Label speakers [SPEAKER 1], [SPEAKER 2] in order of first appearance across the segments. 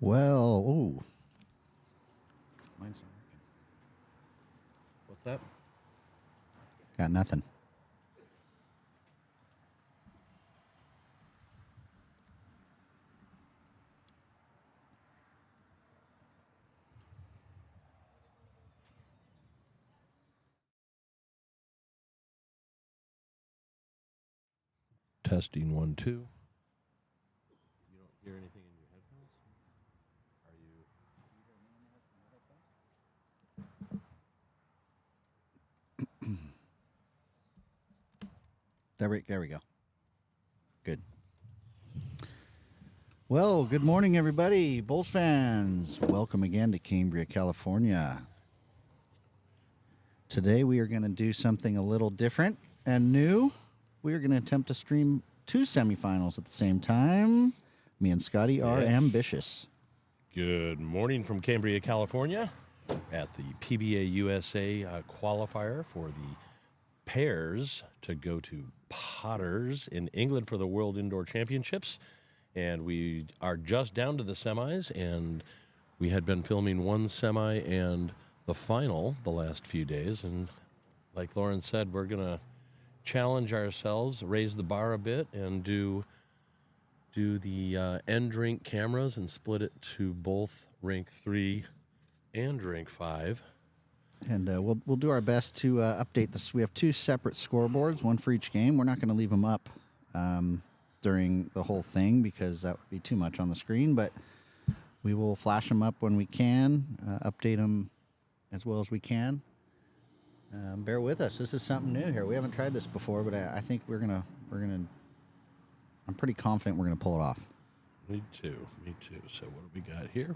[SPEAKER 1] Well, ooh. Mine's not working.
[SPEAKER 2] What's that?
[SPEAKER 1] Got nothing.
[SPEAKER 2] Testing 1, 2. You don't hear anything in your headphones? Are you?
[SPEAKER 1] There we go. Good. Well, good morning, everybody. Bulls fans, welcome again to Cambria, California. Today we are going to do something a little different and new. We are going to attempt to stream two semifinals at the same time. Me and Scotty are ambitious.
[SPEAKER 2] Good morning from Cambria, California, at the PBA USA qualifier for the pairs to go to Potters in England for the World Indoor Championships. And we are just down to the semis, and we had been filming one semi and the final the last few days. And like Lauren said, we're going to challenge ourselves, raise the bar a bit, and do the end rink cameras and split it to both rank 3 and rank 5.
[SPEAKER 1] And we'll do our best to update this. We have two separate scoreboards, one for each game. We're not going to leave them up during the whole thing because that would be too much on the screen. But we will flash them up when we can, update them as well as we can. Bear with us. This is something new here. We haven't tried this before, but I think we're gonna. I'm pretty confident we're gonna pull it off.
[SPEAKER 2] Me too. So what do we got here?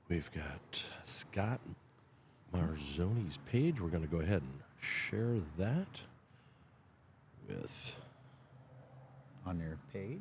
[SPEAKER 2] We've got Scott Marzoni's page. We're going to go ahead and share that with
[SPEAKER 1] on your page.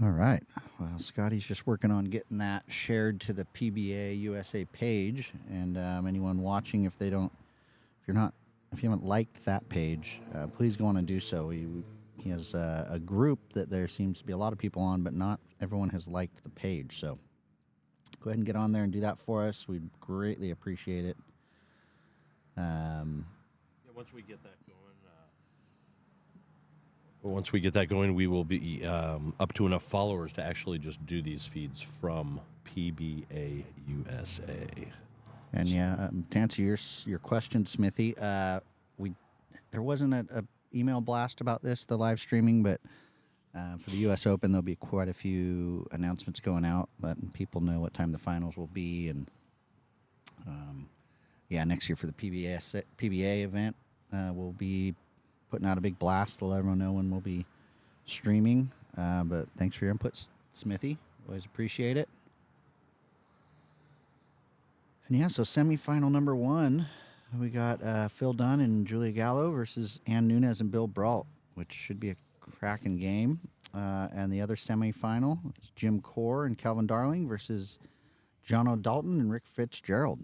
[SPEAKER 1] All right. Well, Scotty's just working on getting that shared to the PBA USA page, and anyone watching, if you haven't liked that page, please go on and do so. He has a group that there seems to be a lot of people on, but not everyone has liked the page. So go ahead and get on there and do that for us. We'd greatly appreciate it.
[SPEAKER 2] Once we get that going, we will be up to enough followers to actually just do these feeds from PBA USA.
[SPEAKER 1] And to answer your question, Smithy, there wasn't a email blast about this, the live streaming, but for the U.S. Open, there'll be quite a few announcements going out, letting people know what time the finals will be, and next year for the PBA event, we'll be putting out a big blast to let everyone know when we'll be streaming. But thanks for your input, Smithy. Always appreciate it. And so semifinal number 1, we got Phil Dunn and Julia Gallo versus NUNES and Bill Brault, which should be a cracking game. And the other semifinal is Jim CORR and Calvin Darling versus Jono Dalton and Rick Fitzgerald.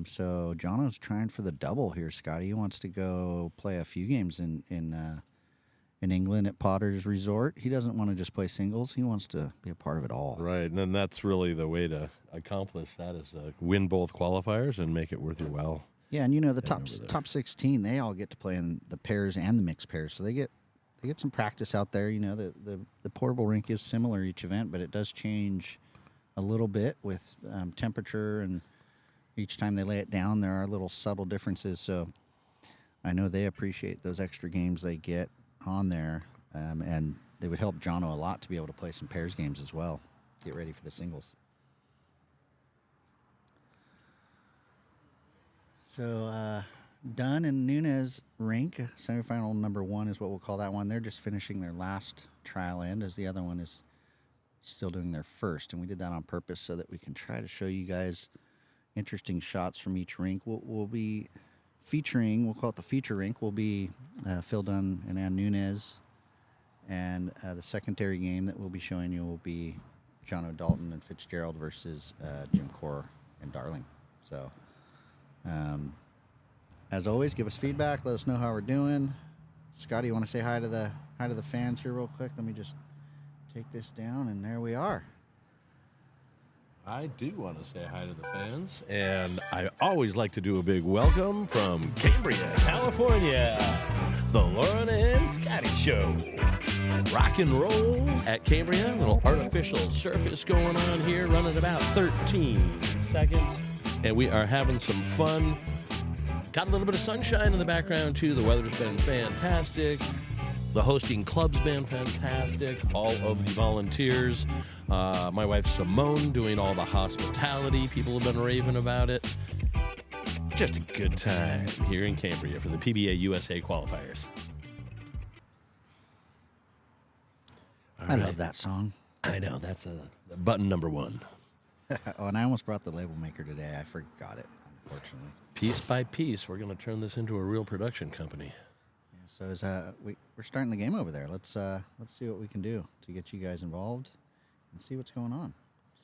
[SPEAKER 1] So Jono's trying for the double here, Scotty. He wants to go play a few games in England at Potter's Resort. He doesn't want to just play singles. He wants to be a part of it all.
[SPEAKER 2] Right, and that's really the way to accomplish that is win both qualifiers and make it worth your while.
[SPEAKER 1] Yeah, and the top 16, they all get to play in the pairs and the mixed pairs, so they get some practice out there. The portable rink is similar each event, but it does change a little bit with temperature, and each time they lay it down, there are little subtle differences. So I know they appreciate those extra games they get on there, and they would help Jono a lot to be able to play some pairs games as well. Get ready for the singles. So DUNN and NUNES rink. Semifinal number 1 is what we'll call that one. They're just finishing their last trial end, as the other one is still doing their first. And we did that on purpose so that we can try to show you guys interesting shots from each rink. We'll be featuring, we'll call it the feature rink, will be Phil Dunn and Ann Nunez. And the secondary game that we'll be showing you will be John O'Dalton and Fitzgerald versus Jim CORR and Darling. So, as always, give us feedback. Let us know how we're doing. Scotty, you want to say hi to the fans here real quick? Let me just take this down, and there we are.
[SPEAKER 2] I do want to say hi to the fans, and I always like to do a big welcome from Cambria, California, the Lauren and Scotty Show. Rock and roll at Cambria, little artificial surface going on here, running about 13 seconds, and we are having some fun. Got a little bit of sunshine in the background, too. The weather's been fantastic. The hosting club's been fantastic. All of the volunteers. My wife Simone doing all the hospitality. People have been raving about it. Just a good time here in Cambria for the PBA USA qualifiers.
[SPEAKER 1] I love that song.
[SPEAKER 2] I know. That's button number 1.
[SPEAKER 1] Oh, and I almost brought the label maker today. I forgot it, unfortunately.
[SPEAKER 2] Piece by piece, we're going to turn this into a real production company.
[SPEAKER 1] Yeah, so we're starting the game over there. Let's see what we can do to get you guys involved and see what's going on.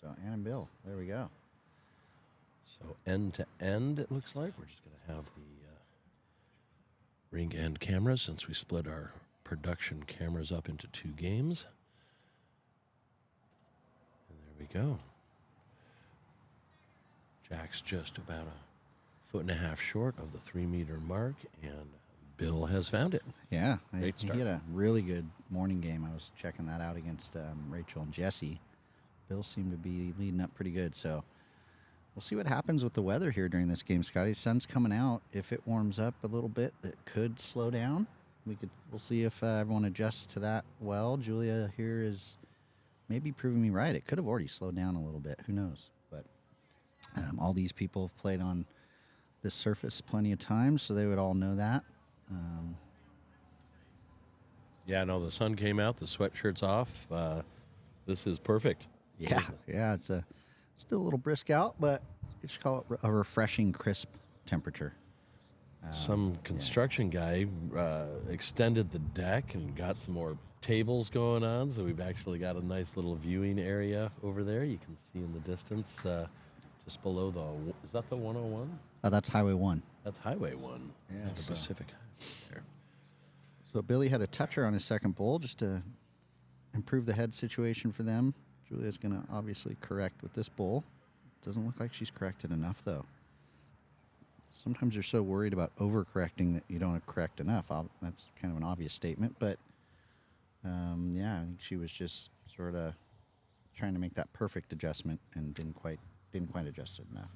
[SPEAKER 1] So Ann and Bill, there we go.
[SPEAKER 2] So end to end, it looks like. We're just going to have the ring end cameras since we split our production cameras up into 2 games. And there we go. Jack's just about a 1.5 feet short of the 3-meter mark, and Bill has found it.
[SPEAKER 1] Yeah,
[SPEAKER 2] Great start.
[SPEAKER 1] he had a really good morning game. I was checking that out against Rachel and Jesse. Bill seemed to be leading up pretty good, so we'll see what happens with the weather here during this game, Scotty. Sun's coming out. If it warms up a little bit, it could slow down. We'll see if everyone adjusts to that well. Julia here is maybe proving me right. It could have already slowed down a little bit. Who knows? But all these people have played on this surface plenty of times, so they would all know that.
[SPEAKER 2] Yeah, no, the sun came out, the sweatshirt's off. This is perfect.
[SPEAKER 1] Yeah, it's still a little brisk out, but you should call it a refreshing, crisp temperature.
[SPEAKER 2] Some construction guy extended the deck and got some more tables going on, so we've actually got a nice little viewing area over there. You can see in the distance just below is that the 101?
[SPEAKER 1] That's Highway 1.
[SPEAKER 2] That's Highway 1.
[SPEAKER 1] Yeah,
[SPEAKER 2] the
[SPEAKER 1] so-
[SPEAKER 2] Pacific there.
[SPEAKER 1] So Billy had a toucher on his second bowl just to improve the head situation for them. Julia's going to obviously correct with this bowl. Doesn't look like she's corrected enough, though. Sometimes you're so worried about overcorrecting that you don't correct enough. That's kind of an obvious statement, but yeah, I think she was just sort of trying to make that perfect adjustment and didn't quite adjust it enough.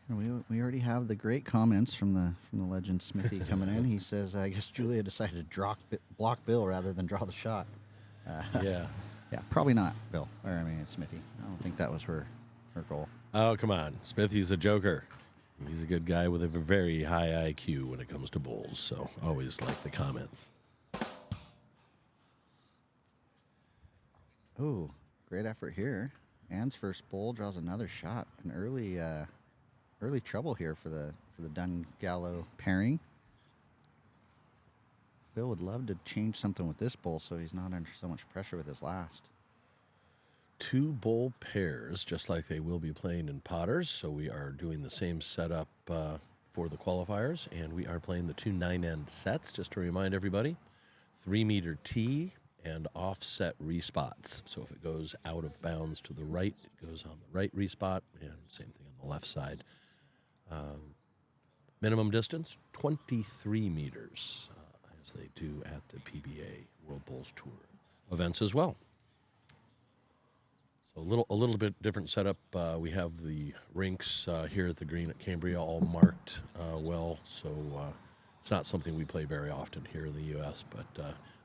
[SPEAKER 1] And we already have the great comments from the legend Smithy coming in. He says, "I guess Julia decided to block Bill rather than draw the shot."
[SPEAKER 2] Yeah.
[SPEAKER 1] Yeah, probably not Bill. Or I mean, it's Smithy. I don't think that was her goal.
[SPEAKER 2] Oh, come on. Smithy's a joker. He's a good guy with a very high IQ when it comes to bowls, so always like the comments.
[SPEAKER 1] Oh, great effort here. Ann's first bowl draws another shot. An early trouble here for the Dunn Gallo pairing. Bill would love to change something with this bowl so he's not under so much pressure with his last.
[SPEAKER 2] 2 bowl pairs, just like they will be playing in Potters. So we are doing the same setup for the qualifiers, and we are playing the 2 9-end sets, just to remind everybody. 3-meter tee and offset respots. So if it goes out of bounds to the right, it goes on the right respot, and same thing on the left side. Minimum distance, 23 meters, as they do at the PBA World Bowls Tour events as well. So a little bit different setup. We have the rinks here at the green at Cambria all marked well, so it's not something we play very often here in the U.S., but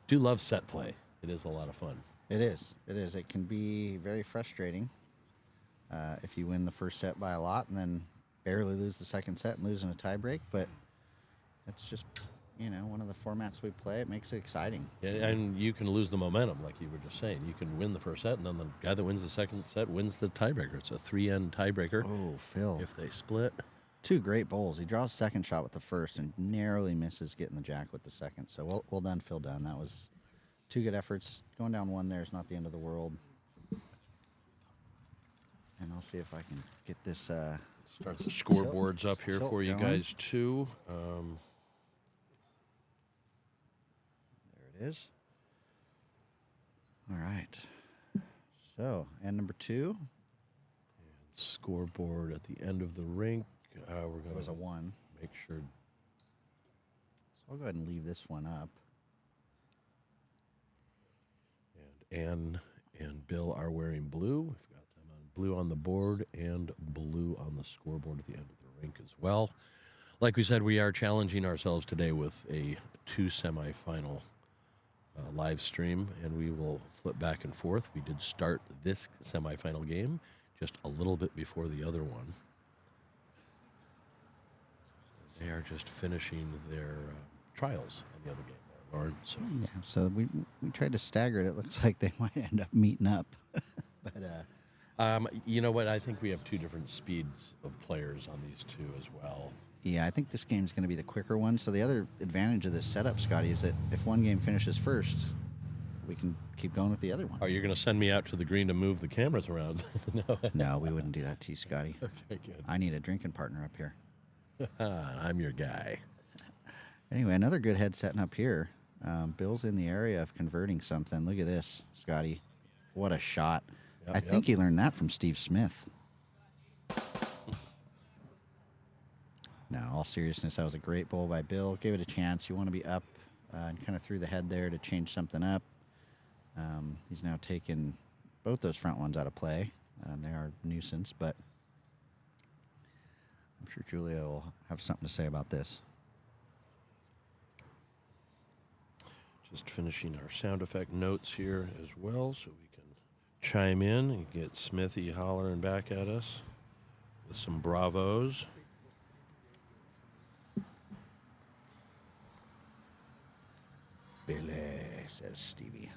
[SPEAKER 2] do love set play. It is a lot of fun.
[SPEAKER 1] It is. It can be very frustrating if you win the first set by a lot and then barely lose the second set and lose in a tiebreak, but it's just, one of the formats we play. It makes it exciting.
[SPEAKER 2] Yeah, and you can lose the momentum, like you were just saying. You can win the first set, and then the guy that wins the second set wins the tiebreaker. It's a 3-end tiebreaker.
[SPEAKER 1] Oh, Phil.
[SPEAKER 2] If they split.
[SPEAKER 1] 2 great bowls. He draws second shot with the first and narrowly misses getting the jack with the second. So well done, Phil Dunn. That was 2 good efforts. Going down 1 there is not the end of the world. And I'll see if I can get this.
[SPEAKER 2] Start the scoreboards up here for you guys, too.
[SPEAKER 1] There it is. All right. So, and number 2.
[SPEAKER 2] Scoreboard at the end of the rink. We're going
[SPEAKER 1] It was a 1.
[SPEAKER 2] make sure.
[SPEAKER 1] So I'll go ahead and leave this one up.
[SPEAKER 2] And Ann and Bill are wearing blue. We've got them on blue on the board and blue on the scoreboard at the end of the rink as well. Like we said, we are challenging ourselves today with a 2 semifinal live stream, and we will flip back and forth. We did start this semifinal game just a little bit before the other one. They are just finishing their trials on the other game there, Lauren. So.
[SPEAKER 1] Yeah, so we tried to stagger it. It looks like they might end up meeting up. But
[SPEAKER 2] you know what? I think we have 2 different speeds of players on these 2 as well.
[SPEAKER 1] yeah, I think this game's going to be the quicker one. So the other advantage of this setup, Scotty, is that if one game finishes first, we can keep going with the other one.
[SPEAKER 2] Oh, you're going to send me out to the green to move the cameras around? No.
[SPEAKER 1] No, we wouldn't do that to you, Scotty.
[SPEAKER 2] Okay, good.
[SPEAKER 1] I need a drinking partner up here.
[SPEAKER 2] I'm your guy.
[SPEAKER 1] Anyway, another good head setting up here. Bill's in the area of converting something. Look at this, Scotty. What a shot. I think he learned that from Steve Smith. No, all seriousness, that was a great bowl by Bill. Gave it a chance. You want to be up and kind of threw the head there to change something up. He's now taken both those front ones out of play. They are a nuisance, but I'm sure Julia will have something to say about this.
[SPEAKER 2] Just finishing our sound effect notes here as well, so we can chime in and get Smithy hollering back at us with some bravos.
[SPEAKER 1] Billy, says Stevie.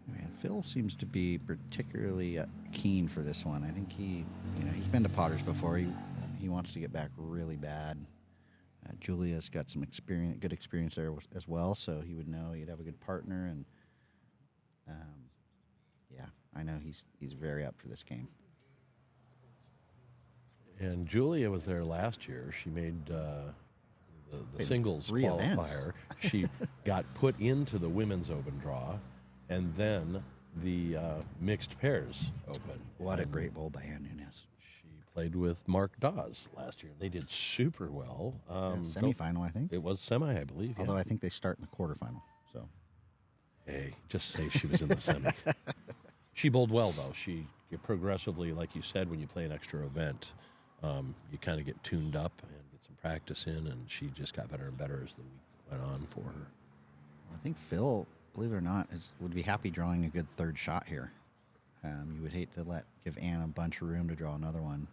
[SPEAKER 1] Man, Phil seems to be particularly keen for this one. I think he's been to Potters before. He wants to get back really bad. Julia's got some good experience there as well, so he would know he'd have a good partner. And yeah, I know he's very up for this game.
[SPEAKER 2] And Julia was there last year. She made the singles qualifier. She got put into the women's open draw, and then the mixed pairs open.
[SPEAKER 1] What a great bowl by Ann Nunes.
[SPEAKER 2] She played with Mark Dawes last year. They did super well.
[SPEAKER 1] Semifinal, I think.
[SPEAKER 2] It was semi, I believe.
[SPEAKER 1] Although I think they start in the quarterfinal. So,
[SPEAKER 2] hey, just say she was in the semi. She bowled well, though. She progressively, like you said, when you play an extra event, you kind of get tuned up and get some practice in, and she just got better and better as the week went on for her.
[SPEAKER 1] I think Phil, believe it or not, would be happy drawing a good third shot here. You would hate to give Ann a bunch of room to draw another one.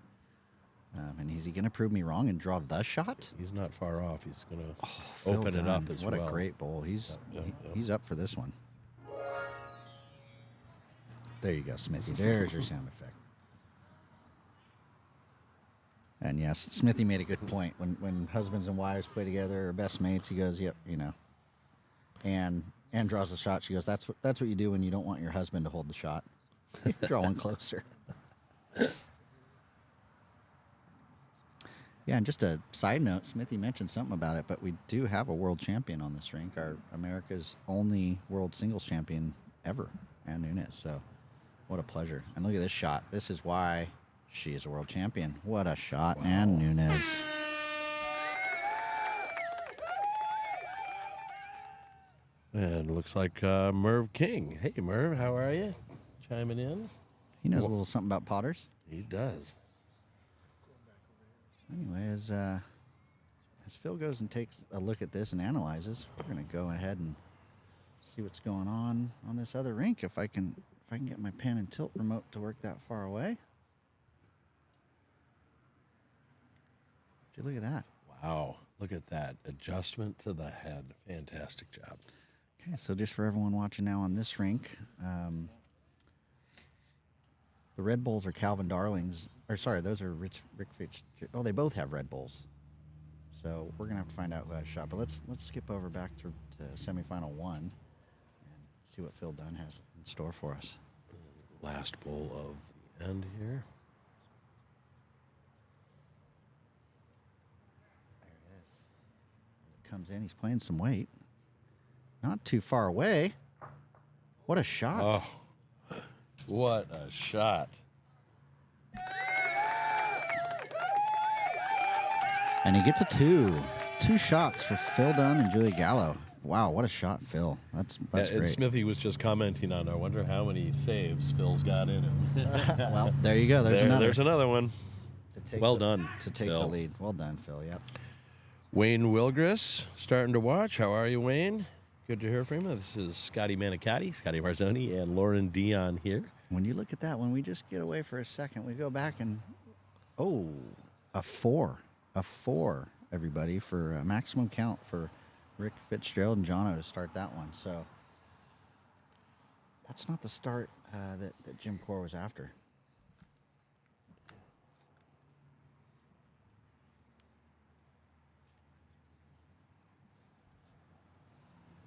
[SPEAKER 1] And is he going to prove me wrong and draw the shot?
[SPEAKER 2] He's not far off. He's going to
[SPEAKER 1] Phil
[SPEAKER 2] open it
[SPEAKER 1] Dunn,
[SPEAKER 2] up as well.
[SPEAKER 1] What a great bowl. He's up for this one. There you go, Smithy. There's your sound effect. And yes, Smithy made a good point. When husbands and wives play together or best mates, he goes, yep, And draws the shot. She goes, that's what you do when you don't want your husband to hold the shot. Draw one closer. Yeah, and just a side note, Smithy mentioned something about it, but we do have a world champion on this rink, our America's only world singles champion ever, Ann Nunes. So what a pleasure. And look at this shot. This is why she is a world champion. What a shot, wow. Ann Nunes.
[SPEAKER 2] And it looks like Merv King. Hey, Merv, how are you? Chiming in.
[SPEAKER 1] He knows a little something about Potters.
[SPEAKER 2] He does.
[SPEAKER 1] Anyway, as Phil goes and takes a look at this and analyzes, we're going to go ahead and see what's going on this other rink. If I can I can get my pan and tilt remote to work that far away. Look at that.
[SPEAKER 2] Wow. Look at that. Adjustment to the head. Fantastic job.
[SPEAKER 1] Okay, so just for everyone watching now on this rink, the Red Bulls are Calvin Darlings. Or sorry, those are Rick Fitch. Oh, they both have Red Bulls. So we're gonna have to find out who has shot. But let's skip over back to semifinal 1 and see what Phil Dunn has in store for us.
[SPEAKER 2] Last bowl of the end here.
[SPEAKER 1] There it is. As it comes in, he's playing some weight. Not too far away. What a shot.
[SPEAKER 2] Oh, what a shot.
[SPEAKER 1] And he gets a 2. 2 shots for Phil Dunn and Julia Gallo. Wow, what a shot, Phil. That's
[SPEAKER 2] And
[SPEAKER 1] great.
[SPEAKER 2] Smithy was just commenting on, I wonder how many saves Phil's got in him.
[SPEAKER 1] Well, there you go.
[SPEAKER 2] There's another one. Well done,
[SPEAKER 1] To take
[SPEAKER 2] Phil.
[SPEAKER 1] the lead. Well done, Phil. Yep.
[SPEAKER 2] Wayne Wilgris starting to watch. How are you, Wayne? Good to hear from you. This is Scotty Manicati, Scotty Marzoni, and Lauren Dion here.
[SPEAKER 1] When you look at that, when we just get away for a second, we go back and, oh, a 4. A 4, everybody, for a maximum count for Rick Fitzgerald and Jono to start that one. So that's not the start that Jim CORR was after.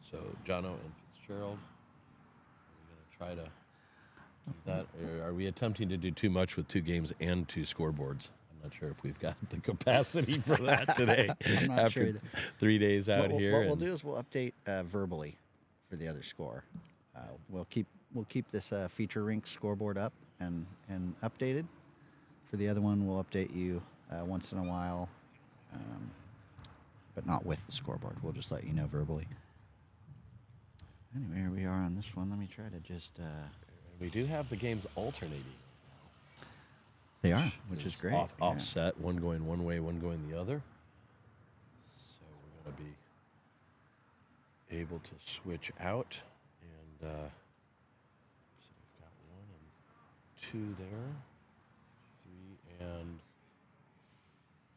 [SPEAKER 2] So Jono and Fitzgerald. Are we going to try to do that? Or are we attempting to do too much with 2 games and 2 scoreboards? I'm not sure if we've got the capacity for that today.
[SPEAKER 1] I'm not
[SPEAKER 2] after
[SPEAKER 1] sure either.
[SPEAKER 2] 3 days out here.
[SPEAKER 1] What we'll do is we'll update verbally for the other score. We'll keep this feature rink scoreboard up and updated. For the other one, we'll update you once in a while, but not with the scoreboard. We'll just let you know verbally. Anyway, here we are on this one. Let me try to just...
[SPEAKER 2] we do have the games alternating.
[SPEAKER 1] They are, which is great.
[SPEAKER 2] Offset, one going one way, one going the other. So we're going to be able to switch out. And so we've got 1 and 2 there, 3 and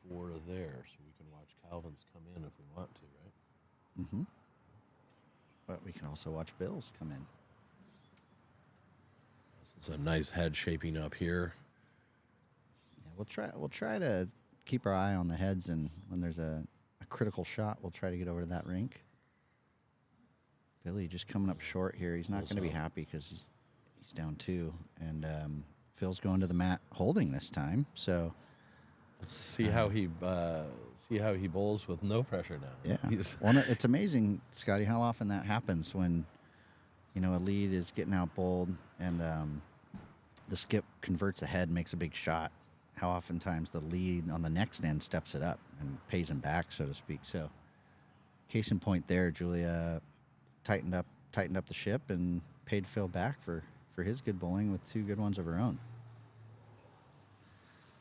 [SPEAKER 2] 4 there. So we can watch Calvin's come in if we want to, right?
[SPEAKER 1] Mm-hmm. But we can also watch Bill's come in.
[SPEAKER 2] This is a nice head shaping up here.
[SPEAKER 1] We'll try to keep our eye on the heads, and when there's a critical shot, we'll try to get over to that rink. Billy just coming up short here. He's not going to be happy because he's down 2, and Phil's going to the mat holding this time. So
[SPEAKER 2] let's see how he bowls with no pressure now.
[SPEAKER 1] Yeah, it's amazing, Scotty, how often that happens when a lead is getting out bowled and the skip converts ahead, makes a big shot. How oftentimes the lead on the next end steps it up and pays him back, so to speak. So, case in point there, Julia tightened up the ship and paid Phil back for his good bowling with 2 good ones of her own.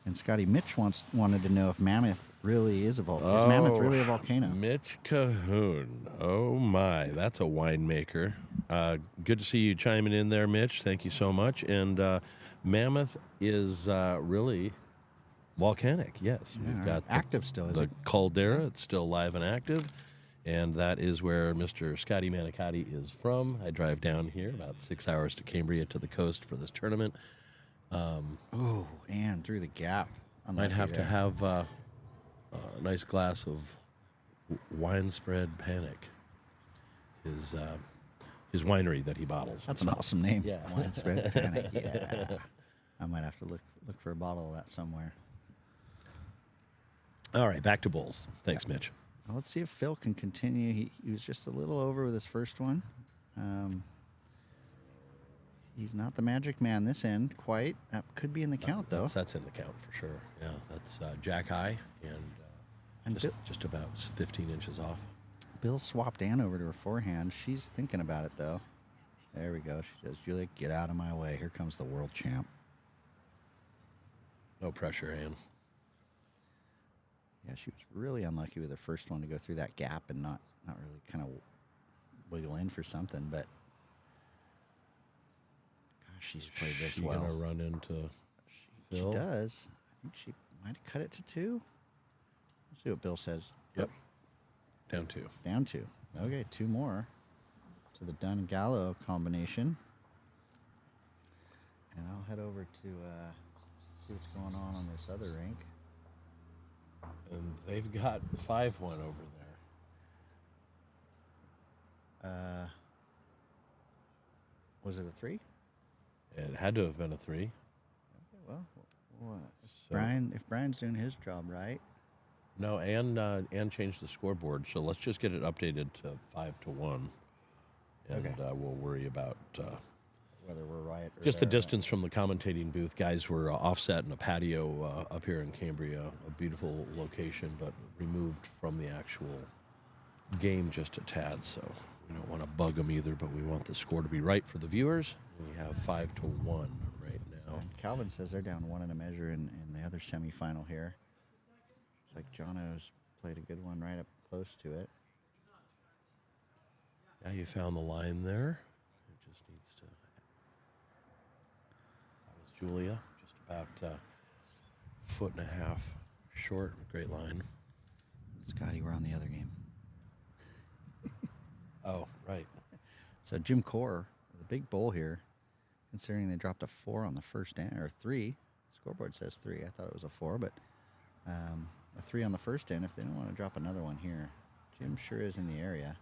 [SPEAKER 1] And Scotty, Mitch wanted to know if Mammoth really is a volcano. Is Mammoth really a volcano?
[SPEAKER 2] Mitch Cahoon. Oh my, that's a winemaker. Good to see you chiming in there, Mitch. Thank you so much. And Mammoth is really volcanic. Yes, we've got
[SPEAKER 1] active still.
[SPEAKER 2] The caldera. It's still live and active, and that is where Mr. Scotty Manicati is from. I drive down here about 6 hours to Cambria to the coast for this tournament.
[SPEAKER 1] And through the gap.
[SPEAKER 2] Might have to have a nice glass of Winespread Panic. His winery that he bottles.
[SPEAKER 1] That's an awesome name.
[SPEAKER 2] Yeah.
[SPEAKER 1] Winespread Panic. Yeah. I might have to look for a bottle of that somewhere.
[SPEAKER 2] All right, back to bowls. Thanks, Mitch.
[SPEAKER 1] Well, let's see if Phil can continue. He was just a little over with his first one. He's not the magic man this end quite. That could be in the count, though.
[SPEAKER 2] That's in the count for sure. Yeah, that's jack high and just about 15 inches off.
[SPEAKER 1] Bill swapped Ann over to her forehand. She's thinking about it, though. There we go. She says, Julia, get out of my way. Here comes the world champ.
[SPEAKER 2] No pressure, Ann.
[SPEAKER 1] Yeah, she was really unlucky with the first one to go through that gap and not really kind of wiggle in for something. But, she's played this
[SPEAKER 2] She
[SPEAKER 1] well.
[SPEAKER 2] gonna run into
[SPEAKER 1] She
[SPEAKER 2] Phil?
[SPEAKER 1] does. I think she might have cut it to 2. Let's see what Bill says.
[SPEAKER 2] Yep. Down 2.
[SPEAKER 1] Down 2. Okay, 2 more to the Dunn Gallo combination. And I'll head over to see what's going on this other rink.
[SPEAKER 2] And they've got 5-1 over there.
[SPEAKER 1] Was it a 3?
[SPEAKER 2] It had to have been a 3.
[SPEAKER 1] Okay, well, what?
[SPEAKER 2] So-
[SPEAKER 1] If Brian's doing his job right.
[SPEAKER 2] No, and changed the scoreboard. So let's just get it updated to 5-1, and
[SPEAKER 1] Okay.
[SPEAKER 2] we'll worry about
[SPEAKER 1] Whether we're right or
[SPEAKER 2] just the
[SPEAKER 1] they're right.
[SPEAKER 2] distance from the commentating booth. Guys were offset in a patio up here in Cambria, a beautiful location, but removed from the actual game just a tad. So we don't want to bug them either, but we want the score to be right for the viewers. We have 5-1 right now.
[SPEAKER 1] And Calvin says they're down 1 in a measure in the other semifinal here. It's like Jono's played a good one right up close to it.
[SPEAKER 2] Yeah, you found the line there. It just needs to. That was Julia, just about a 1.5 feet short. Great line.
[SPEAKER 1] Scotty, we're on the other game.
[SPEAKER 2] Oh, right.
[SPEAKER 1] So Jim CORR, the big bowl here, considering they dropped a 4 on the first end, or 3. The scoreboard says 3. I thought it was a 4, but a 3 on the first end if they don't want to drop another one here. Jim sure is in the area.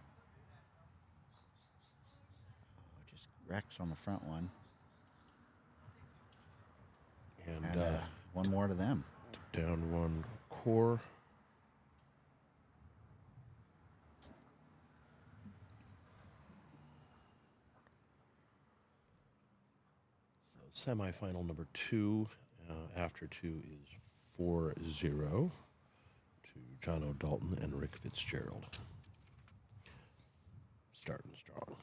[SPEAKER 1] Oh, just wrecks on the front one.
[SPEAKER 2] And
[SPEAKER 1] one more to them.
[SPEAKER 2] down 1 CORR. So semifinal number 2 after 2 is 4-0 to Jono Dalton and Rick Fitzgerald. Starting strong.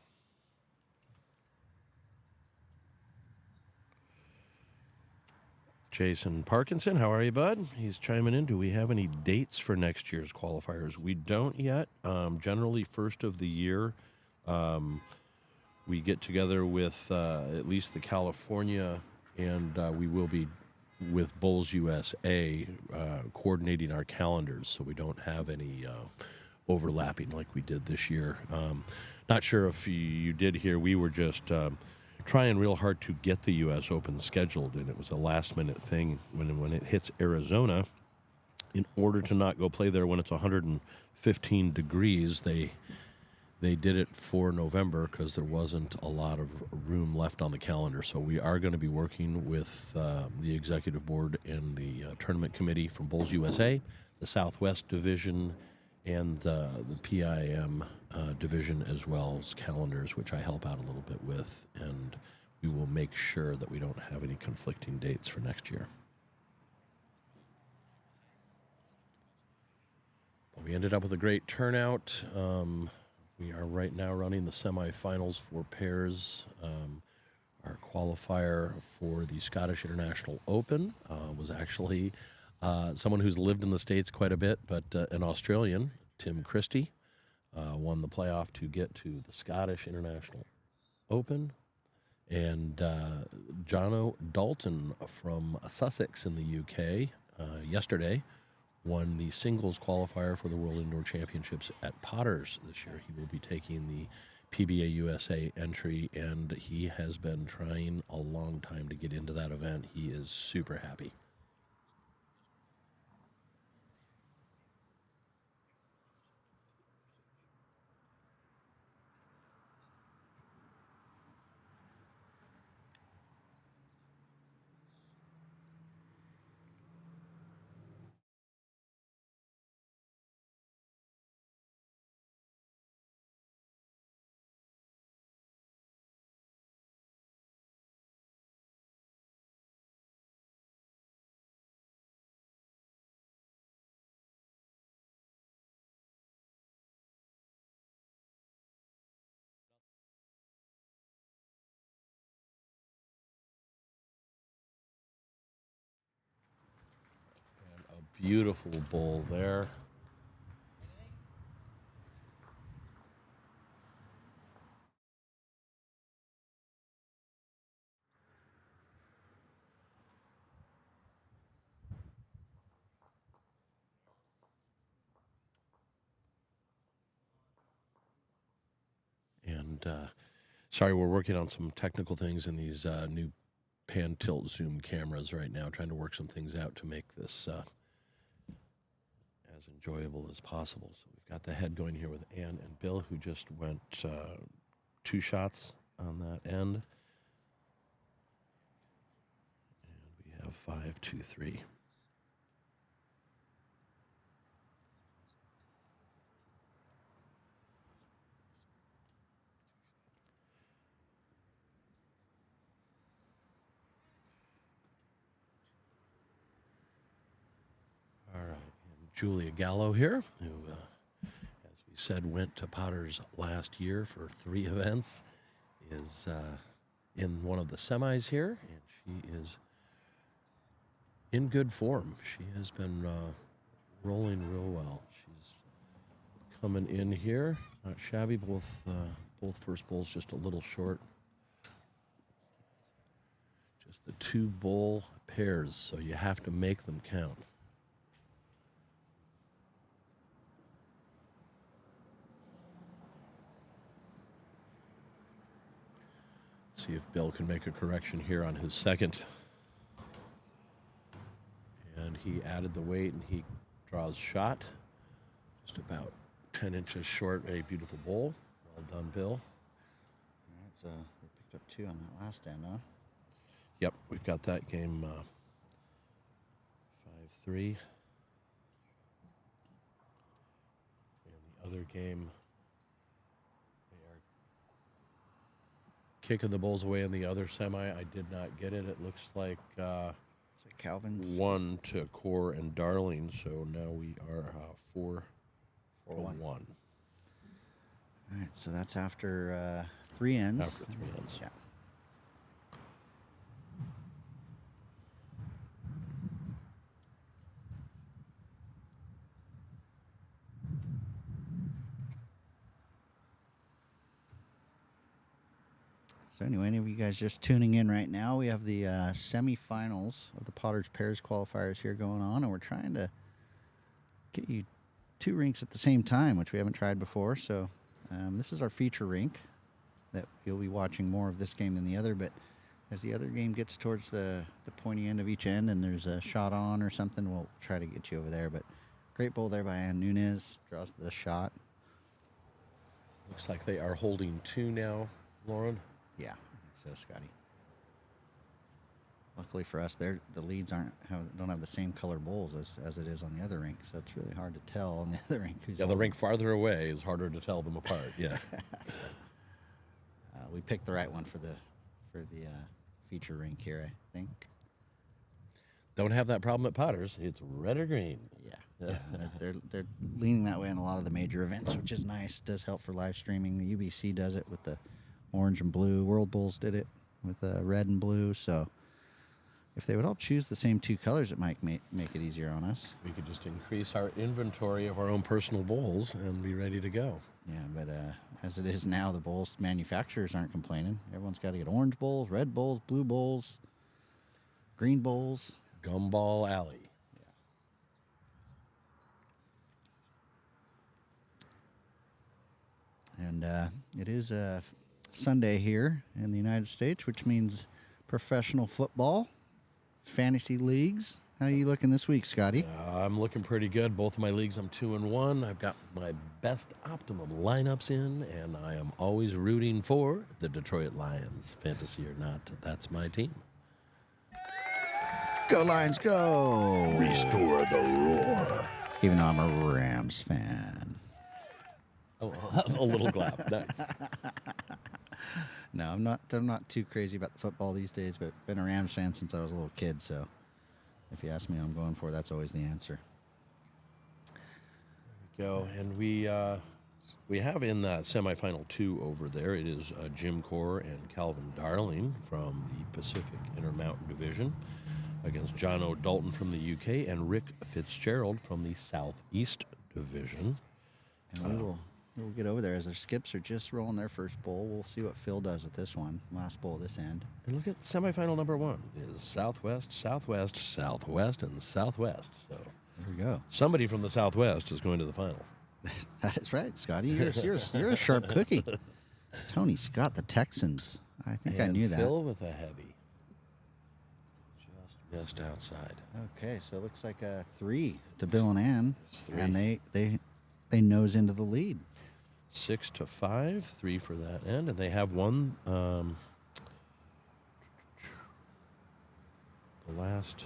[SPEAKER 2] Jason Parkinson, how are you, bud? He's chiming in. Do we have any dates for next year's qualifiers? We don't yet. Generally, first of the year, we get together with at least the California, and we will be with Bulls USA coordinating our calendars so we don't have any overlapping like we did this year. Not sure if you did hear, we were just trying real hard to get the U.S. Open scheduled, and it was a last-minute thing when it hits Arizona. In order to not go play there when it's 115 degrees, they did it for November because there wasn't a lot of room left on the calendar. So we are going to be working with the executive board and the tournament committee from Bulls USA, the Southwest Division, and the PIM division as well as calendars, which I help out a little bit with. And we will make sure that we don't have any conflicting dates for next year. But we ended up with a great turnout. We are right now running the semifinals for pairs. Our qualifier for the Scottish International Open was actually someone who's lived in the States quite a bit, but an Australian, Tim Christie, won the playoff to get to the Scottish International Open. And Jono Dalton from Sussex in the UK yesterday won the singles qualifier for the World Indoor Championships at Potters this year. He will be taking the PBA USA entry, and he has been trying a long time to get into that event. He is super happy. And a beautiful bowl there. And sorry, we're working on some technical things in these new pan tilt zoom cameras right now, trying to work some things out to make this as enjoyable as possible. So we've got the head going here with Ann and Bill, who just went 2 shots on that end. And we have 5, 2, 3. All right, and Julia Gallo here, who, as we said, went to Potters last year for 3 events, is in one of the semis here, and she is in good form. She has been rolling real well. She's coming in here, not shabby. Both first bowls just a little short. Just the 2 bowl pairs, so you have to make them count. See if Bill can make a correction here on his second. And he added the weight, and he draws shot. Just about 10 inches short, a beautiful bowl. Well done, Bill.
[SPEAKER 1] All right, so we picked up 2 on that last end, huh?
[SPEAKER 2] Yep, we've got that game 5-3. And the other game, they are kicking the bowls away in the other semi. I did not get it. It looks like
[SPEAKER 1] Is it Calvin's?
[SPEAKER 2] 1 to CORR and Darling, so now we are 4 to 1.
[SPEAKER 1] All right, so that's after 3 ends.
[SPEAKER 2] After 3 ends.
[SPEAKER 1] Yeah. So anyway, any of you guys just tuning in right now, we have the semifinals of the Potters Pairs qualifiers here going on, and we're trying to get you 2 rinks at the same time, which we haven't tried before. So this is our feature rink that you'll be watching more of this game than the other, but as the other game gets towards the pointy end of each end and there's a shot on or something, we'll try to get you over there. But great bowl there by NUNES, draws the shot.
[SPEAKER 2] Looks like they are holding 2 now, Lauren.
[SPEAKER 1] Yeah, I think so, Scotty. Luckily for us, the leads don't have the same color bowls as it is on the other rink, so it's really hard to tell on the other rink.
[SPEAKER 2] Yeah, the rink farther away is harder to tell them apart. Yeah.
[SPEAKER 1] We picked the right one for the feature rink here, I think.
[SPEAKER 2] Don't have that problem at Potters. It's red or green.
[SPEAKER 1] Yeah, they're leaning that way in a lot of the major events, which is nice. Does help for live streaming. The UBC does it with the orange and blue. World Bulls did it with red and blue. So if they would all choose the same 2 colors, it might make it easier on us.
[SPEAKER 2] We could just increase our inventory of our own personal bowls and be ready to go.
[SPEAKER 1] Yeah, but as it is now, the bowls manufacturers aren't complaining. Everyone's got to get orange bowls, red bowls, blue bowls, green bowls.
[SPEAKER 2] Gumball Alley.
[SPEAKER 1] Yeah. And it is Sunday here in the United States, which means professional football, fantasy leagues. How are you looking this week, Scotty?
[SPEAKER 2] I'm looking pretty good. Both of my leagues, I'm 2-1. I've got my best optimum lineups in, and I am always rooting for the Detroit Lions. Fantasy or not, that's my team.
[SPEAKER 1] Go Lions, go!
[SPEAKER 2] Restore the roar.
[SPEAKER 1] Even though I'm a Rams fan.
[SPEAKER 2] Oh, a little clap. Nice.
[SPEAKER 1] No, I'm not too crazy about the football these days, but been a Rams fan since I was a little kid, so if you ask me what I'm going for, that's always the answer.
[SPEAKER 2] There we go. And we have in that semifinal 2 over there, it is Jim CORR and Calvin Darling from the Pacific Intermountain Division against John O'Dalton from the UK and Rick Fitzgerald from the Southeast Division.
[SPEAKER 1] And we'll get over there as their skips are just rolling their first bowl. We'll see what Phil does with this one. Last bowl this end.
[SPEAKER 2] And look at semifinal number 1 is Southwest, Southwest, Southwest, and Southwest. So
[SPEAKER 1] There we go.
[SPEAKER 2] somebody from the Southwest is going to the final.
[SPEAKER 1] That is right, Scotty. You're a sharp cookie. Tony Scott, the Texans. I think I
[SPEAKER 2] And
[SPEAKER 1] knew that.
[SPEAKER 2] Phil with a heavy. Just missed outside.
[SPEAKER 1] Okay, so it looks like a 3 to Bill and Ann,
[SPEAKER 2] It's 3.
[SPEAKER 1] and they nose into the lead.
[SPEAKER 2] 6-5, 3 for that end, and they have won the last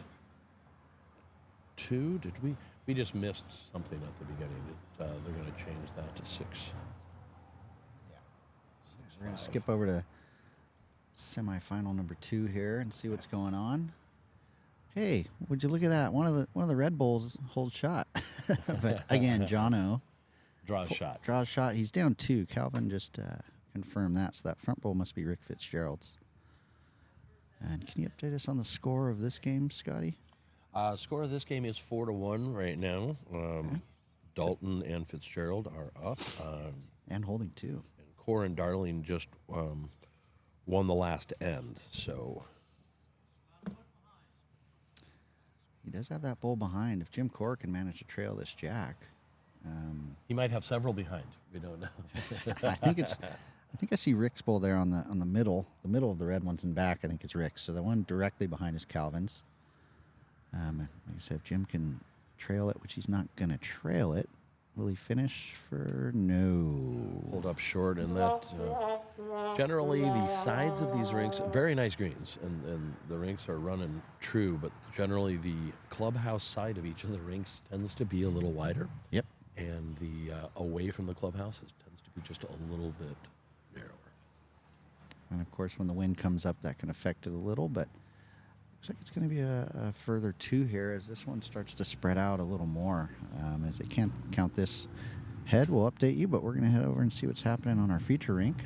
[SPEAKER 2] 2. Did we? We just missed something at the beginning. They're going to change that to 6.
[SPEAKER 1] We're gonna skip over to semifinal number 2 here and see what's going on. Hey, would you look at that? One of the Red Bulls holds shot, but again, Jono
[SPEAKER 2] Draw a shot.
[SPEAKER 1] draws shot. He's down 2. Calvin just confirmed that, so that front bull must be Rick Fitzgerald's. And can you update us on the score of this game, Scotty?
[SPEAKER 2] Score of this game is 4-1 right now. Dalton and Fitzgerald are up.
[SPEAKER 1] And holding 2.
[SPEAKER 2] And CORR and Darling just won the last end. So
[SPEAKER 1] He does have that bull behind. If Jim CORR can manage to trail this jack,
[SPEAKER 2] he might have several behind. We don't know.
[SPEAKER 1] I think I see Rick's bull there on the middle. The middle of the red one's in back. I think it's Rick's. So the one directly behind is Calvin's. Like I said, if Jim can trail it, which he's not going to trail it, will he finish for no?
[SPEAKER 2] Hold up short, and that generally the sides of these rinks, very nice greens, and the rinks are running true, but generally the clubhouse side of each of the rinks tends to be a little wider.
[SPEAKER 1] Yep.
[SPEAKER 2] And the away from the clubhouses tends to be just a little bit narrower.
[SPEAKER 1] And of course, when the wind comes up, that can affect it a little, but looks like it's going to be a further 2 here as this one starts to spread out a little more. As they can't count this head, we'll update you, but we're going to head over and see what's happening on our feature rink.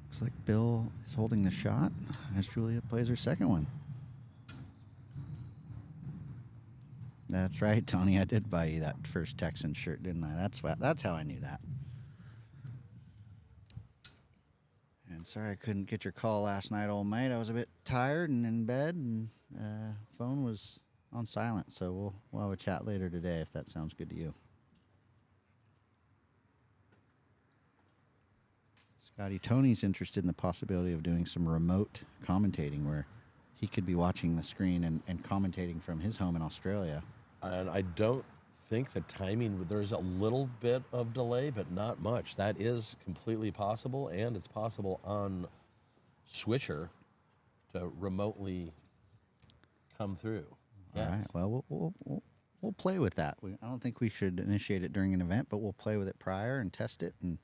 [SPEAKER 1] Looks like Bill is holding the shot as Julia plays her second one. That's right, Tony. I did buy you that first Texan shirt, didn't I? That's how I knew that. And sorry I couldn't get your call last night, old mate. I was a bit tired and in bed, and phone was on silent. So we'll have a chat later today if that sounds good to you. Scotty, Tony's interested in the possibility of doing some remote commentating where he could be watching the screen and commentating from his home in Australia.
[SPEAKER 2] And I don't think the timing, there's a little bit of delay, but not much. That is completely possible, and it's possible on Switcher to remotely come through.
[SPEAKER 1] All right. Well, we'll play with that. I don't think we should initiate it during an event, but we'll play with it prior and test it, and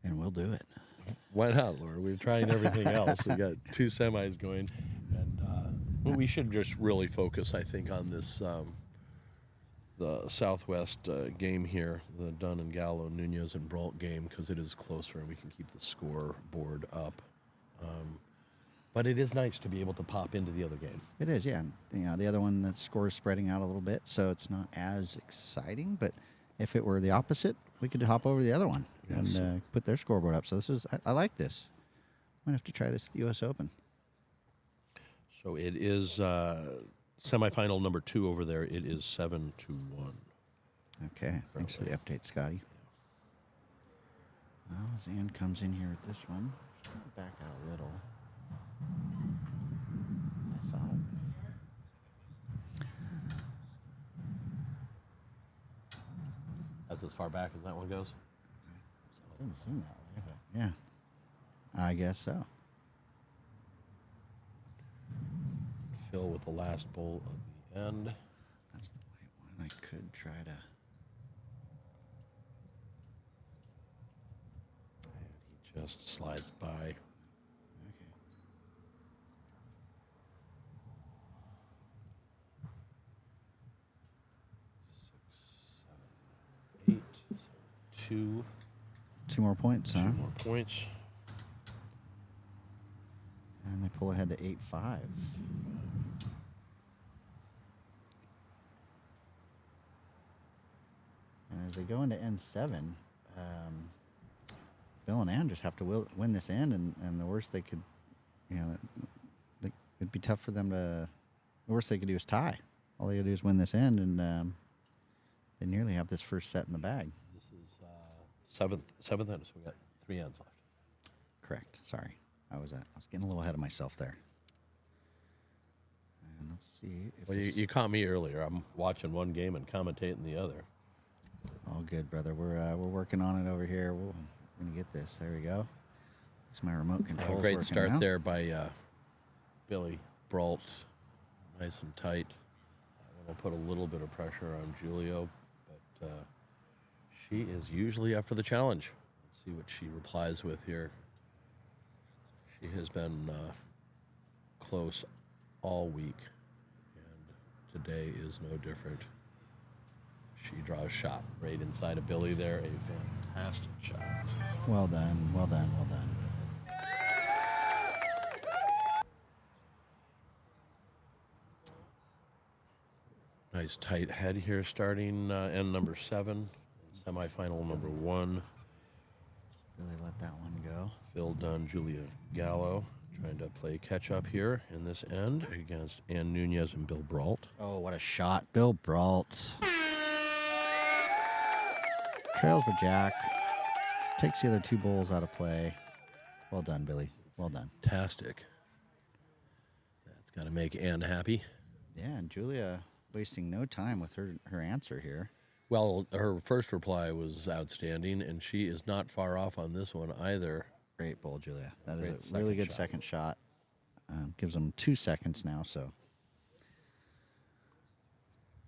[SPEAKER 1] we'll do it.
[SPEAKER 2] Why not, Laura? We're trying everything else. We got 2 semis going, and we should just really focus, I think, on this the Southwest game here, the Dunn and Gallo, Nunez and Brault game, because it is closer and we can keep the scoreboard up. But it is nice to be able to pop into the other game.
[SPEAKER 1] It is, yeah. The other one, the score is spreading out a little bit, so it's not as exciting. But if it were the opposite, we could hop over to the other one and put their scoreboard up. So I like this. Might have to try this at the U.S. Open.
[SPEAKER 2] So it is semifinal number 2 over there. It is 7-1.
[SPEAKER 1] Okay, thanks for the update, Scotty. Well, Zan comes in here with this one. Back out a little. I thought.
[SPEAKER 2] That's as far back as that one goes?
[SPEAKER 1] Doesn't seem that way. Yeah, I guess so.
[SPEAKER 2] Phil with the last bowl of the end.
[SPEAKER 1] That's the white one. I could try to.
[SPEAKER 2] And he just slides by.
[SPEAKER 1] Okay.
[SPEAKER 2] 6, 7, 8. So
[SPEAKER 1] 2 more points, huh?
[SPEAKER 2] 2 more points.
[SPEAKER 1] And they pull ahead to 8-5. And as they go into N7, Bill and Ann just have to win this end, and the worst they could, it'd be tough for them to. The worst they could do is tie. All they gotta do is win this end, and they nearly have this first set in the bag.
[SPEAKER 2] This is seventh end, so we got 3 ends left.
[SPEAKER 1] Correct. Sorry, I was getting a little ahead of myself there. And let's see. If
[SPEAKER 2] Well, you caught me earlier. I'm watching one game and commentating the other.
[SPEAKER 1] all good, brother. We're working on it over here. We're gonna get this. There we go. It's my remote control.
[SPEAKER 2] Great start there by Billy Brault. Nice and tight. That one will put a little bit of pressure on Julio, but she is usually up for the challenge. Let's see what she replies with here. She has been close all week, and today is no different. She draws a shot right inside of Billy there. A fantastic shot.
[SPEAKER 1] Well done. Well done. Well done.
[SPEAKER 2] Nice tight head here starting end number 7, semifinal number 1.
[SPEAKER 1] Really let that one go.
[SPEAKER 2] Phil Dunn, Julia Gallo trying to play catch up here in this end against Ann Nunez and Bill Brault.
[SPEAKER 1] Oh, what a shot. Bill Brault. Trails the jack. Takes the other 2 bowls out of play. Well done, Billy. Well done.
[SPEAKER 2] Fantastic. That's got to make Ann happy.
[SPEAKER 1] Yeah, and Julia wasting no time with her answer here.
[SPEAKER 2] Well, her first reply was outstanding, and she is not far off on this one either.
[SPEAKER 1] Great bowl, Julia. That
[SPEAKER 2] Great
[SPEAKER 1] is a really good
[SPEAKER 2] second shot.
[SPEAKER 1] second shot. Gives them 2 seconds now, so.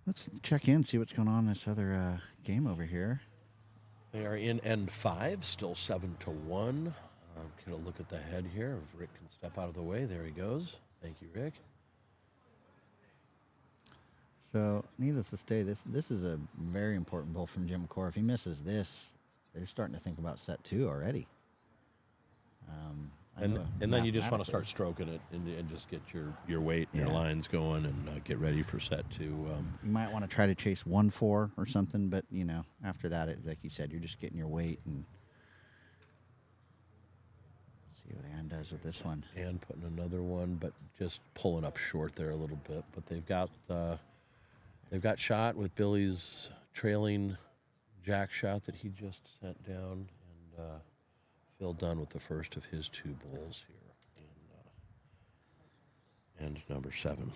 [SPEAKER 1] Let's check in, see what's going on in this other game over here.
[SPEAKER 2] They are in end 5, still 7-1. Get a look at the head here. If Rick can step out of the way, there he goes. Thank you, Rick.
[SPEAKER 1] So, needless to say, this is a very important bowl from Jim CORR. If he misses this, they're starting to think about set 2 already.
[SPEAKER 2] And then you just want to start stroking it and just get your weight, your lines going, and get ready for set 2.
[SPEAKER 1] You might want to try to chase 1-4 or something, but, after that, like you said, you're just getting your weight and see what Ann does with this one.
[SPEAKER 2] And putting another one, but just pulling up short there a little bit. But they've got shot with Billy's trailing jack shot that he just sent down, and Phil Dunn with the first of his 2 bowls here in end number 7.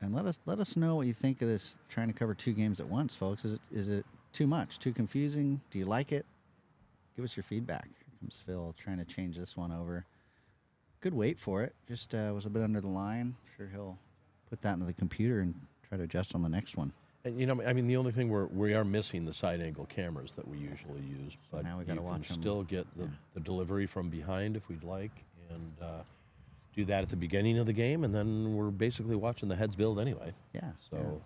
[SPEAKER 1] And let us know what you think of this trying to cover 2 games at once, folks. Is it too much, too confusing? Do you like it? Give us your feedback. Here comes Phil trying to change this one over. Good wait for it. Just was a bit under the line. I'm sure he'll put that into the computer and try to adjust on the next one.
[SPEAKER 2] And the only thing we are missing the side angle cameras that we usually use, but
[SPEAKER 1] now we got to watch them.
[SPEAKER 2] Still get the delivery from behind if we'd like, and do that at the beginning of the game, and then we're basically watching the heads build anyway.
[SPEAKER 1] Yeah.
[SPEAKER 2] So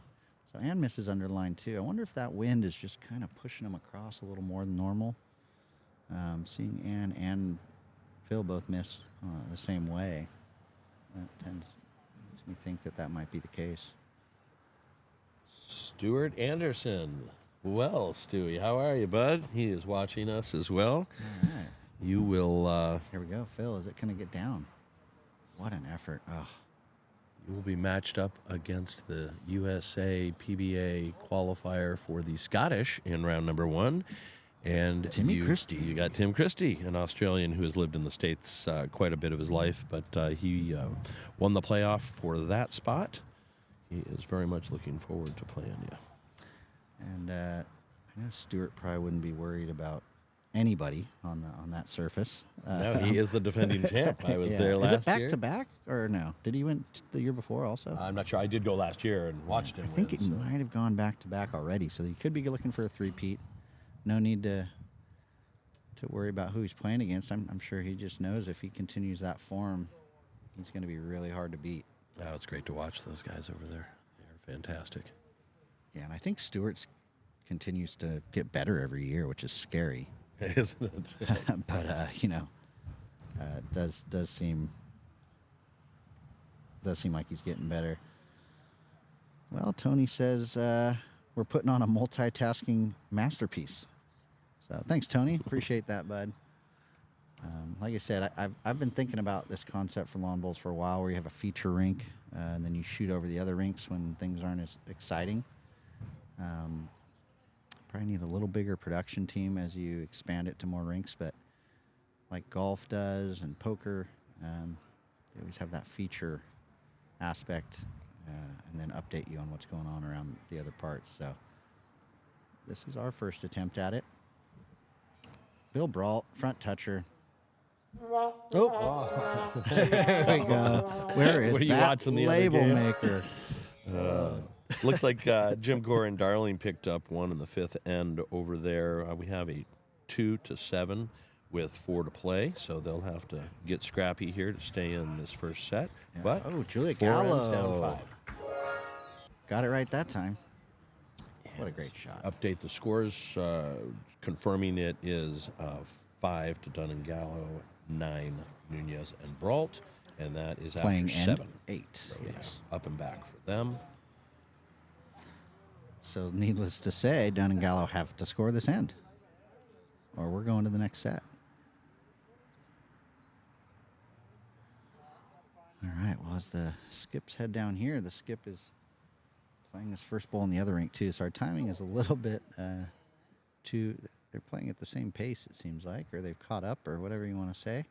[SPEAKER 1] Ann misses under line 2. I wonder if that wind is just kind of pushing them across a little more than normal. Seeing Ann and Phil both miss the same way, that makes me think that might be the case.
[SPEAKER 2] Stuart Anderson. Well, Stewie, how are you, bud? He is watching us as well.
[SPEAKER 1] All right.
[SPEAKER 2] You will...
[SPEAKER 1] Here we go. Phil, is it going to get down? What an effort. Oh.
[SPEAKER 2] You will be matched up against the USA PBA qualifier for the Scottish in round number 1. And
[SPEAKER 1] Timmy Christie.
[SPEAKER 2] You got Tim Christie, an Australian who has lived in the States quite a bit of his life, but he won the playoff for that spot. He is very much looking forward to playing you.
[SPEAKER 1] And I know Stuart probably wouldn't be worried about anybody on that surface.
[SPEAKER 2] No, he is the defending champ. I was there last year.
[SPEAKER 1] Is it back to back or no? Did he win the year before also?
[SPEAKER 2] I'm not sure. I did go last year and watched him.
[SPEAKER 1] I think it might have gone back to back already. So you could be looking for a 3-peat. No need to worry about who he's playing against. I'm sure he just knows if he continues that form, he's going to be really hard to beat.
[SPEAKER 2] Oh, it's great to watch those guys over there. They're fantastic.
[SPEAKER 1] Yeah, and I think Stewart's continues to get better every year, which is scary.
[SPEAKER 2] Isn't it?
[SPEAKER 1] But does seem like he's getting better. Well, Tony says we're putting on a multitasking masterpiece. So thanks, Tony. Appreciate that, bud. Like I said, I've been thinking about this concept for lawn bowls for a while, where you have a feature rink and then you shoot over the other rinks when things aren't as exciting. Probably probably need a little bigger production team as you expand it to more rinks, but like golf does and poker, they always have that feature aspect and then update you on what's going on around the other parts. So this is our first attempt at it. Bill Brault, front toucher. Oh, there we go. Where is
[SPEAKER 2] What are you
[SPEAKER 1] that
[SPEAKER 2] watching the other
[SPEAKER 1] label
[SPEAKER 2] game?
[SPEAKER 1] maker?
[SPEAKER 2] Looks like Jim CORR and Darling picked up one in the fifth end over there. We have a 2-7 with 4 to play, so they'll have to get scrappy here to stay in this first set.
[SPEAKER 1] Yeah.
[SPEAKER 2] But
[SPEAKER 1] Oh, Julia
[SPEAKER 2] 4 ends
[SPEAKER 1] Gallo.
[SPEAKER 2] down 5.
[SPEAKER 1] Got it right that time. What a great shot.
[SPEAKER 2] Update the scores, confirming it is 5 to Dunn and Gallo, 9 Nunez and Brault, and that is
[SPEAKER 1] Playing
[SPEAKER 2] after
[SPEAKER 1] end
[SPEAKER 2] 7.
[SPEAKER 1] 8.
[SPEAKER 2] So
[SPEAKER 1] Yes.
[SPEAKER 2] yeah, up and back for them.
[SPEAKER 1] So needless to say, Dunn and Gallo have to score this end, or we're going to the next set. All right. Well, as the skips head down here, the skip is playing his first bowl in the other rink too. So our timing is a little bit they're playing at the same pace, it seems like, or they've caught up, or whatever you want to say.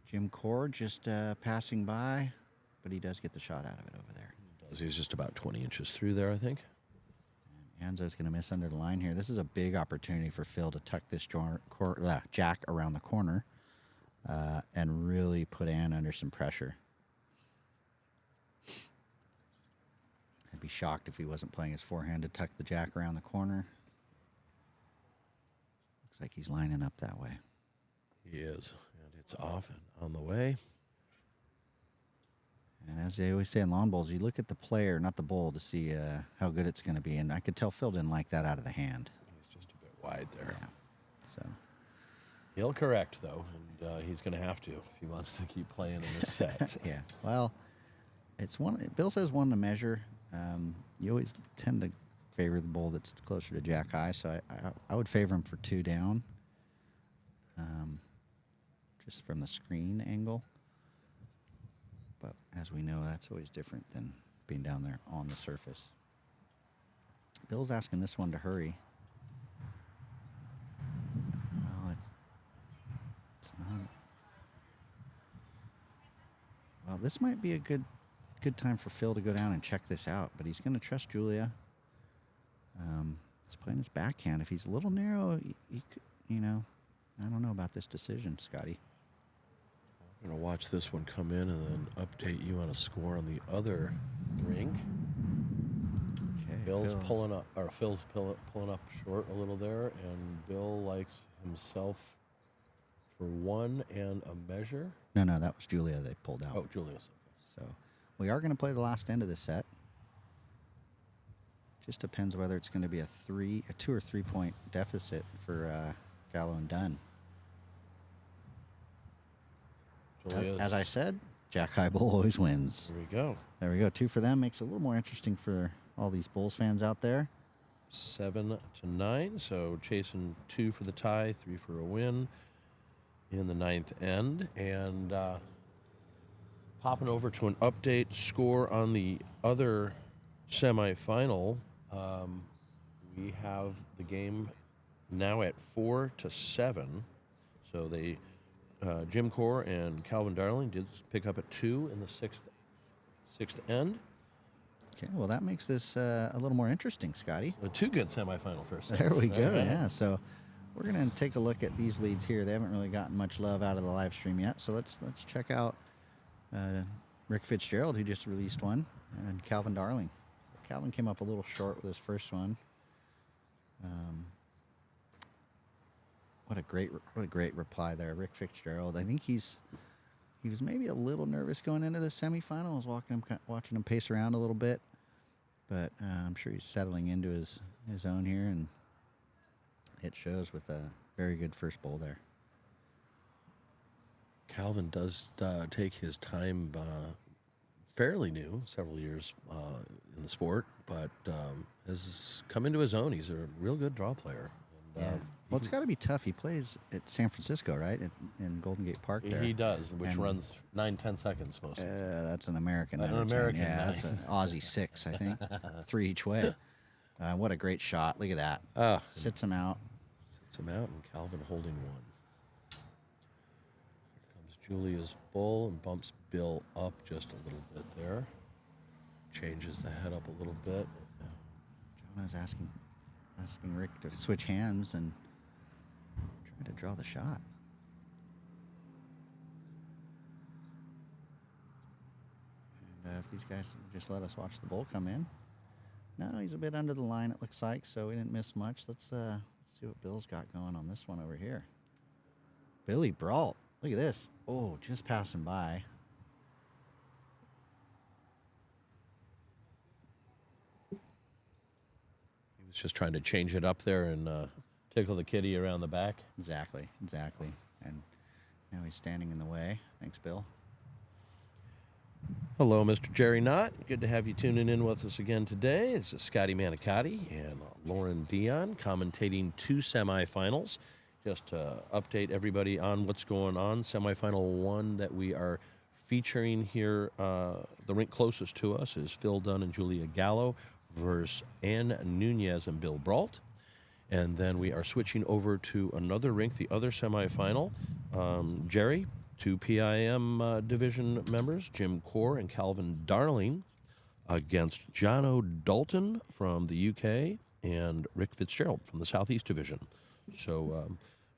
[SPEAKER 1] Jim CORR just passing by, but he does get the shot out of it over there.
[SPEAKER 2] He's just about 20 inches through there, I think.
[SPEAKER 1] Anzo's going to miss under the line here. This is a big opportunity for Phil to tuck this jack around the corner and really put Ann under some pressure. I'd be shocked if he wasn't playing his forehand to tuck the jack around the corner. Looks like he's lining up that way.
[SPEAKER 2] He is, and it's off and on the way.
[SPEAKER 1] And as they always say in lawn bowls, you look at the player, not the bowl, to see how good it's going to be. And I could tell Phil didn't like that out of the hand.
[SPEAKER 2] He's just a bit wide there.
[SPEAKER 1] Yeah. So
[SPEAKER 2] He'll correct, though, and he's going to have to if he wants to keep playing in this set.
[SPEAKER 1] yeah. Well, it's one. Bill says one to measure. You always tend to favor the bowl that's closer to jack high, so I would favor him for 2 down, just from the screen angle. But as we know, that's always different than being down there on the surface. Bill's asking this one to hurry. Oh, it's not. Well, this might be a good time for Phil to go down and check this out, but he's going to trust Julia. He's playing his backhand. If he's a little narrow, he could, I don't know about this decision, Scotty.
[SPEAKER 2] I'm going to watch this one come in and then update you on a score on the other rink.
[SPEAKER 1] Okay,
[SPEAKER 2] Phil's pulling up short a little there, and Bill likes himself for 1 and a measure.
[SPEAKER 1] No, that was Julia they pulled out.
[SPEAKER 2] Oh, Julius.
[SPEAKER 1] So we are going to play the last end of this set. Just depends whether it's going to be a 2 or 3 point deficit for Gallo and Dunn.
[SPEAKER 2] Julius.
[SPEAKER 1] As I said, Jack High Bull always wins.
[SPEAKER 2] Here we go.
[SPEAKER 1] There we go. 2 for them. Makes it a little more interesting for all these Bulls fans out there.
[SPEAKER 2] 7-9, so chasing 2 for the tie, 3 for a win in the 9th end. And popping over to an update score on the other semifinal. We have the game now at 4-7. So they Jim CORR and Calvin Darling did pick up at 2 in the sixth end.
[SPEAKER 1] Okay, well, that makes this a little more interesting, Scotty.
[SPEAKER 2] 2 good semifinal first sets.
[SPEAKER 1] There we go,
[SPEAKER 2] Right.
[SPEAKER 1] yeah. So we're going to take a look at these leads here. They haven't really gotten much love out of the live stream yet. So let's check out Rick Fitzgerald, who just released one, and Calvin Darling. Calvin came up a little short with his first one. What a great reply there, Rick Fitzgerald. I think he was maybe a little nervous going into the semifinal. I was watching him pace around a little bit, but I'm sure he's settling into his own here, and it shows with a very good first bowl there.
[SPEAKER 2] Calvin does take his time, fairly new, several years in the sport, but has come into his own. He's a real good draw player. And,
[SPEAKER 1] Yeah. Well, it's got to be tough. He plays at San Francisco, right? In Golden Gate Park there.
[SPEAKER 2] He does, which
[SPEAKER 1] And-
[SPEAKER 2] runs 9-10 seconds most.
[SPEAKER 1] That's an American.
[SPEAKER 2] An
[SPEAKER 1] 9 or 10.
[SPEAKER 2] American
[SPEAKER 1] Yeah,
[SPEAKER 2] nine.
[SPEAKER 1] that's an Aussie 6, I think. 3 each way. What a great shot. Look at that. Sits him out.
[SPEAKER 2] Sits him out, and Calvin holding one. Here comes Julia's bull and bumps Bill up just a little bit there. Changes the head up a little bit.
[SPEAKER 1] John was asking Rick to switch hands and try to draw the shot. And if these guys just let us watch the bull come in. No, he's a bit under the line, it looks like, so we didn't miss much. Let's see what Bill's got going on this one over here. Billy Brault. Look at this. Oh, just passing by.
[SPEAKER 2] He was just trying to change it up there and tickle the kitty around the back.
[SPEAKER 1] Exactly. And now he's standing in the way. Thanks, Bill.
[SPEAKER 2] Hello, Mr. Jerry Knott. Good to have you tuning in with us again today. This is Scotty Manicotti and Lauren Dion commentating 2 semifinals. Just to update everybody on what's going on. Semifinal 1 that we are featuring here, the rink closest to us is Phil Dunn and Julia Gallo versus Ann Nunez and Bill Brault. And then we are switching over to another rink, the other semifinal. Jerry, 2 PIM division members, Jim CORR and Calvin Darling, against Jono Dalton from the UK and Rick Fitzgerald from the Southeast Division. So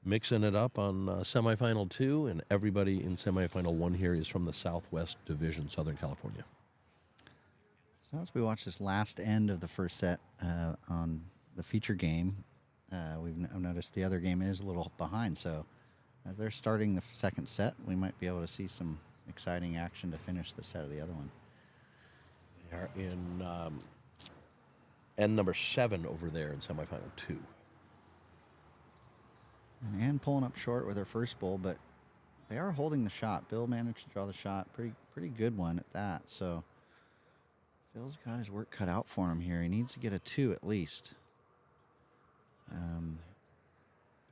[SPEAKER 2] mixing it up on semifinal 2, and everybody in semifinal 1 here is from the Southwest Division, Southern California.
[SPEAKER 1] So as we watch this last end of the first set on the feature game, I've noticed the other game is a little behind, so as they're starting the second set, we might be able to see some exciting action to finish the set of the other one.
[SPEAKER 2] They are in end number 7 over there in semifinal 2.
[SPEAKER 1] And Ann pulling up short with her first bull, but they are holding the shot. Bill managed to draw the shot. Pretty good one at that. So Phil's got his work cut out for him here. He needs to get a 2 at least.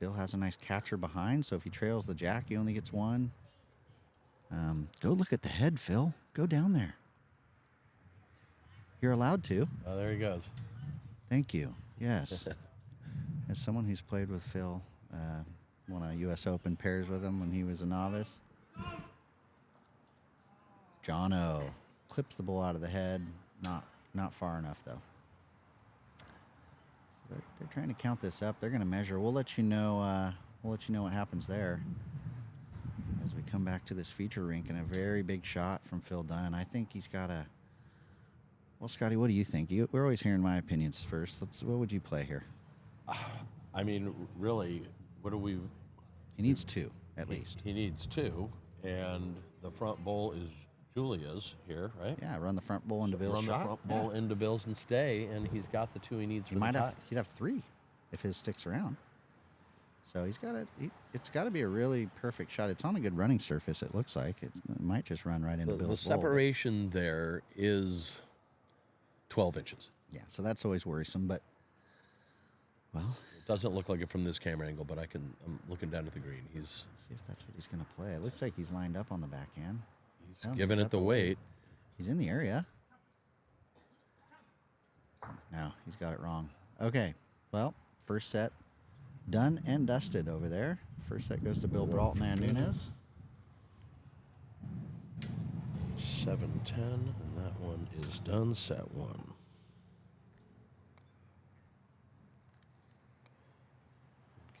[SPEAKER 1] Bill has a nice catcher behind, so if he trails the jack, he only gets 1. Go look at the head, Phil. Go down there. You're allowed to.
[SPEAKER 2] Oh, there he goes.
[SPEAKER 1] Thank you. Yes. As someone who's played with Phil, won a U.S. Open pairs with him when he was a novice. Jono clips the bull out of the head. Not far enough, though. They're trying to count this up. They're going to measure. We'll let you know. What happens there as we come back to this feature rink, and a very big shot from Phil Dunn. I think he's got a. Well, Scotty, what do you think? We're always hearing my opinions first. What would you play here?
[SPEAKER 2] I mean, really, what do we?
[SPEAKER 1] He needs 2 at least.
[SPEAKER 2] He needs 2, and the front bull is Julia's here, right?
[SPEAKER 1] Yeah, run the front bull into Bill's shot.
[SPEAKER 2] Run the front bull into Bill's and stay, and he's got the 2 he needs for the tie.
[SPEAKER 1] He'd have 3 if his sticks around. So he's got it's got to be a really perfect shot. It's on a good running surface, it looks like. It might just run right into Bill's bull.
[SPEAKER 2] The separation there is 12 inches.
[SPEAKER 1] Yeah, so that's always worrisome, but, well.
[SPEAKER 2] It doesn't look like it from this camera angle, but I'm looking down at the green.
[SPEAKER 1] See if that's what he's going to play. It looks like he's lined up on the backhand.
[SPEAKER 2] He's giving it the weight.
[SPEAKER 1] He's in the area. No, he's got it wrong. Okay, well, first set done and dusted over there. First set goes to Bill Brault and Ann Nunez.
[SPEAKER 2] 7-10, and that one is done. Set 1.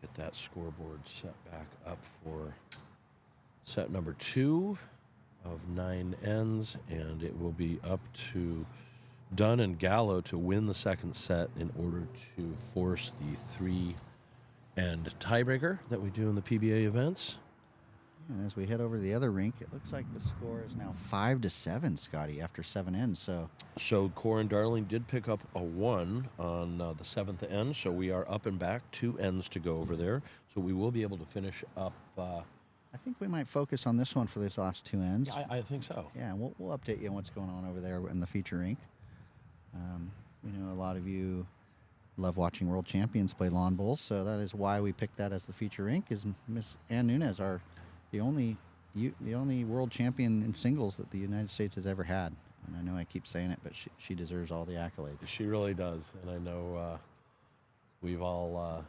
[SPEAKER 2] Get that scoreboard set back up for set number 2 of 9 ends, and it will be up to Dunn and Gallo to win the second set in order to force the 3-end tiebreaker that we do in the PBA events.
[SPEAKER 1] And as we head over to the other rink, it looks like the score is now 5-7, Scotty, after 7 ends.
[SPEAKER 2] So CORR and Darling did pick up a 1 on the 7th end, so we are up and back, 2 ends to go over there. So we will be able to finish up.
[SPEAKER 1] I think we might focus on this one for these last 2 ends.
[SPEAKER 2] Yeah, I think so.
[SPEAKER 1] Yeah, we'll update you on what's going on over there in the feature rink. A lot of you love watching world champions play lawn bowls, so that is why we picked that as the feature rink. Is Miss Ann Nunez the only world champion in singles that the United States has ever had? And I know I keep saying it, but she deserves all the accolades.
[SPEAKER 2] She really does, and I know we've all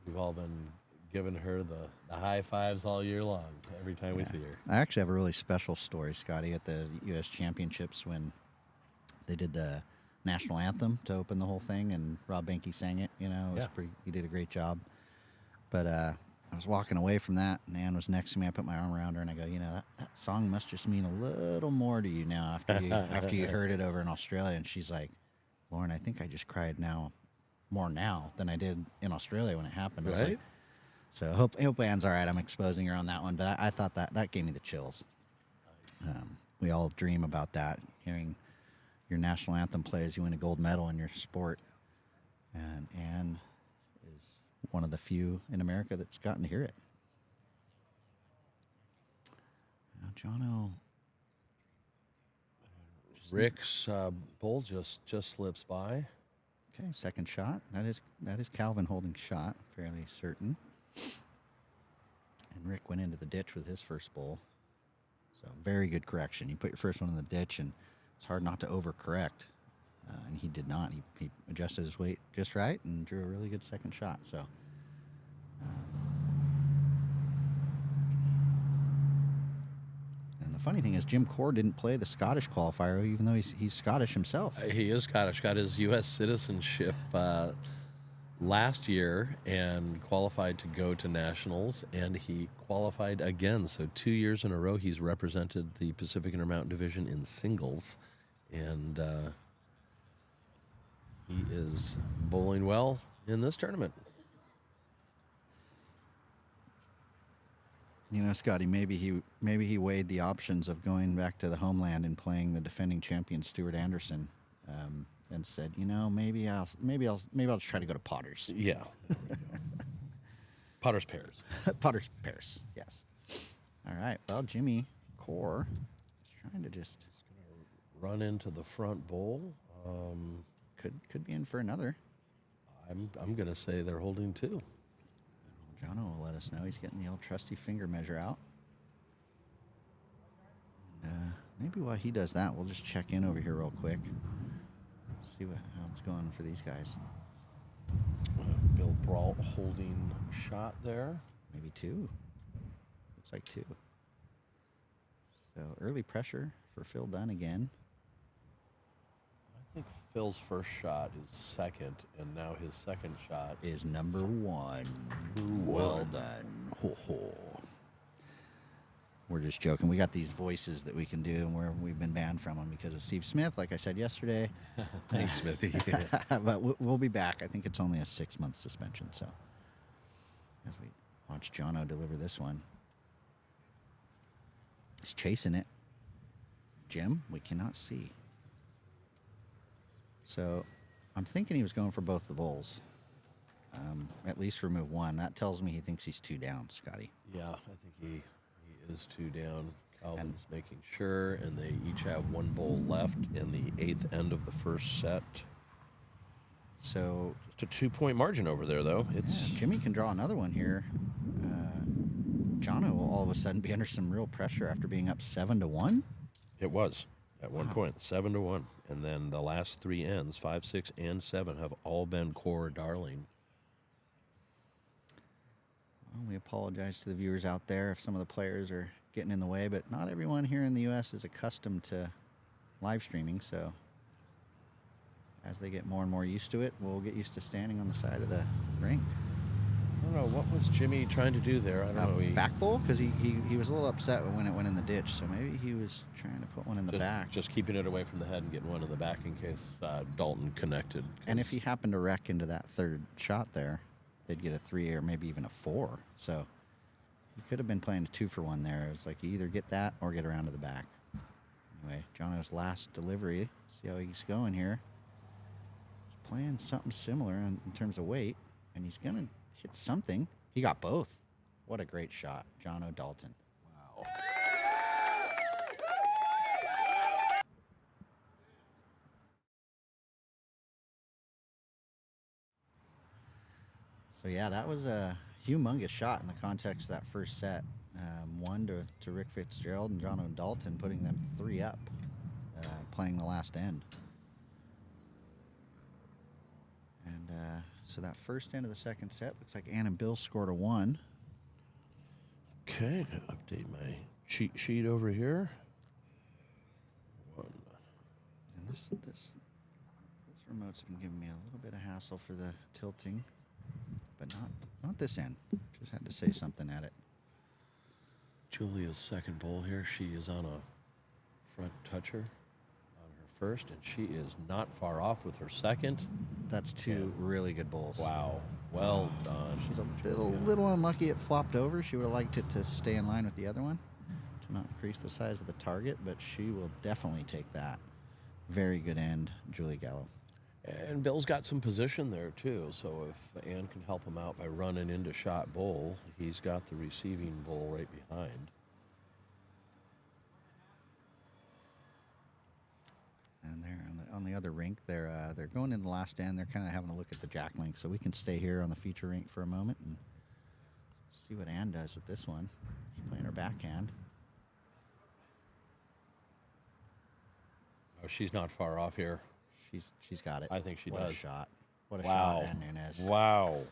[SPEAKER 2] been giving her the high fives all year long every time we see her.
[SPEAKER 1] I actually have a really special story, Scotty, at the U.S. Championships when they did the national anthem to open the whole thing, and Rob Benke sang it. You know, it was he did a great job. But I was walking away from that, and Ann was next to me. I put my arm around her, and I go, you know, that song must just mean a little more to you now after you heard it over in Australia. And she's like, Lauren, I think I just cried more now than I did in Australia when it happened. I was like, so I hope Ann's all right. I'm exposing her on that one, but I thought that gave me the chills. We all dream about that, hearing your national anthem play as you win a gold medal in your sport. And Ann is one of the few in America that's gotten to hear it. Now, Jono.
[SPEAKER 2] Rick's bull just slips by.
[SPEAKER 1] Okay, second shot. That is Calvin holding shot, fairly certain. And Rick went into the ditch with his first bull. So very good correction. You put your first one in the ditch, and it's hard not to overcorrect. And he did not. He adjusted his weight just right and drew a really good second shot. So, and the funny thing is, Jim CORR didn't play the Scottish qualifier, even though he's Scottish himself.
[SPEAKER 2] He is Scottish. Got his U.S. citizenship last year and qualified to go to nationals, and he qualified again. So 2 years in a row, he's represented the Pacific Intermountain Division in singles, and he is bowling well in this tournament.
[SPEAKER 1] You know, Scotty, maybe he weighed the options of going back to the homeland and playing the defending champion Stuart Anderson, and said, you know, maybe I'll just try to go to Potter's.
[SPEAKER 2] Yeah. Potter's Pairs.
[SPEAKER 1] Potter's Pairs, yes. All right. Well, Jimmy CORR is trying to just
[SPEAKER 2] Run into the front bowl.
[SPEAKER 1] could be in for another.
[SPEAKER 2] I'm going to say they're holding two.
[SPEAKER 1] Jono will let us know. He's getting the old trusty finger measure out. And, maybe while he does that, we'll just check in over here real quick. See how it's going for these guys.
[SPEAKER 2] Bill Brault holding shot there.
[SPEAKER 1] Maybe two. Looks like two. So early pressure for Phil Dunn again.
[SPEAKER 2] I think Phil's first shot is second, and now his second shot
[SPEAKER 1] Is number one. Well done. Ho ho. We're just joking. We got these voices that we can do, and we've been banned from them because of Steve Smith, like I said yesterday.
[SPEAKER 2] Thanks, Smithy.
[SPEAKER 1] But we'll be back. I think it's only a 6-month suspension. So as we watch Jono deliver this one, he's chasing it. Jim, we cannot see. So I'm thinking he was going for both the bowls. At least remove one. That tells me he thinks he's two down, Scotty.
[SPEAKER 2] Yeah, I think he is two down. Calvin's making sure, and they each have one bowl left in the 8th end of the first set.
[SPEAKER 1] So
[SPEAKER 2] Just a 2-point margin over there, though. It's
[SPEAKER 1] Jimmy can draw another one here. Jono will all of a sudden be under some real pressure after being up 7-1.
[SPEAKER 2] It was at one point 7-1, and then the last 3 ends, 5, 6, and 7, have all been CORR darling.
[SPEAKER 1] Well, we apologize to the viewers out there if some of the players are getting in the way, but not everyone here in the U.S. is accustomed to live streaming, so as they get more and more used to it, we'll get used to standing on the side of the rink.
[SPEAKER 2] I don't know, what was Jimmy trying to do there? I don't know.
[SPEAKER 1] Back bowl? Because he was a little upset when it went in the ditch, so maybe he was trying to put one in the back.
[SPEAKER 2] Just keeping it away from the head and getting one in the back in case Dalton connected.
[SPEAKER 1] And if he happened to wreck into that third shot there, they'd get a 3 or maybe even a 4. So he could have been playing a 2-for-1 there. It's like you either get that or get around to the back. Anyway, Jono's last delivery. See how he's going here. He's playing something similar in terms of weight, and he's going to hit something. He got both. What a great shot, Jono Dalton.
[SPEAKER 2] Wow.
[SPEAKER 1] So, yeah, that was a humongous shot in the context of that first set. One to Rick Fitzgerald and Jono Dalton, putting them 3 up. playing the last end. And so that first end of the second set looks like Ann and Bill scored a 1.
[SPEAKER 2] Okay, update my cheat sheet over here. 1.
[SPEAKER 1] And this remote's been giving me a little bit of hassle for the tilting, but not this end. Just had to say something at it.
[SPEAKER 2] Julia's second bowl here. She is on a front toucher on her first, and she is not far off with her second.
[SPEAKER 1] That's 2 really good bowls.
[SPEAKER 2] Wow. Well done.
[SPEAKER 1] She's a little unlucky it flopped over. She would have liked it to stay in line with the other one to not increase the size of the target, but she will definitely take that. Very good end, Julia Gallo.
[SPEAKER 2] And Bill's got some position there, too. So if Ann can help him out by running into shot bowl, he's got the receiving bowl right behind.
[SPEAKER 1] And they're on the other rink. They're going in the last end. They're kind of having a look at the jack link. So we can stay here on the feature rink for a moment and see what Ann does with this one. She's playing her backhand.
[SPEAKER 2] Oh, she's not far off here.
[SPEAKER 1] She's got it.
[SPEAKER 2] I think she
[SPEAKER 1] what
[SPEAKER 2] does.
[SPEAKER 1] A shot. What a
[SPEAKER 2] Wow.
[SPEAKER 1] shot, Ann Nunes.
[SPEAKER 2] Wow.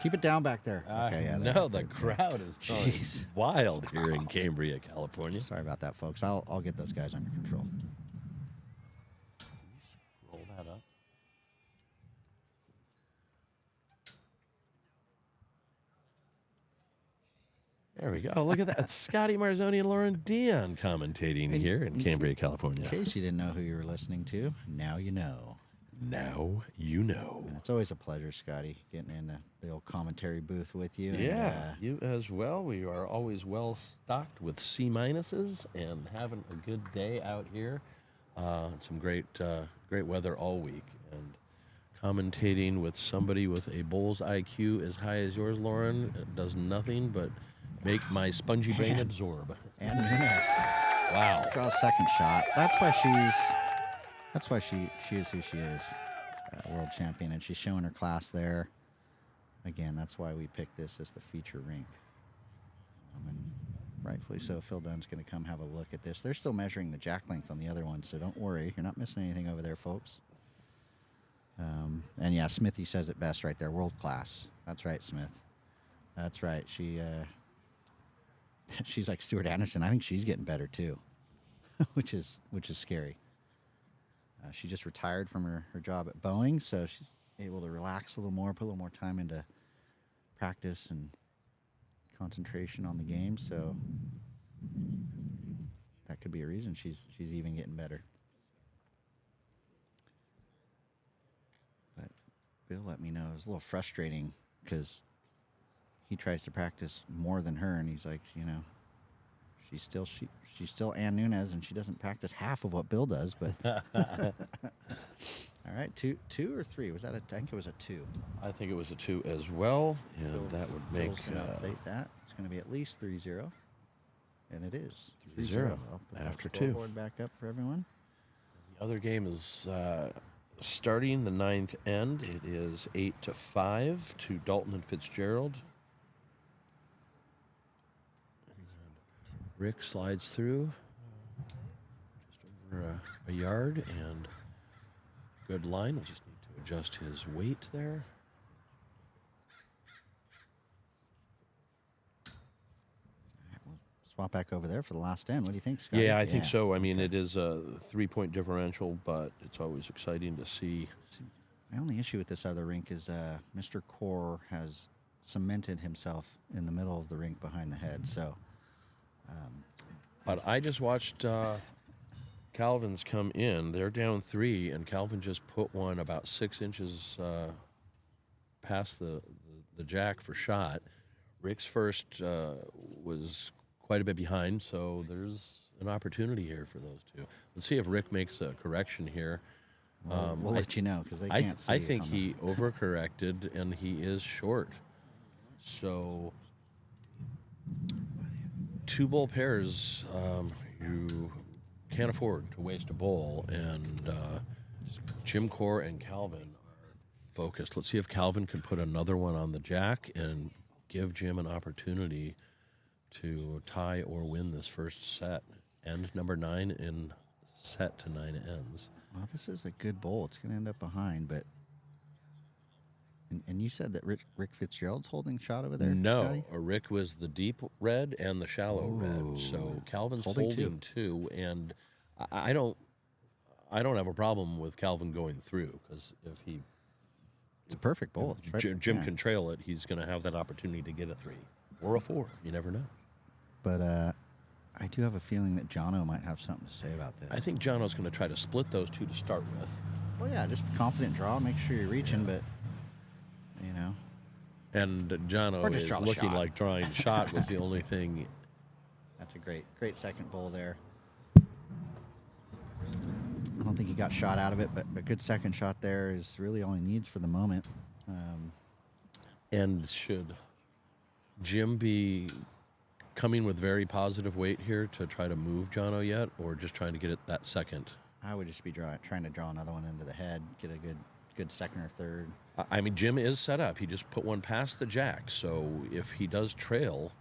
[SPEAKER 1] Keep it down back there. Okay, yeah.
[SPEAKER 2] No, the crowd is going
[SPEAKER 1] Jeez.
[SPEAKER 2] wild here in Cambria, California.
[SPEAKER 1] Sorry about that, folks. I'll get those guys under control.
[SPEAKER 2] Roll that up. There we go. Oh, look at that. It's Scotty Marzoni and Lauren Dion commentating here in Cambria, California.
[SPEAKER 1] In case you didn't know who you were listening to, now you know.
[SPEAKER 2] Now you know.
[SPEAKER 1] And it's always a pleasure, Scotty, getting in the old commentary booth with you.
[SPEAKER 2] Yeah,
[SPEAKER 1] And,
[SPEAKER 2] you as well. We are always well stocked with C minuses and having a good day out here. Some great weather all week, and commentating with somebody with a bowl's IQ as high as yours, Lauren, it does nothing but make my spongy brain absorb.
[SPEAKER 1] and Nunes.
[SPEAKER 2] Wow.
[SPEAKER 1] Draw a second shot. That's why she is who she is, world champion, and she's showing her class there. Again, that's why we picked this as the feature rink. And rightfully so, Phil Dunn's going to come have a look at this. They're still measuring the jack length on the other one, so don't worry. You're not missing anything over there, folks. And yeah, Smithy says it best right there, world class. That's right, Smith. That's right. She's like Stuart Anderson. I think she's getting better too, which is scary. She just retired from her job at Boeing, so she's able to relax a little more, put a little more time into practice and concentration on the game. So that could be a reason she's even getting better. But Bill let me know it was a little frustrating because he tries to practice more than her, and he's like, she's still Ann Nunes, and she doesn't practice half of what Bill does. But all right, two or three? Was that I think it was a 2.
[SPEAKER 2] I think it was a 2 as well, and that would make
[SPEAKER 1] Phil's gonna update that. It's going to be at least 3-0, and it is
[SPEAKER 2] 3-0
[SPEAKER 1] I'll put that
[SPEAKER 2] after 2.
[SPEAKER 1] scoreboard back up for everyone.
[SPEAKER 2] The other game is starting the 9th end. It is 8-5 to Dalton and Fitzgerald. Rick slides through just over a yard, and good line. We'll just need to adjust his weight there.
[SPEAKER 1] Swap back over there for the last end. What do you think, Scott?
[SPEAKER 2] Yeah, I think so. I mean, it is a 3-point differential, but it's always exciting to see.
[SPEAKER 1] My only issue with this other rink is Mr. CORR has cemented himself in the middle of the rink behind the head. So,
[SPEAKER 2] but I just watched Calvin's come in. They're down 3, and Calvin just put one about 6 inches past the jack for shot. Rick's first was quite a bit behind, so there's an opportunity here for those two. Let's see if Rick makes a correction here.
[SPEAKER 1] we'll let you know because they can't see.
[SPEAKER 2] I think he overcorrected, and he is short. So 2 bowl pairs, you can't afford to waste a bowl, and Jim CORR and Calvin are focused. Let's see if Calvin can put another one on the jack and give Jim an opportunity to tie or win this first set. End number 9 in set to 9 ends.
[SPEAKER 1] Well, this is a good bowl. It's going to end up behind, but... And you said that Rick Fitzgerald's holding shot over there,
[SPEAKER 2] No,
[SPEAKER 1] Scotty?
[SPEAKER 2] Rick was the deep red and the shallow red. So Calvin's holding two, and I don't have a problem with Calvin going through, because if
[SPEAKER 1] It's a perfect bowl. It's right-
[SPEAKER 2] Jim
[SPEAKER 1] yeah.
[SPEAKER 2] can trail it, he's going to have that opportunity to get a 3 or a 4. You never know.
[SPEAKER 1] But I do have a feeling that Jono might have something to say about this.
[SPEAKER 2] I think Jono's going to try to split those two to start with.
[SPEAKER 1] Well, yeah, just confident draw. Make sure you're reaching, but, you know.
[SPEAKER 2] And Jono
[SPEAKER 1] Or just
[SPEAKER 2] is
[SPEAKER 1] draw the
[SPEAKER 2] looking
[SPEAKER 1] shot.
[SPEAKER 2] like drawing shot was the only thing.
[SPEAKER 1] That's a great second bowl there. I don't think he got shot out of it, but a good second shot there is really all he needs for the moment.
[SPEAKER 2] And should Jim be coming with very positive weight here to try to move Jono yet, or just trying to get it that second?
[SPEAKER 1] I would just be trying to draw another one into the head, get a good second or third.
[SPEAKER 2] I mean, Jim is set up. He just put one past the jack, so if he does trail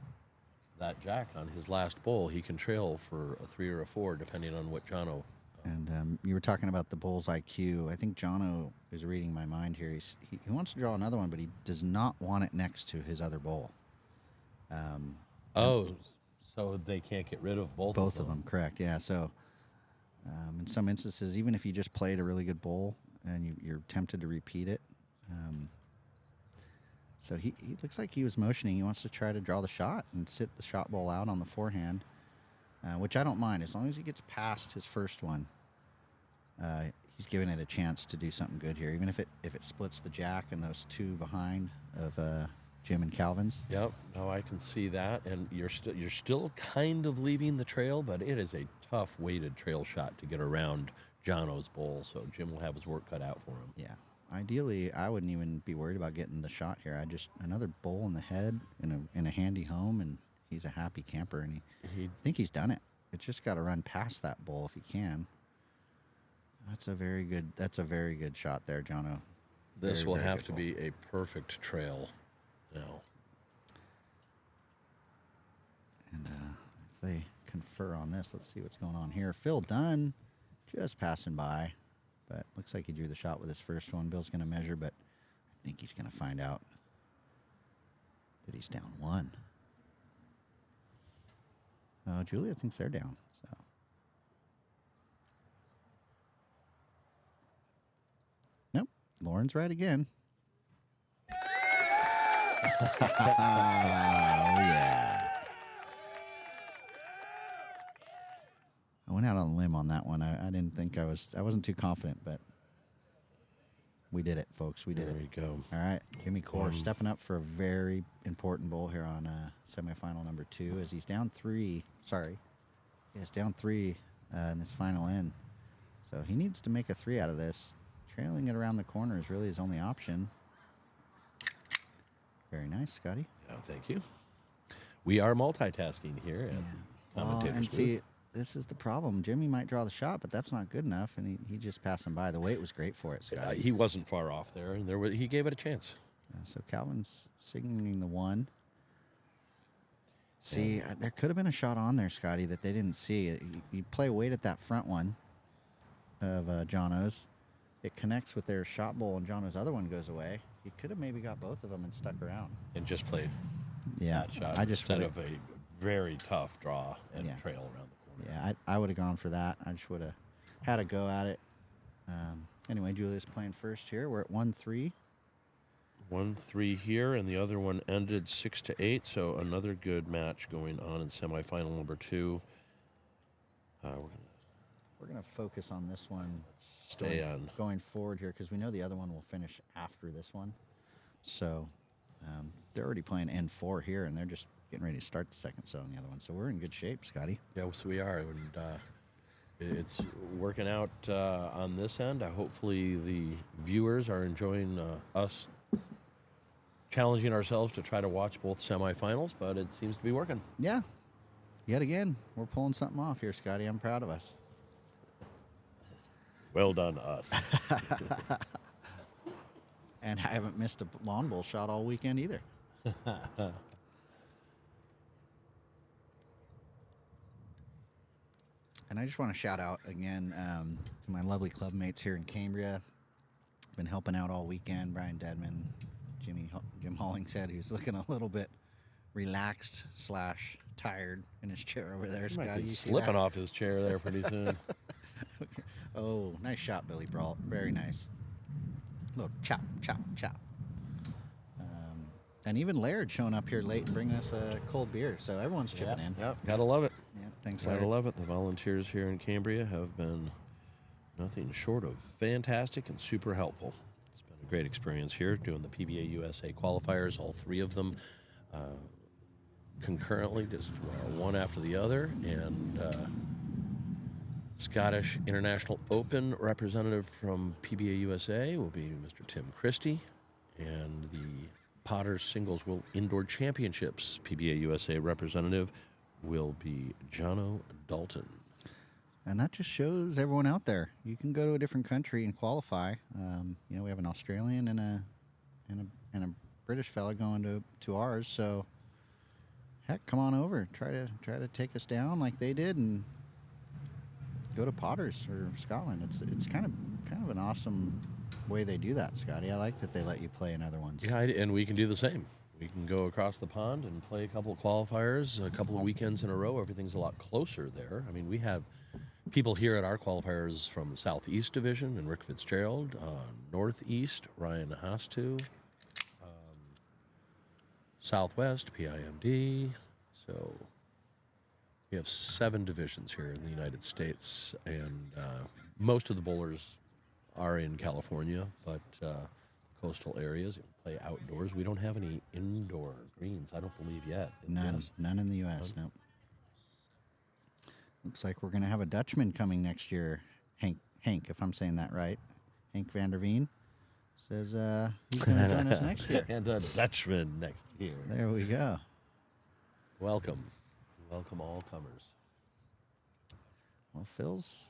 [SPEAKER 2] that jack on his last bowl, he can trail for a 3 or a 4, depending on what Jono...
[SPEAKER 1] And you were talking about the bull's IQ. I think Jono is reading my mind here. He wants to draw another one, but he does not want it next to his other bowl.
[SPEAKER 2] So they can't get rid of both
[SPEAKER 1] Both of them, correct, yeah. So in some instances, even if you just played a really good bowl and you're tempted to repeat it, so he looks like he was motioning. He wants to try to draw the shot and sit the shot ball out on the forehand, which I don't mind. As long as he gets past his first one, he's giving it a chance to do something good here, even if it splits the jack and those two behind of Jim and Calvin's.
[SPEAKER 2] Yep, no, I can see that, and you're still kind of leaving the trail, but it is a tough weighted trail shot to get around Jono's bowl, so Jim will have his work cut out for him.
[SPEAKER 1] Yeah. Ideally, I wouldn't even be worried about getting the shot here. Another bowl in the head in a handy home, and he's a happy camper, and I think he's done it. It's just got to run past that bowl if he can. That's a very good shot there, Jono.
[SPEAKER 2] This will have to be a perfect trail now.
[SPEAKER 1] And as they confer on this, let's see what's going on here. Phil Dunn just passing by, but looks like he drew the shot with his first one. Bill's going to measure, but I think he's going to find out that he's down 1. Julia thinks they're down. So nope, Lauren's right again. Oh yeah. I went out on a limb on that one. I didn't think I wasn't too confident, but we did it, folks. We did it.
[SPEAKER 2] There you go.
[SPEAKER 1] All right, Jimmy CORR stepping up for a very important bowl here on semifinal number 2 as he's down 3. Sorry, he's down 3 in this final end. So he needs to make a 3 out of this. Trailing it around the corner is really his only option. Very nice, Scotty.
[SPEAKER 2] Yeah, thank you. We are multitasking here at the commentator's
[SPEAKER 1] and
[SPEAKER 2] booth.
[SPEAKER 1] see, this is the problem. Jimmy might draw the shot, but that's not good enough, and he just passed him by. The weight was great for it, Scotty.
[SPEAKER 2] He wasn't far off there, and he gave it a chance.
[SPEAKER 1] So Calvin's signaling the 1. See, there could have been a shot on there, Scotty, that they didn't see. You play weight at that front one of Jono's. It connects with their shot bowl, and Jono's other one goes away. He could have maybe got both of them and stuck around.
[SPEAKER 2] And just played
[SPEAKER 1] that
[SPEAKER 2] shot instead of a very tough draw and trail around the corner.
[SPEAKER 1] Yeah, I would have gone for that. I just would have had a go at it. Anyway, Julia's playing first here. We're at 1-3.
[SPEAKER 2] 1-3 here, and the other one ended 6-8. So another good match going on in semifinal number 2.
[SPEAKER 1] We're gonna focus on this one. Going forward here, because we know the other one will finish after this one. So they're already playing N4 here, and they're just getting ready to start the second set on the other one. So we're in good shape, Scotty.
[SPEAKER 2] Yeah, so we are, and it's working out on this end. Hopefully the viewers are enjoying us challenging ourselves to try to watch both semifinals, but it seems to be working.
[SPEAKER 1] Yeah. Yet again, we're pulling something off here, Scotty. I'm proud of us.
[SPEAKER 2] Well done, us.
[SPEAKER 1] And I haven't missed a lawn bowl shot all weekend either. And I just want to shout out again to my lovely club mates here in Cambria. Been helping out all weekend. Brian Dedman, Jim Hollingshead, who's looking a little bit relaxed / tired in his chair over there.
[SPEAKER 2] He
[SPEAKER 1] Scotty,
[SPEAKER 2] might be
[SPEAKER 1] you see
[SPEAKER 2] slipping
[SPEAKER 1] that?
[SPEAKER 2] off his chair there pretty soon.
[SPEAKER 1] Oh, nice shot, Billy Brault. Very nice. Little chop, chop, chop. And even Laird showing up here late and bringing us a cold beer. So everyone's chipping in.
[SPEAKER 2] Yep, gotta love it.
[SPEAKER 1] Yeah, thanks,
[SPEAKER 2] Gotta
[SPEAKER 1] Laird.
[SPEAKER 2] love it. The volunteers here in Cambria have been nothing short of fantastic and super helpful. It's been a great experience here doing the PBA USA qualifiers, all 3 of them concurrently, just one after the other. And Scottish International Open representative from PBA USA will be Mr. Tim Christie, and the Potters Singles World Indoor Championships PBA USA representative will be Jono Dalton.
[SPEAKER 1] And that just shows everyone out there. You can go to a different country and qualify. We have an Australian and a British fella going to ours. So, heck, come on over. Try to take us down like they did, and go to Potters or Scotland. It's kind of an awesome way they do that, Scotty. I like that they let you play in other ones.
[SPEAKER 2] Yeah, and we can do the same. We can go across the pond and play a couple of qualifiers, a couple of weekends in a row. Everything's a lot closer there. I mean, we have people here at our qualifiers from the Southeast Division and Rick Fitzgerald, Northeast, Ryan Hastu, Southwest, PIMD. So we have 7 divisions here in the United States, and most of the bowlers are in California, but coastal areas you play outdoors. We don't have any indoor greens, I don't believe yet.
[SPEAKER 1] None in the U.S. Nope. Looks like we're going to have a Dutchman coming next year. Hank, if I'm saying that right. Hank van der Veen says he's going to join us next year.
[SPEAKER 2] And a Dutchman next year.
[SPEAKER 1] There we go.
[SPEAKER 2] Welcome all comers.
[SPEAKER 1] Well, Phil's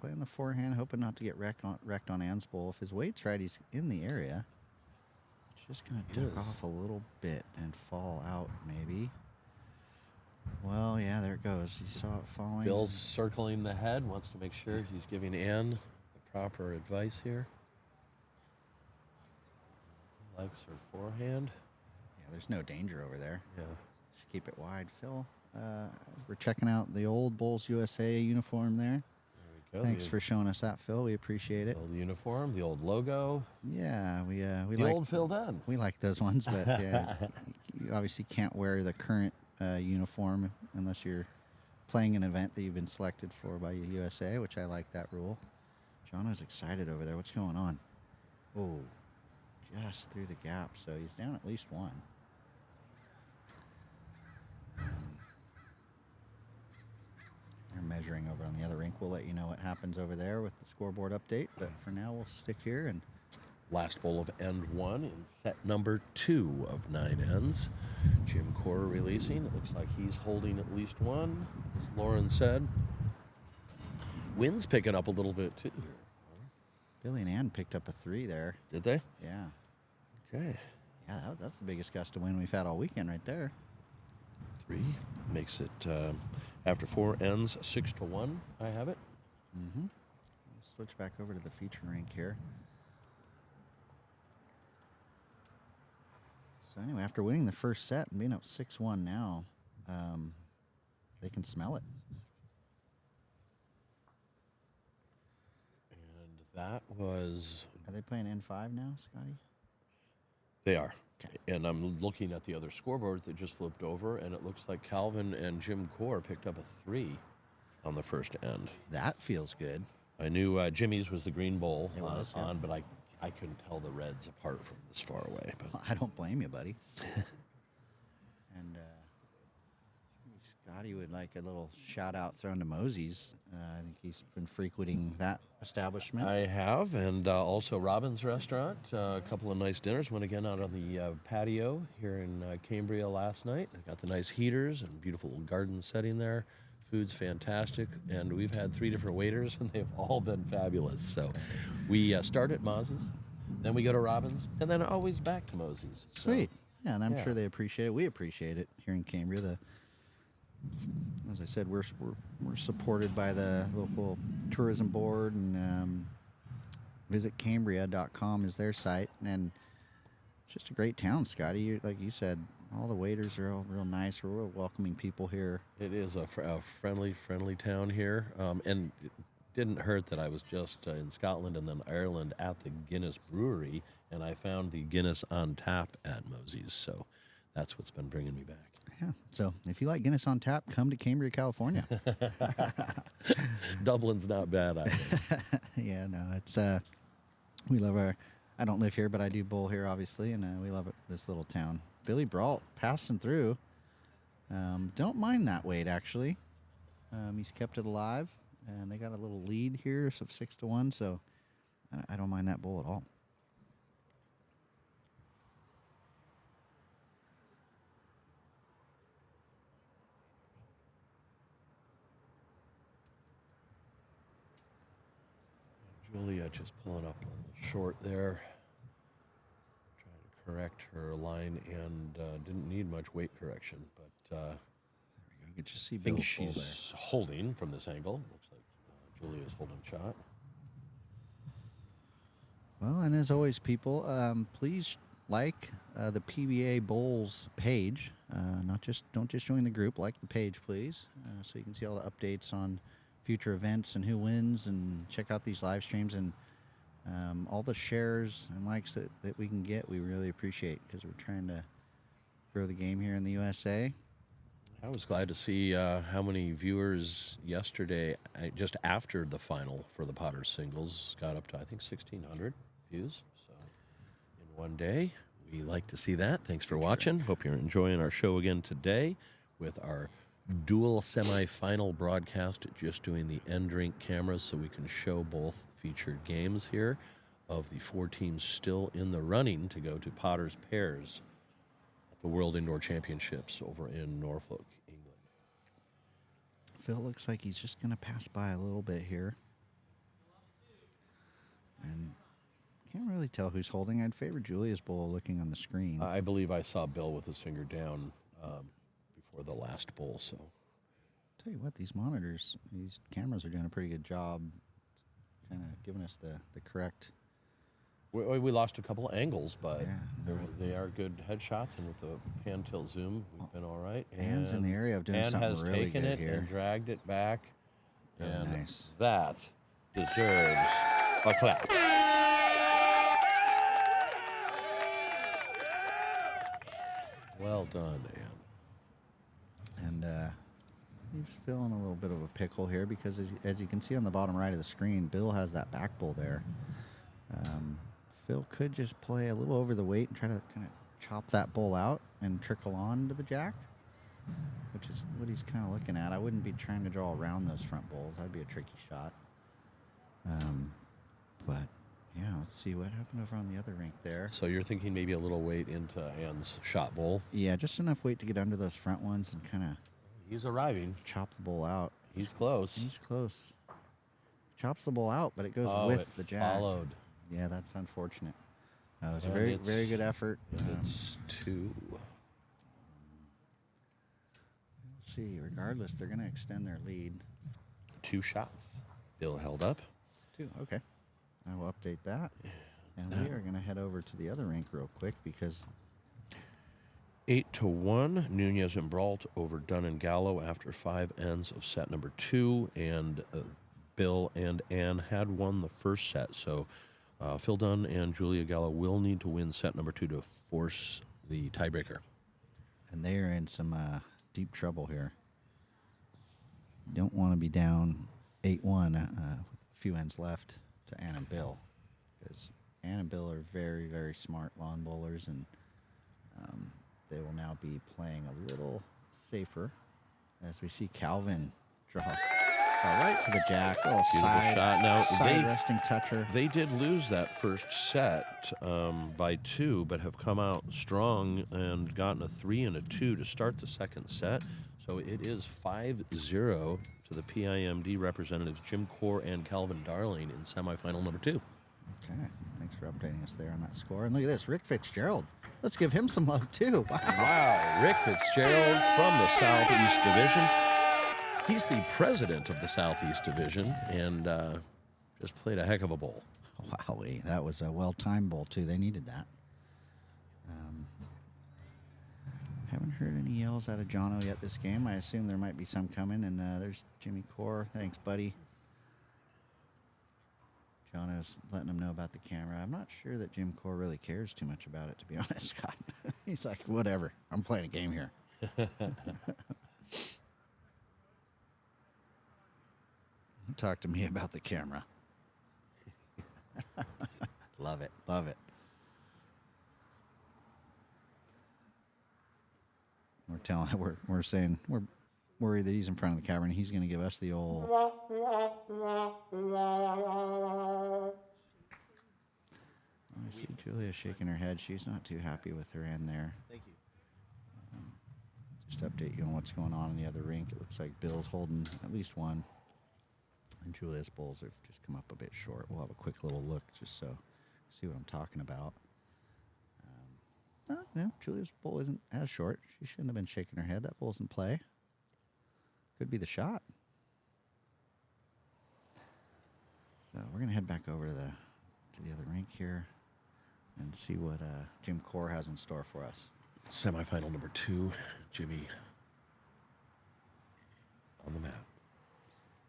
[SPEAKER 1] playing the forehand, hoping not to get wrecked on Ann's Bowl. If his weight's right, he's in the area. It's just going to duck off a little bit and fall out, maybe. Well, yeah, there it goes. You saw it falling.
[SPEAKER 2] Bill's circling the head, wants to make sure he's giving Ann the proper advice here. Likes her forehand.
[SPEAKER 1] Yeah, there's no danger over there.
[SPEAKER 2] Yeah.
[SPEAKER 1] Just keep it wide, Phil. We're checking out the old Bulls USA uniform there.
[SPEAKER 2] There we go.
[SPEAKER 1] Thanks for showing us that, Phil. We appreciate it.
[SPEAKER 2] The old uniform, the old logo.
[SPEAKER 1] Yeah, we
[SPEAKER 2] The
[SPEAKER 1] like
[SPEAKER 2] old Phil Dunn.
[SPEAKER 1] we like those ones, but yeah, you obviously can't wear the current uniform unless you're playing an event that you've been selected for by USA, which I like that rule. Jono's excited over there. What's going on? Oh, just through the gap, so he's down at least one. They're measuring over on the other rink. We'll let you know what happens over there with the scoreboard update, but for now we'll stick here. And
[SPEAKER 2] Last bowl of end 1 in set number 2 of 9 ends. Jim CORR releasing. It looks like he's holding at least one, as Lauren said. Wind's picking up a little bit too here.
[SPEAKER 1] Billy and Ann picked up a 3 there.
[SPEAKER 2] Did they?
[SPEAKER 1] Yeah.
[SPEAKER 2] Okay.
[SPEAKER 1] Yeah, that's the biggest gust of wind we've had all weekend right there.
[SPEAKER 2] 3 makes it after 4 ends 6-1. I have it.
[SPEAKER 1] Mm-hmm. We'll switch back over to the feature rink here. So anyway, after winning the first set and being up 6-1 now, they can smell it.
[SPEAKER 2] And that was.
[SPEAKER 1] Are they playing N5 now, Scotty?
[SPEAKER 2] They are.
[SPEAKER 1] Okay.
[SPEAKER 2] And I'm looking at the other scoreboard that just flipped over, and it looks like Calvin and Jim CORR picked up a 3 on the first end.
[SPEAKER 1] That feels good.
[SPEAKER 2] I knew Jimmy's was the green bowl
[SPEAKER 1] It was,
[SPEAKER 2] on, but I couldn't tell the reds apart from this far away. But
[SPEAKER 1] I don't blame you, buddy. And Scotty would like a little shout out thrown to Mosey's. I think he's been frequenting that establishment.
[SPEAKER 2] I have, and also Robin's Restaurant. A couple of nice dinners. Went again out on the patio here in Cambria last night. I got the nice heaters and beautiful garden setting there. Food's fantastic, and we've had 3 different waiters, and they've all been fabulous. So we start at Moz's, then we go to Robin's, and then always back to Mosey's. So
[SPEAKER 1] Sweet. Yeah, and I'm
[SPEAKER 2] Yeah.
[SPEAKER 1] sure they appreciate it. We appreciate it here in Cambria. As I said, we're supported by the local tourism board, and visitcambria.com is their site, and it's just a great town, Scotty. Like you said, all the waiters are all real nice. We're real welcoming people here.
[SPEAKER 2] It is a friendly town here, and it didn't hurt that I was just in Scotland and then Ireland at the Guinness Brewery, and I found the Guinness on tap at Mosey's, so that's what's been bringing me back.
[SPEAKER 1] Yeah. So if you like Guinness on tap, come to Cambria, California.
[SPEAKER 2] Dublin's not bad either.
[SPEAKER 1] Yeah, no, it's we love our. I don't live here, but I do bowl here, obviously, and we love this little town. Billy Brault passing through. Don't mind that weight, actually. He's kept it alive, and they got a little lead here of 6-1, so I don't mind that bowl at all.
[SPEAKER 2] Julia just pulling up a little short there. Trying to correct her line and didn't need much weight correction, but
[SPEAKER 1] There we go. You can just see
[SPEAKER 2] I think
[SPEAKER 1] Bill's bowl there.
[SPEAKER 2] she's holding from this angle. Looks like Julia's holding shot.
[SPEAKER 1] Well, and as always, people, please like the PBA Bowls page. Don't just join the group. Like the page, please, so you can see all the updates on future events and who wins, and check out these live streams and all the shares and likes that we can get. We really appreciate, because we're trying to grow the game here in the USA.
[SPEAKER 2] I was glad to see how many viewers yesterday, just after the final for the Potters singles, got up to, I think, 1,600 views. So in one day, we like to see that. Thanks for watching. Hope you're enjoying our show again today with our dual semifinal broadcast, just doing the end drink cameras so we can show both featured games here of the 4 teams still in the running to go to Potters Pairs at the World Indoor Championships over in Norfolk, England.
[SPEAKER 1] Phil looks like he's just going to pass by a little bit here. And can't really tell who's holding. I'd favor Julia's bowl looking on the screen.
[SPEAKER 2] I believe I saw Bill with his finger down before the last bowl, so.
[SPEAKER 1] Tell you what, these cameras are doing a pretty good job kind of giving us the correct.
[SPEAKER 2] We lost a couple of angles, but
[SPEAKER 1] Yeah.
[SPEAKER 2] they are good headshots, and with the pan tilt zoom, we've been all right.
[SPEAKER 1] Anne's in the area of doing
[SPEAKER 2] Anne
[SPEAKER 1] something
[SPEAKER 2] has
[SPEAKER 1] really
[SPEAKER 2] taken
[SPEAKER 1] good
[SPEAKER 2] it
[SPEAKER 1] here.
[SPEAKER 2] and dragged it back,
[SPEAKER 1] Really
[SPEAKER 2] and
[SPEAKER 1] nice.
[SPEAKER 2] that deserves a clap. Well done, Anne.
[SPEAKER 1] And he's feeling a little bit of a pickle here, because as you can see on the bottom right of the screen, Bill has that back bowl there. Phil could just play a little over the weight and try to kind of chop that bowl out and trickle on to the jack, which is what he's kind of looking at. I wouldn't be trying to draw around those front bowls. That'd be a tricky shot. But yeah, let's see what happened over on the other rink there.
[SPEAKER 2] So you're thinking maybe a little weight into Anne's shot bowl.
[SPEAKER 1] Yeah, just enough weight to get under those front ones and kind of
[SPEAKER 2] He's arriving.
[SPEAKER 1] chop the bowl out.
[SPEAKER 2] He's close.
[SPEAKER 1] He's close. Chops the bowl out, but it goes
[SPEAKER 2] Oh,
[SPEAKER 1] with
[SPEAKER 2] it
[SPEAKER 1] the jack.
[SPEAKER 2] followed.
[SPEAKER 1] Yeah, that's unfortunate. It was a
[SPEAKER 2] And
[SPEAKER 1] very,
[SPEAKER 2] it's-
[SPEAKER 1] very good effort.
[SPEAKER 2] It's 2.
[SPEAKER 1] Let's see, regardless, they're going to extend their lead.
[SPEAKER 2] 2 shots. Bill held up.
[SPEAKER 1] 2, okay. I will update that. And we are going to head over to the other rink real quick, because
[SPEAKER 2] 8-1, Nunez and Brault over Dunn and Gallo after 5 ends of set number 2, and Bill and Ann had won the first set, so Phil Dunn and Julia Gallo will need to win set number 2 to force the tiebreaker.
[SPEAKER 1] and they are in some deep trouble here. Don't want to be down 8-1 with a few ends left to Ann and Bill, because Ann and Bill are very, very smart lawn bowlers, and they will now be playing a little safer as we see Calvin draw right to the jack. Little
[SPEAKER 2] Beautiful
[SPEAKER 1] side
[SPEAKER 2] shot. Now,
[SPEAKER 1] side resting toucher.
[SPEAKER 2] They did lose that first set by 2, but have come out strong and gotten a 3 and a 2 to start the second set. So it is 5-0 to the PIMD representatives Jim CORR and Calvin Darling in semifinal number 2.
[SPEAKER 1] Okay, Thanks for updating us there on that score. And look at this, Rick Fitzgerald. Let's give him some love too. Wow.
[SPEAKER 2] Wow, Rick Fitzgerald from the Southeast Division. He's the president of the Southeast Division and just played a heck of a bowl.
[SPEAKER 1] Wowee, that was a well-timed bowl too. They needed that. Haven't heard any yells out of Jono yet this game. I assume there might be some coming. And there's Jimmy CORR. Thanks, buddy. Jono's letting him know about the camera. I'm not sure that Jim CORR really cares too much about it, to be honest, Scott. He's like, whatever. I'm playing a game here. Talk to me about the camera. Love it. Love it. We're saying we're worried that he's in front of the camera and he's going to give us the old. I see Julia shaking her head. She's not too happy with her end there.
[SPEAKER 2] Thank you.
[SPEAKER 1] Just to update you on what's going on in the other rink. It looks like Bill's holding at least one. And Julia's bowls have just come up a bit short. We'll have a quick little look just so see what I'm talking about. No, Julia's bowl isn't as short. She shouldn't have been shaking her head. That bowl's in play. Could be the shot. So we're gonna head back over to the other rink here and see what Jim CORR has in store for us.
[SPEAKER 2] Semifinal number 2, Jimmy on the mat.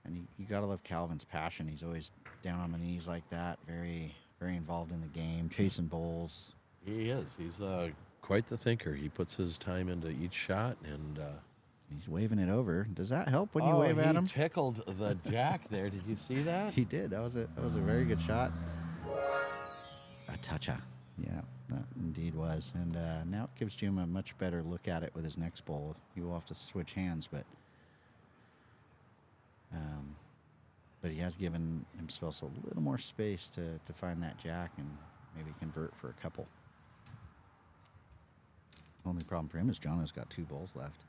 [SPEAKER 1] And you gotta love Calvin's passion. He's always down on the knees like that, very, very involved in the game, chasing bowls.
[SPEAKER 2] He is. He's quite the thinker. He puts his time into each shot, and
[SPEAKER 1] he's waving it over. Does that help when you wave at him?
[SPEAKER 2] He tickled the jack there. Did you see that?
[SPEAKER 1] He did. That was a very good shot. A toucha. Yeah, that indeed was. And now it gives Jim a much better look at it with his next bowl. He will have to switch hands, but he has given himself a little more space to find that jack and maybe convert for a couple. Only problem for him is Jono's got 2 bowls left.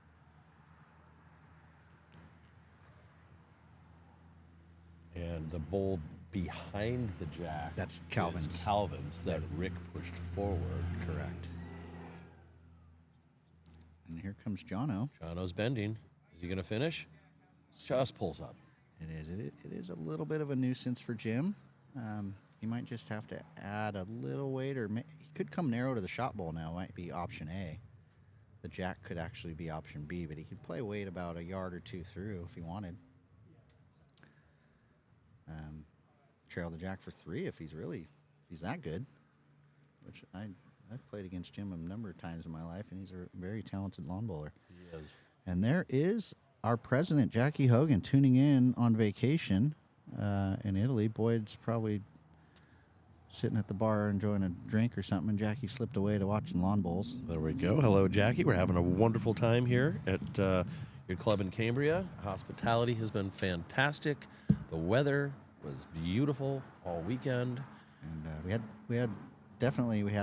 [SPEAKER 2] And the bowl behind the jack.
[SPEAKER 1] That's Calvin's.
[SPEAKER 2] Is Calvin's that Rick pushed forward.
[SPEAKER 1] Correct. And here comes Jono.
[SPEAKER 2] Jono's bending. Is he going to finish? Just pulls up.
[SPEAKER 1] It is. It is a little bit of a nuisance for Jim. He might just have to add a little weight, or he could come narrow to the shot bowl now. Might be option A. The jack could actually be option B, but he could play weight about a yard or 2 through if he wanted. Trail the jack for 3 if he's that good. Which I've played against Jim a number of times in my life, and he's a very talented lawn bowler.
[SPEAKER 2] He is.
[SPEAKER 1] And there is our president, Jackie Hogan, tuning in on vacation in Italy. Boyd's probably sitting at the bar enjoying a drink or something, and Jackie slipped away to watching lawn bowls.
[SPEAKER 2] There we go. Hello, Jackie. We're having a wonderful time here at your club in Cambria. Hospitality has been fantastic. The weather was beautiful all weekend.
[SPEAKER 1] And we had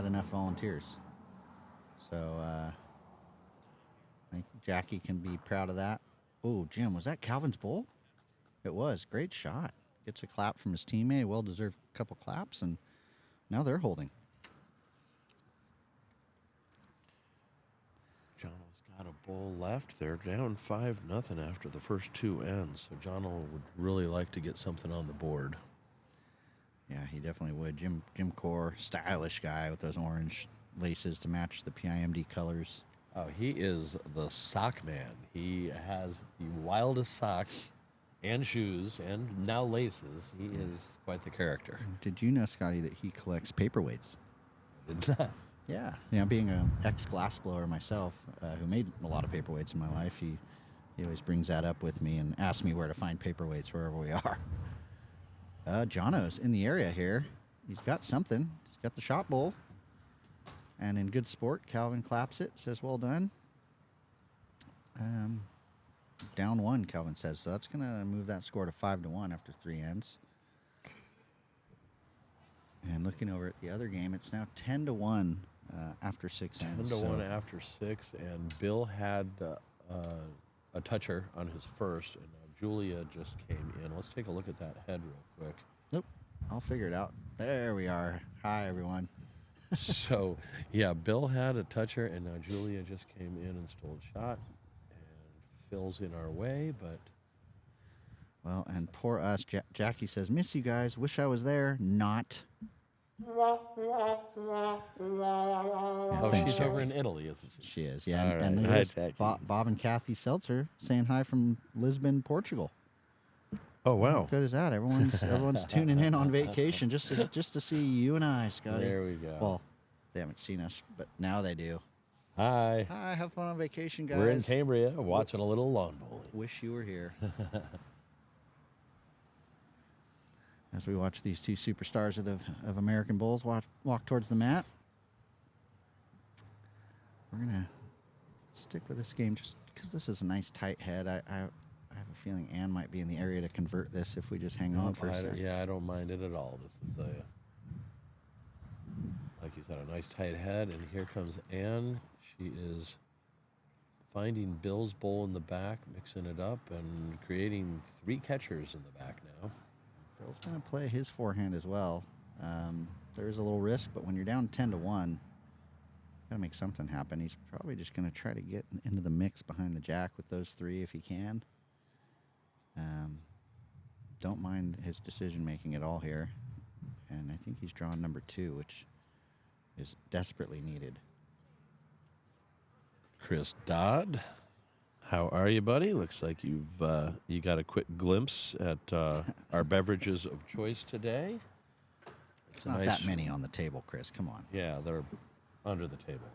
[SPEAKER 1] enough volunteers. So I think Jackie can be proud of that. Oh, Jim, was that Calvin's bowl? It was. Great shot. Gets a clap from his teammate. Well-deserved couple claps, and now they're holding.
[SPEAKER 2] Jono's got a bowl left. They're down 5-0 after the first 2 ends. So Jono would really like to get something on the board.
[SPEAKER 1] Yeah, he definitely would. Jim CORR, stylish guy with those orange laces to match the PIMD colors.
[SPEAKER 2] Oh, he is the sock man. He has the wildest socks and shoes and now laces. He is quite the character.
[SPEAKER 1] Did you know, Scotty, that he collects paperweights?
[SPEAKER 2] Did not.
[SPEAKER 1] Yeah. Being an ex-glassblower myself, who made a lot of paperweights in my life, he always brings that up with me and asks me where to find paperweights wherever we are. Jono's in the area here. He's got something. He's got the shot bowl. And in good sport, Calvin claps it, says, well done. Down 1, Calvin says. So that's going to move that score to 5-1 after 3 ends. And looking over at the other game, it's now 10-1 after 6 ends.
[SPEAKER 2] 10-1 after 6, and Bill had a toucher on his first, and Julia just came in. Let's take a look at that head real quick.
[SPEAKER 1] Nope. I'll figure it out. There we are. Hi, everyone.
[SPEAKER 2] So, yeah, Bill had a toucher, and now Julia just came in and stole a shot. And Phil's in our way, but...
[SPEAKER 1] Well, and poor us. Jackie says, miss you guys. Wish I was there. Not.
[SPEAKER 2] Oh,
[SPEAKER 1] thanks,
[SPEAKER 2] she's
[SPEAKER 1] Jackie.
[SPEAKER 2] over in Italy, isn't she?
[SPEAKER 1] She is, yeah.
[SPEAKER 2] All
[SPEAKER 1] And
[SPEAKER 2] right.
[SPEAKER 1] look
[SPEAKER 2] Hi,
[SPEAKER 1] at this,
[SPEAKER 2] Jackie.
[SPEAKER 1] Bob and Kathy Seltzer saying hi from Lisbon, Portugal.
[SPEAKER 2] Oh,
[SPEAKER 1] How
[SPEAKER 2] wow.
[SPEAKER 1] good is that? Everyone's tuning in on vacation just to see you and I, Scotty.
[SPEAKER 2] There we go.
[SPEAKER 1] Well, they haven't seen us, but now they do.
[SPEAKER 2] Hi.
[SPEAKER 1] Hi, have fun on vacation, guys.
[SPEAKER 2] We're in Cambria watching a little lawn bowling.
[SPEAKER 1] Wish you were here. As we watch these two superstars of American Bulls walk towards the mat. We're gonna stick with this game just because this is a nice tight head. I have a feeling Ann might be in the area to convert this if we just hang on for a second.
[SPEAKER 2] Yeah, I don't mind it at all. This is like you said, a nice tight head. And here comes Ann. She is finding Bill's bowl in the back, mixing it up, and creating 3 catchers in the back now.
[SPEAKER 1] Phil's going to play his forehand as well. There is a little risk, but when you're down 10-1, got to make something happen. He's probably just going to try to get into the mix behind the jack with those 3 if he can. Don't mind his decision making at all here. And I think he's drawn number 2, which is desperately needed.
[SPEAKER 2] Chris Dodd, how are you, buddy? Looks like you got a quick glimpse at our beverages of choice today.
[SPEAKER 1] It's not that many on the table, Chris. Come on.
[SPEAKER 2] Yeah, they're under the table.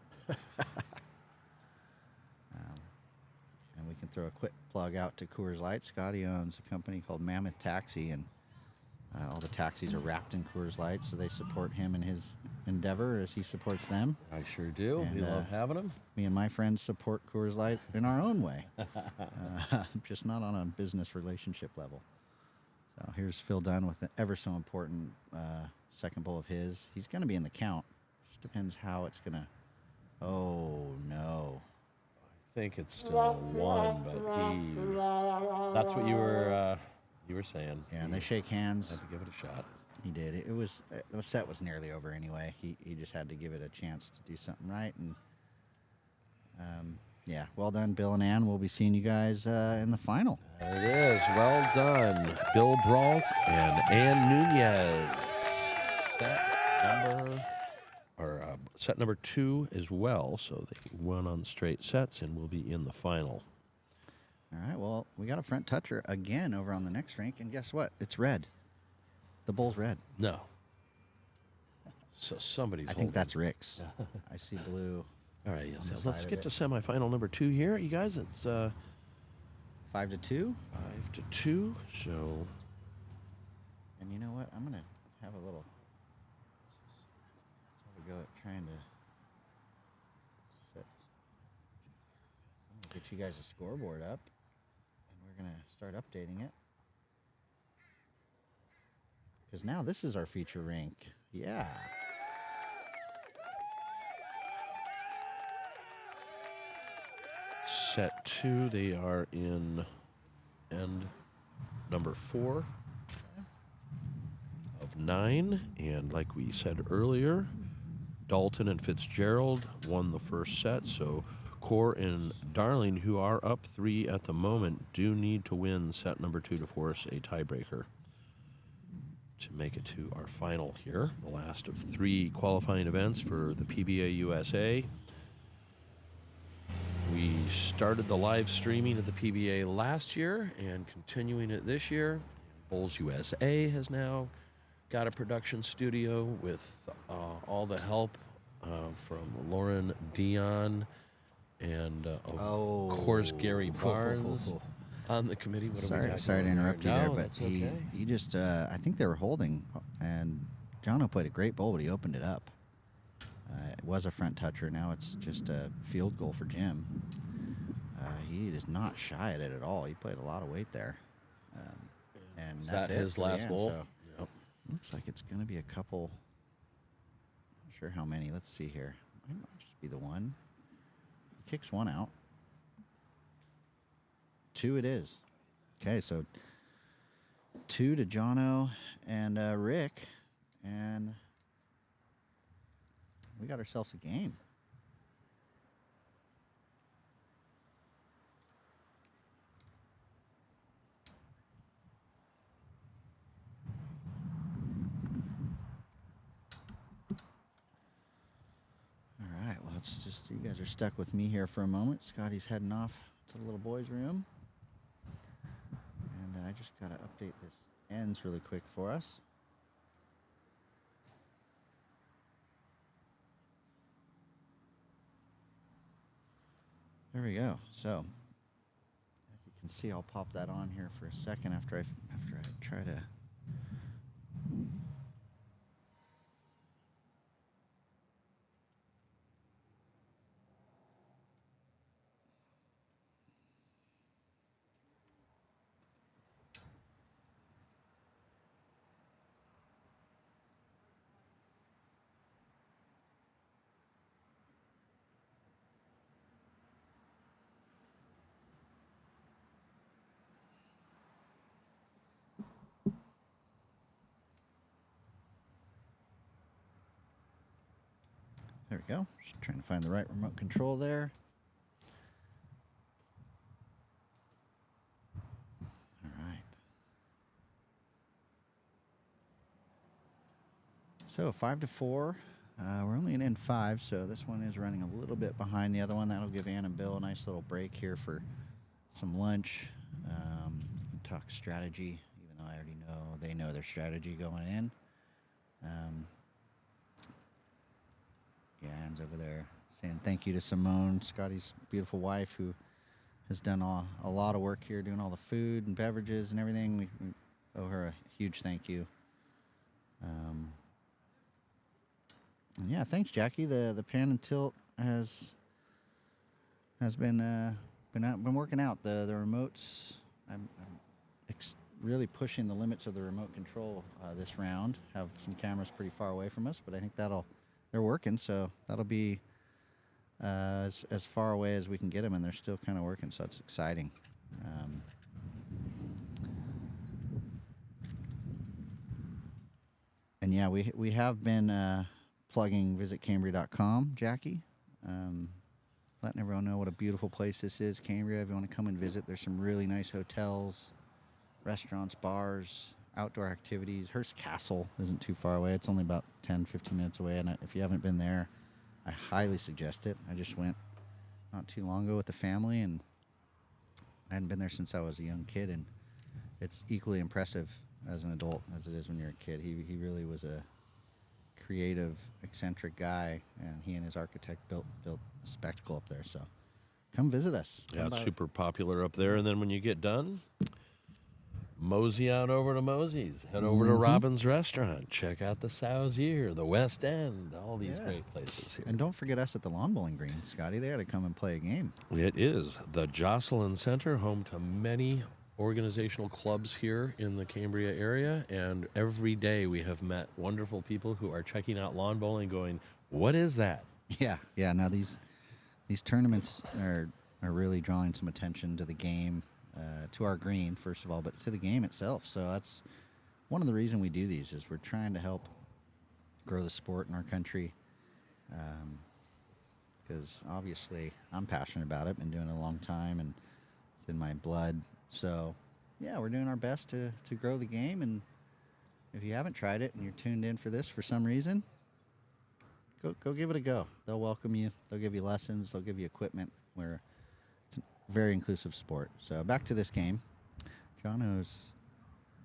[SPEAKER 1] And we can throw a quick plug out to Coors Light. Scotty owns a company called Mammoth Taxi, and all the taxis are wrapped in Coors Light, so they support him in his endeavor as he supports them.
[SPEAKER 2] I sure do.
[SPEAKER 1] And,
[SPEAKER 2] we love having them.
[SPEAKER 1] Me and my friends support Coors Light in our own way, just not on a business relationship level. So here's Phil Dunn with an ever so important second bowl of his. He's going to be in the count. Just depends how it's going to. Oh, no.
[SPEAKER 2] I think it's still 1, but that's what you were saying.
[SPEAKER 1] Yeah, and they shake hands.
[SPEAKER 2] Had to give it a shot.
[SPEAKER 1] He did. It was the set was nearly over anyway. He just had to give it a chance to do something right, and yeah, well done, Bill and Ann. We'll be seeing you guys in the final.
[SPEAKER 2] There it is. Well done, Bill Brault and Ann Nunez. Set number 2 as well, so they won on straight sets and will be in the final.
[SPEAKER 1] All right. Well, we got a front toucher again over on the next rink, and guess what? It's red. The bull's red.
[SPEAKER 2] No. So somebody's
[SPEAKER 1] I think that's Rick's. I see blue.
[SPEAKER 2] All right, yes.
[SPEAKER 1] on the
[SPEAKER 2] Let's
[SPEAKER 1] side
[SPEAKER 2] get
[SPEAKER 1] of
[SPEAKER 2] to
[SPEAKER 1] it.
[SPEAKER 2] semifinal number 2 here, you guys. It's
[SPEAKER 1] 5-2.
[SPEAKER 2] 5-2. So,
[SPEAKER 1] And you know what? I'm gonna have a little. Go at trying to set. I'm gonna get you guys a scoreboard up, and we're gonna start updating it. Because now this is our feature rink. Yeah.
[SPEAKER 2] set 2, they are in end number 4 of 9. And like we said earlier, Dalton and Fitzgerald won the first set. So CORR and Darling, who are up 3 at the moment, do need to win set number 2 to force a tiebreaker to make it to our final here, the last of 3 qualifying events for the PBA USA. We started the live streaming at the PBA last year and continuing it this year. Bowls USA has now got a production studio with all the help from Lauren Dion and of course Gary Barnes on the committee. What are we talking
[SPEAKER 1] Sorry to
[SPEAKER 2] about
[SPEAKER 1] interrupt you
[SPEAKER 2] there?
[SPEAKER 1] there,
[SPEAKER 2] No,
[SPEAKER 1] but
[SPEAKER 2] that's okay.
[SPEAKER 1] he just I think they were holding, and Jono played a great bowl, but he opened it up. It was a front toucher. Now it's just a field goal for Jim. He is not shy at it at all. He played a lot of weight there. And
[SPEAKER 2] Is
[SPEAKER 1] that's
[SPEAKER 2] that
[SPEAKER 1] it
[SPEAKER 2] his
[SPEAKER 1] for the
[SPEAKER 2] last
[SPEAKER 1] end,
[SPEAKER 2] bowl?
[SPEAKER 1] so
[SPEAKER 2] Yep.
[SPEAKER 1] looks like it's going to be a couple. Not sure how many. Let's see here. Might not just be the one. He kicks one out. 2 it is. Okay, so 2 to Jono and Rick, and we got ourselves a game. All right, well, it's just, you guys are stuck with me here for a moment. Scotty's heading off to the little boys' room. And I just got to update this ends really quick for us. There we go. So, as you can see, I'll pop that on here for a second after I try to. There we go. Just trying to find the right remote control there. All right. So 5-4. We're only in N5, so this one is running a little bit behind the other one. That'll give Ann and Bill a nice little break here for some lunch. We can talk strategy, even though I already know they know their strategy going in. Yeah, Ann's over there saying thank you to Simone, Scotty's beautiful wife, who has done a lot of work here, doing all the food and beverages and everything. We owe her a huge thank you. And yeah, thanks, Jackie. The pan and tilt has been working out. The remotes, I'm really pushing the limits of the remote control this round. Have some cameras pretty far away from us, but I think they're working, so that'll be as far away as we can get them, and they're still kind of working, so that's exciting. And yeah, we have been plugging visitcambria.com, Jackie. Letting everyone know what a beautiful place this is, Cambria. If you want to come and visit, there's some really nice hotels, restaurants, bars, outdoor activities. Hearst Castle isn't too far away. It's only about 10-15 minutes away, and if you haven't been there, I highly suggest it. I just went not too long ago with the family, and I hadn't been there since I was a young kid, and it's equally impressive as an adult as it is when you're a kid. He really was a creative, eccentric guy, and he and his architect built a spectacle up there. So come visit us.
[SPEAKER 2] Yeah, it's super popular up there. And then when you get done, mosey on over to Mosey's. Head over to Robin's Restaurant. Check out the Sauzier, the West End, all these great places here.
[SPEAKER 1] And don't forget us at the Lawn Bowling Green, Scotty. They had to come and play a game.
[SPEAKER 2] It is the Jocelyn Center, home to many organizational clubs here in the Cambria area. And every day we have met wonderful people who are checking out lawn bowling going, what is that?
[SPEAKER 1] Yeah. Now these tournaments are really drawing some attention to the game. To our green, first of all, but to the game itself. So that's one of the reasons we do these, is we're trying to help grow the sport in our country. Because obviously I'm passionate about it, been doing it a long time, and it's in my blood. So yeah, we're doing our best to grow the game. And if you haven't tried it and you're tuned in for this for some reason, go give it a go. They'll welcome you. They'll give you lessons. They'll give you equipment. It's a very inclusive sport. So back to this game. Jono's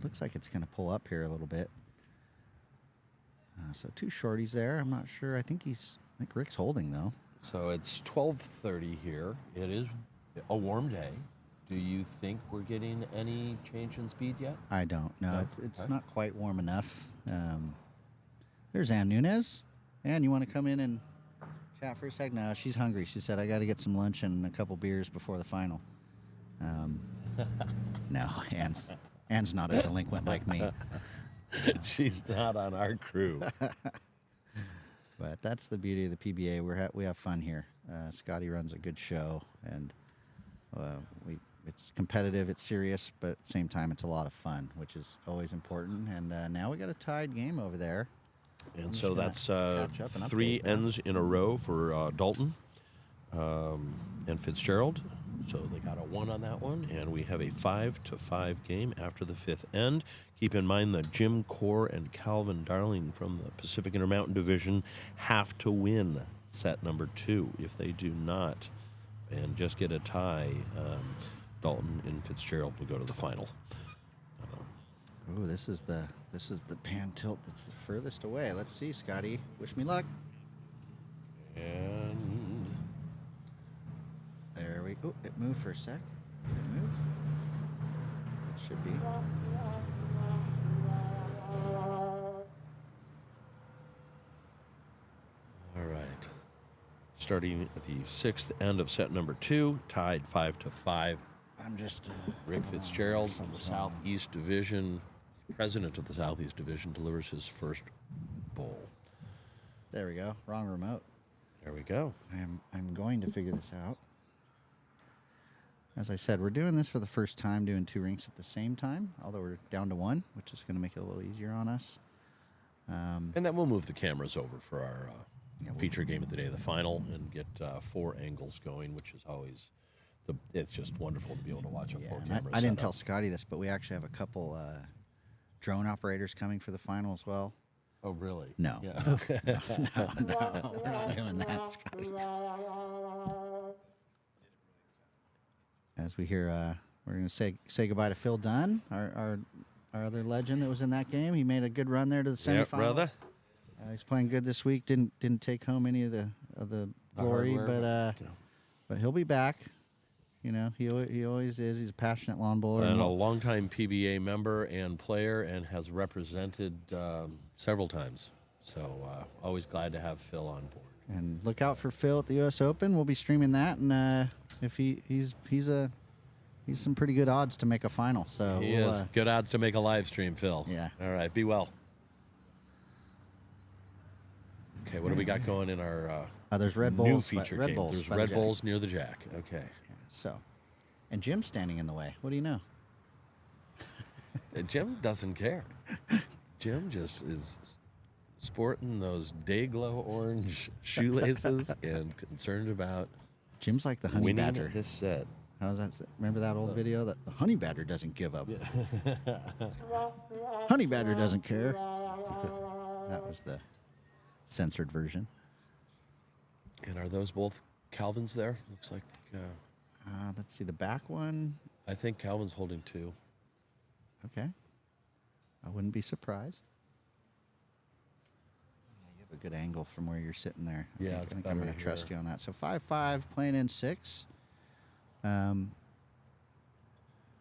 [SPEAKER 1] looks like it's going to pull up here a little bit. So 2 shorties there. I'm not sure. I think Rick's holding, though.
[SPEAKER 2] So it's 12:30 here. It is a warm day. Do you think we're getting any change in speed yet?
[SPEAKER 1] I don't. No,
[SPEAKER 2] No?
[SPEAKER 1] it's
[SPEAKER 2] Okay.
[SPEAKER 1] not quite warm enough. There's Ann Nunes. Ann, you want to come in and chat for a sec? No, she's hungry. She said, I got to get some lunch and a couple beers before the final. No, Ann's not a delinquent like me.
[SPEAKER 2] She's not on our crew.
[SPEAKER 1] But that's the beauty of the PBA. We have fun here. Scotty runs a good show, and it's competitive, it's serious, but at the same time, it's a lot of fun, which is always important. And now we got a tied game over there.
[SPEAKER 2] And so that's
[SPEAKER 1] catch up and
[SPEAKER 2] 3
[SPEAKER 1] update that.
[SPEAKER 2] ends in a row for Dalton and Fitzgerald. So they got a 1 on that one, and we have a 5-5 game after the 5th end. Keep in mind that Jim CORR and Calvin Darling from the Pacific Intermountain Division have to win set number 2. If they do not and just get a tie, Dalton and Fitzgerald will go to the final.
[SPEAKER 1] Ooh, this is the pan tilt that's the furthest away. Let's see, Scotty. Wish me luck.
[SPEAKER 2] And
[SPEAKER 1] There we go. It moved for a sec. Did it move? It should be.
[SPEAKER 2] all right. Starting at the 6th end of set number 2, tied 5-5.
[SPEAKER 1] I'm just
[SPEAKER 2] Rick Fitzgerald from the Southeast Division, president of the Southeast Division, delivers his first bowl.
[SPEAKER 1] There we go. Wrong remote.
[SPEAKER 2] There we go.
[SPEAKER 1] I'm going to figure this out. As I said, we're doing this for the first time, doing 2 rinks at the same time, although we're down to 1, which is going to make it a little easier on us.
[SPEAKER 2] And then we'll move the cameras over for our feature game of the day, the final, and get 4 angles going, which is always, it's just wonderful to be able to watch a 4-camera
[SPEAKER 1] I didn't tell Scotty this, but we actually have a couple drone operators coming for the final as well.
[SPEAKER 2] Oh, really?
[SPEAKER 1] No.
[SPEAKER 2] Yeah.
[SPEAKER 1] No, we're not doing that, Scotty. As we hear, we're going to say goodbye to Phil Dunn, our other legend that was in that game. He made a good run there to the semifinal.
[SPEAKER 2] Yeah, brother.
[SPEAKER 1] He's playing good this week. Didn't take home any of the glory,
[SPEAKER 2] hardware,
[SPEAKER 1] but he'll be back. You know, he always is. He's a passionate lawn bowler.
[SPEAKER 2] And a longtime PBA member and player, and has represented several times. So always glad to have Phil on board.
[SPEAKER 1] And look out for Phil at the U.S. Open. We'll be streaming that, and if he's some pretty good odds to make a final. So
[SPEAKER 2] He is good odds to make a live stream, Phil.
[SPEAKER 1] Yeah.
[SPEAKER 2] All right. Be well. Okay. What do we got going in our
[SPEAKER 1] there's Red
[SPEAKER 2] new
[SPEAKER 1] Bulls.
[SPEAKER 2] feature
[SPEAKER 1] Red
[SPEAKER 2] game?
[SPEAKER 1] Bulls
[SPEAKER 2] There's
[SPEAKER 1] by the
[SPEAKER 2] Red
[SPEAKER 1] Jack.
[SPEAKER 2] Bulls near the Jack. Okay.
[SPEAKER 1] Yeah, so, and Jim's standing in the way. What do you know?
[SPEAKER 2] Jim doesn't care. Jim just is sporting those Dayglow orange shoelaces and concerned about
[SPEAKER 1] Jim's like the honey
[SPEAKER 2] winning
[SPEAKER 1] badger.
[SPEAKER 2] this set.
[SPEAKER 1] How's that? Remember that old video? That the honey badger doesn't give up. Honey badger doesn't care. That was the censored version.
[SPEAKER 2] And are those both Calvin's there? Looks like.
[SPEAKER 1] Let's see the back one.
[SPEAKER 2] I think Calvin's holding 2.
[SPEAKER 1] Okay. I wouldn't be surprised. You have a good angle from where you're sitting there.
[SPEAKER 2] Yeah,
[SPEAKER 1] I
[SPEAKER 2] it's
[SPEAKER 1] think I'm
[SPEAKER 2] better
[SPEAKER 1] going to trust
[SPEAKER 2] here.
[SPEAKER 1] you on that. So 5-5 playing in 6. I'll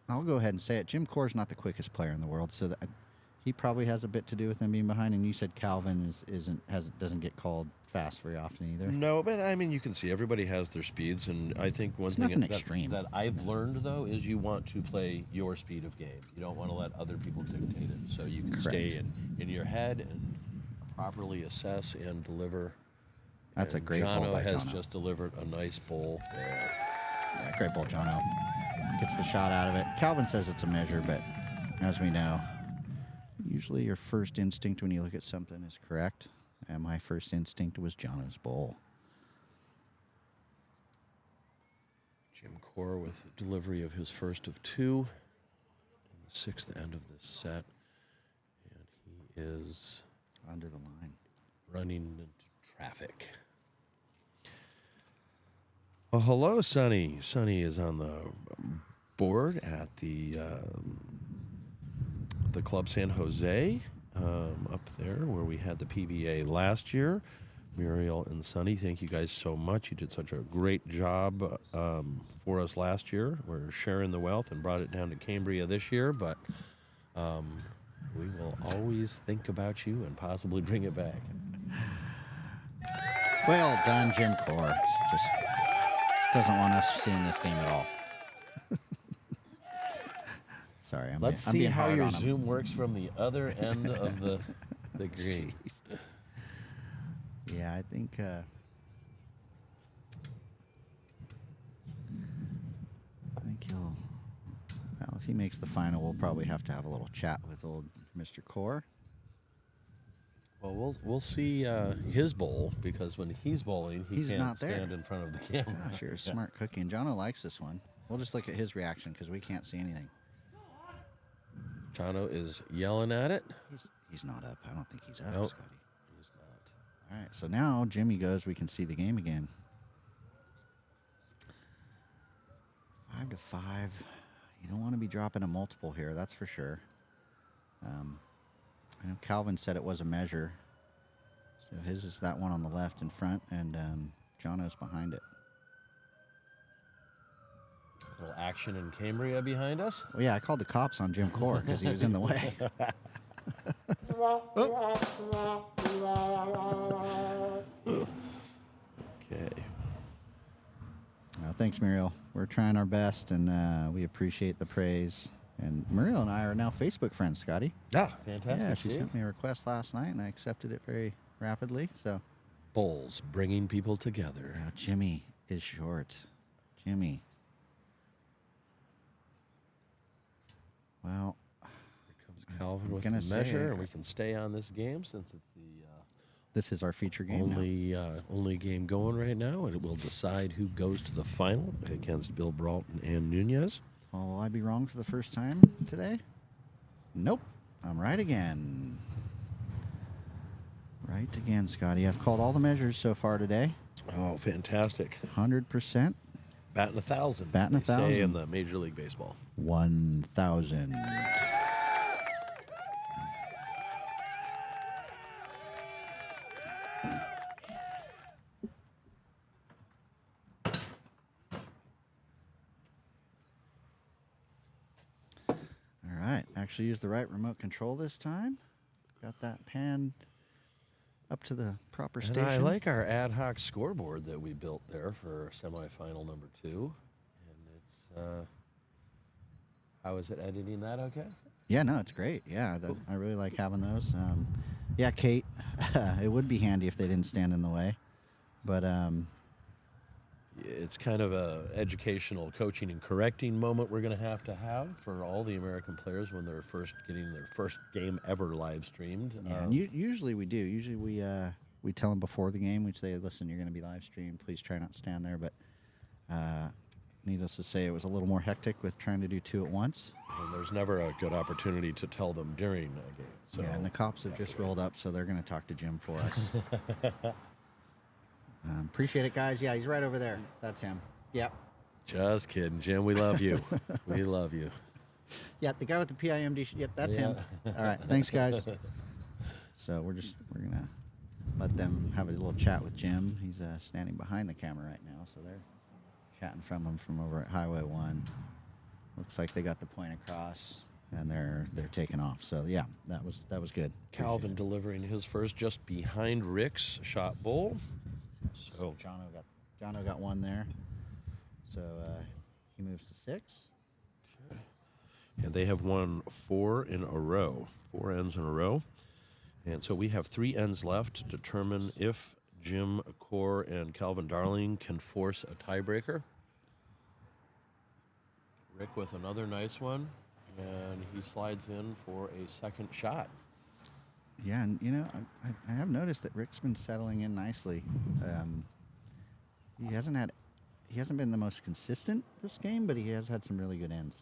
[SPEAKER 1] go ahead and say it. Jim CORR's not the quickest player in the world, so that he probably has a bit to do with him being behind. And you said Calvin doesn't get called fast very often either.
[SPEAKER 2] No, but I mean, you can see everybody has their speeds, and I think one
[SPEAKER 1] It's
[SPEAKER 2] thing
[SPEAKER 1] nothing extreme.
[SPEAKER 2] that I've learned though is you want to play your speed of game. You don't want to let other people dictate it, so you can stay in your head and properly assess and deliver.
[SPEAKER 1] That's
[SPEAKER 2] And
[SPEAKER 1] a great ball
[SPEAKER 2] Jono
[SPEAKER 1] by
[SPEAKER 2] has
[SPEAKER 1] Jono.
[SPEAKER 2] just delivered a nice bowl there.
[SPEAKER 1] Yeah, great ball, Jono. Gets the shot out of it. Calvin says it's a measure, but as we know, usually your first instinct when you look at something is correct. And my first instinct was Jono's bowl.
[SPEAKER 2] Jim CORR with delivery of his first of 2 in the 6th end of this set, and he is
[SPEAKER 1] Under the line.
[SPEAKER 2] running into traffic. Well, hello, Sonny. Sonny is on the board at the Club San Jose up there where we had the PBA last year. Muriel and Sonny, thank you guys so much. You did such a great job for us last year. We're sharing the wealth and brought it down to Cambria this year, but we will always think about you and possibly bring it back.
[SPEAKER 1] Well done, Jim CORR. Just doesn't want us seeing this game at all. Sorry,
[SPEAKER 2] Let's
[SPEAKER 1] I'm
[SPEAKER 2] see
[SPEAKER 1] being
[SPEAKER 2] how
[SPEAKER 1] hard
[SPEAKER 2] your
[SPEAKER 1] on him.
[SPEAKER 2] Zoom works from the other end of the green.
[SPEAKER 1] Yeah, I think if he makes the final, we'll probably have to have a little chat with old Mr. CORR.
[SPEAKER 2] Well, we'll see his bowl, because when he's bowling,
[SPEAKER 1] He's
[SPEAKER 2] can't
[SPEAKER 1] not there.
[SPEAKER 2] stand in front of the camera.
[SPEAKER 1] Gosh, you're a smart cookie. And Jono likes this one. We'll just look at his reaction because we can't see anything.
[SPEAKER 2] Jono is yelling at it.
[SPEAKER 1] He's not up. I don't think he's up,
[SPEAKER 2] Nope,
[SPEAKER 1] Scotty.
[SPEAKER 2] he's not.
[SPEAKER 1] All right, so now Jimmy goes. We can see the game again. 5-5. You don't want to be dropping a multiple here, that's for sure. I know Calvin said it was a measure. So his is that one on the left in front, and Jono's behind it.
[SPEAKER 2] A little action in Cambria behind us.
[SPEAKER 1] Well, yeah, I called the cops on Jim CORR because he was in the way.
[SPEAKER 2] Okay.
[SPEAKER 1] Thanks, Muriel. We're trying our best, and we appreciate the praise. And Muriel and I are now Facebook friends, Scotty.
[SPEAKER 2] Ah, fantastic.
[SPEAKER 1] Yeah, she
[SPEAKER 2] see?
[SPEAKER 1] sent me a request last night, and I accepted it very rapidly. So,
[SPEAKER 2] Bowls, bringing people together.
[SPEAKER 1] Jimmy is short. Jimmy. Well,
[SPEAKER 2] Here comes Calvin with
[SPEAKER 1] gonna
[SPEAKER 2] the measure,
[SPEAKER 1] say-
[SPEAKER 2] and we can stay on this game since it's the
[SPEAKER 1] this is our feature game now.
[SPEAKER 2] only game going right now, and it will decide who goes to the final against Bill Broughton and Nunez.
[SPEAKER 1] Oh, will I be wrong for the first time today? Nope. I'm right again. Right again, Scotty. I've called all the measures so far today.
[SPEAKER 2] Oh, fantastic.
[SPEAKER 1] 100%.
[SPEAKER 2] Batting 1,000.
[SPEAKER 1] Batting
[SPEAKER 2] they say
[SPEAKER 1] 1,000.
[SPEAKER 2] in the Major League Baseball.
[SPEAKER 1] 1,000. All right. Actually used the right remote control this time. Got that pan up to the proper
[SPEAKER 2] And
[SPEAKER 1] station.
[SPEAKER 2] I like our ad hoc scoreboard that we built there for semifinal number 2. And it's, how is it editing that okay?
[SPEAKER 1] Yeah, no, it's great. Yeah, I really like having those. Yeah, Kate, it would be handy if they didn't stand in the way. But
[SPEAKER 2] It's kind of a educational coaching and correcting moment we're going to have for all the American players when they're first getting their first game ever live streamed.
[SPEAKER 1] yeah, and usually we do. Usually we tell them before the game. We say, listen, you're going to be live streamed. Please try not to stand there. But needless to say, it was a little more hectic with trying to do 2 at once.
[SPEAKER 2] And there's never a good opportunity to tell them during a game. So
[SPEAKER 1] Yeah, and the cops have just rolled up, so they're going to talk to Jim for us. Appreciate it, guys. Yeah, he's right over there. That's him. Yep.
[SPEAKER 2] Just kidding, Jim. We love you. We love you.
[SPEAKER 1] Yeah, the guy with the PIMD. Yep, that's him. All right, thanks, guys. So we're gonna let them have a little chat with Jim. He's standing behind the camera right now, so they're chatting from him from over at Highway 1. Looks like they got the point across, and they're taking off. So yeah, that was good.
[SPEAKER 2] Calvin delivering his first just behind Rick's shot bowl. So
[SPEAKER 1] Jono got one there. So he moves to 6.
[SPEAKER 2] And they have won 4 in a row, 4 ends in a row. And so we have 3 ends left to determine if Jim CORR and Calvin Darling can force a tiebreaker. Rick with another nice one, and he slides in for a second shot.
[SPEAKER 1] Yeah, and you know, I have noticed that Rick's been settling in nicely. He hasn't been the most consistent this game, but he has had some really good ends.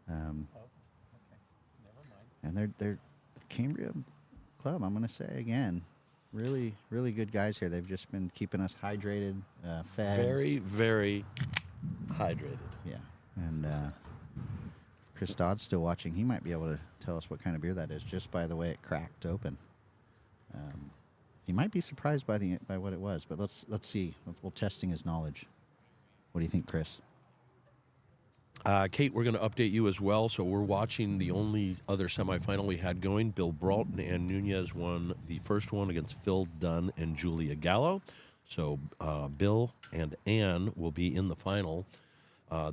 [SPEAKER 1] And they're Cambria club. I'm going to say again, really, really good guys here. They've just been keeping us hydrated, fed.
[SPEAKER 2] Very, very hydrated.
[SPEAKER 1] Yeah, and Chris Dodd's still watching. He might be able to tell us what kind of beer that is just by the way it cracked open. He might be surprised by what it was, but let's see. We're testing his knowledge. What do you think, Chris?
[SPEAKER 2] Kate, we're going to update you as well. So we're watching the only other semifinal we had going. Bill Broughton and Nunez won the first one against Phil Dunn and Julia Gallo. So Bill and Ann will be in the final.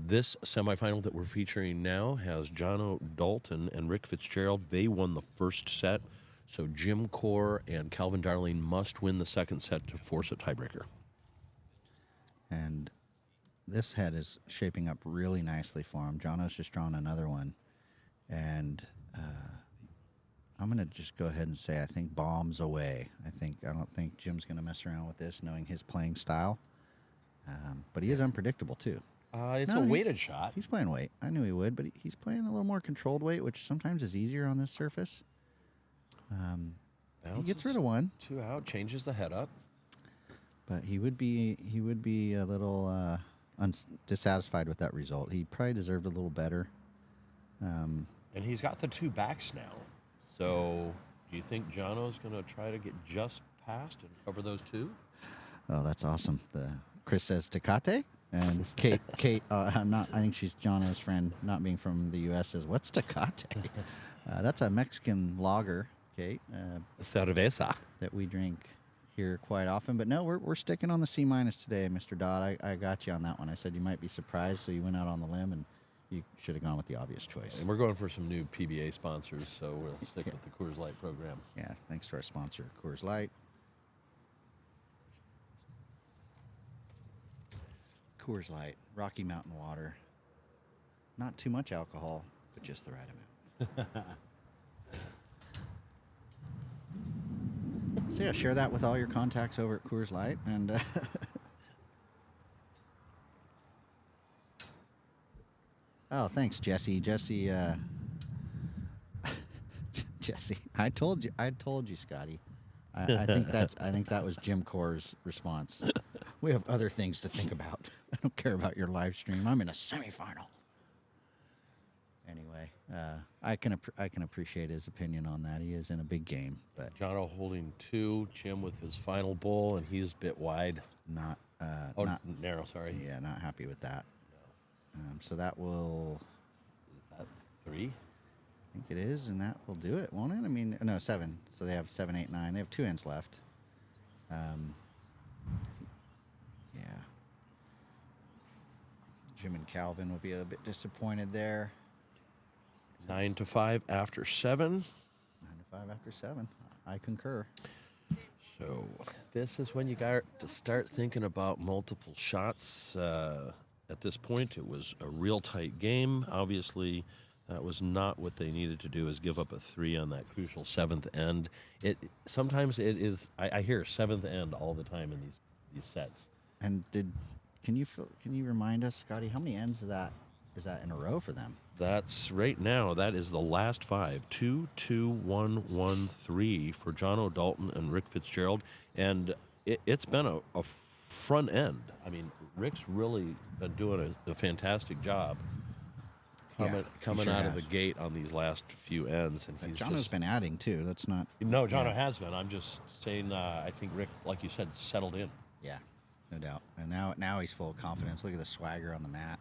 [SPEAKER 2] This semifinal that we're featuring now has Jono Dalton and Rick Fitzgerald. They won the first set. So Jim CORR and Calvin Darling must win the second set to force a tiebreaker.
[SPEAKER 1] And this head is shaping up really nicely for him. Jono's just drawn another one, and I'm going to just go ahead and say I think bombs away. I don't think Jim's going to mess around with this, knowing his playing style. But he is unpredictable too.
[SPEAKER 2] It's
[SPEAKER 1] No,
[SPEAKER 2] a
[SPEAKER 1] he's-
[SPEAKER 2] weighted shot.
[SPEAKER 1] He's playing weight. I knew he would, but he's playing a little more controlled weight, which sometimes is easier on this surface. He gets rid of one,
[SPEAKER 2] 2 out, changes the head up.
[SPEAKER 1] but he would be a little dissatisfied with that result. He probably deserved a little better.
[SPEAKER 2] And he's got the 2 backs now. So do you think Jono's going to try to get just past and cover those 2?
[SPEAKER 1] Oh, that's awesome. Chris says Tecate, and Kate, I think she's Jono's friend, not being from the U.S., says, "What's Tecate?" That's a Mexican lager, Kate,
[SPEAKER 2] Cerveza.
[SPEAKER 1] that we drink here quite often. But no, we're sticking on the C- today, Mr. Dodd. I got you on that one. I said you might be surprised, so you went out on the limb, and you should have gone with the obvious choice.
[SPEAKER 2] And we're going for some new PBA sponsors, so we'll stick with the Coors Light program.
[SPEAKER 1] Yeah, thanks to our sponsor, Coors Light. Coors Light, Rocky Mountain water. Not too much alcohol, but just the right amount. So yeah, share that with all your contacts over at Coors Light, and oh, thanks, Jesse. Jesse, I told you, Scotty. I think that was Jim Corr's response. We have other things to think about. I don't care about your live stream. I'm in a semifinal. Anyway, I can appreciate his opinion on that. He is in a big game, but
[SPEAKER 2] Jono holding 2, Jim with his final bull, and he's a bit wide.
[SPEAKER 1] not
[SPEAKER 2] Narrow, sorry.
[SPEAKER 1] yeah, not happy with that. So that will,
[SPEAKER 2] Is that 3?
[SPEAKER 1] I think it is, and that will do it, won't it? I mean, no, 7. So they have 7, 8, 9. They have 2 ends left. Yeah. Jim and Calvin will be a bit disappointed there.
[SPEAKER 2] 9-5 after 7.
[SPEAKER 1] 9 to 5 after 7. I concur.
[SPEAKER 2] So this is when you got to start thinking about multiple shots. At this point, it was a real tight game. Obviously, that was not what they needed to do, is give up a 3 on that crucial 7th end. Sometimes it is. I hear 7th end all the time in these sets.
[SPEAKER 1] And can you remind us, Scotty, how many ends is that in a row for them?
[SPEAKER 2] That's right now. That is the last 5. 2, 2, 1, 1, 3 for Jono Dalton and Rick Fitzgerald, and it's been a front end. I mean, Rick's really been doing a fantastic job coming
[SPEAKER 1] sure
[SPEAKER 2] out of
[SPEAKER 1] has.
[SPEAKER 2] the gate on these last few ends, and he's
[SPEAKER 1] Jono's
[SPEAKER 2] just
[SPEAKER 1] been adding too. That's not.
[SPEAKER 2] no. Jono has been. I'm just saying. I think Rick, like you said, settled in.
[SPEAKER 1] Yeah, no doubt. And now he's full of confidence. Look at the swagger on the mat.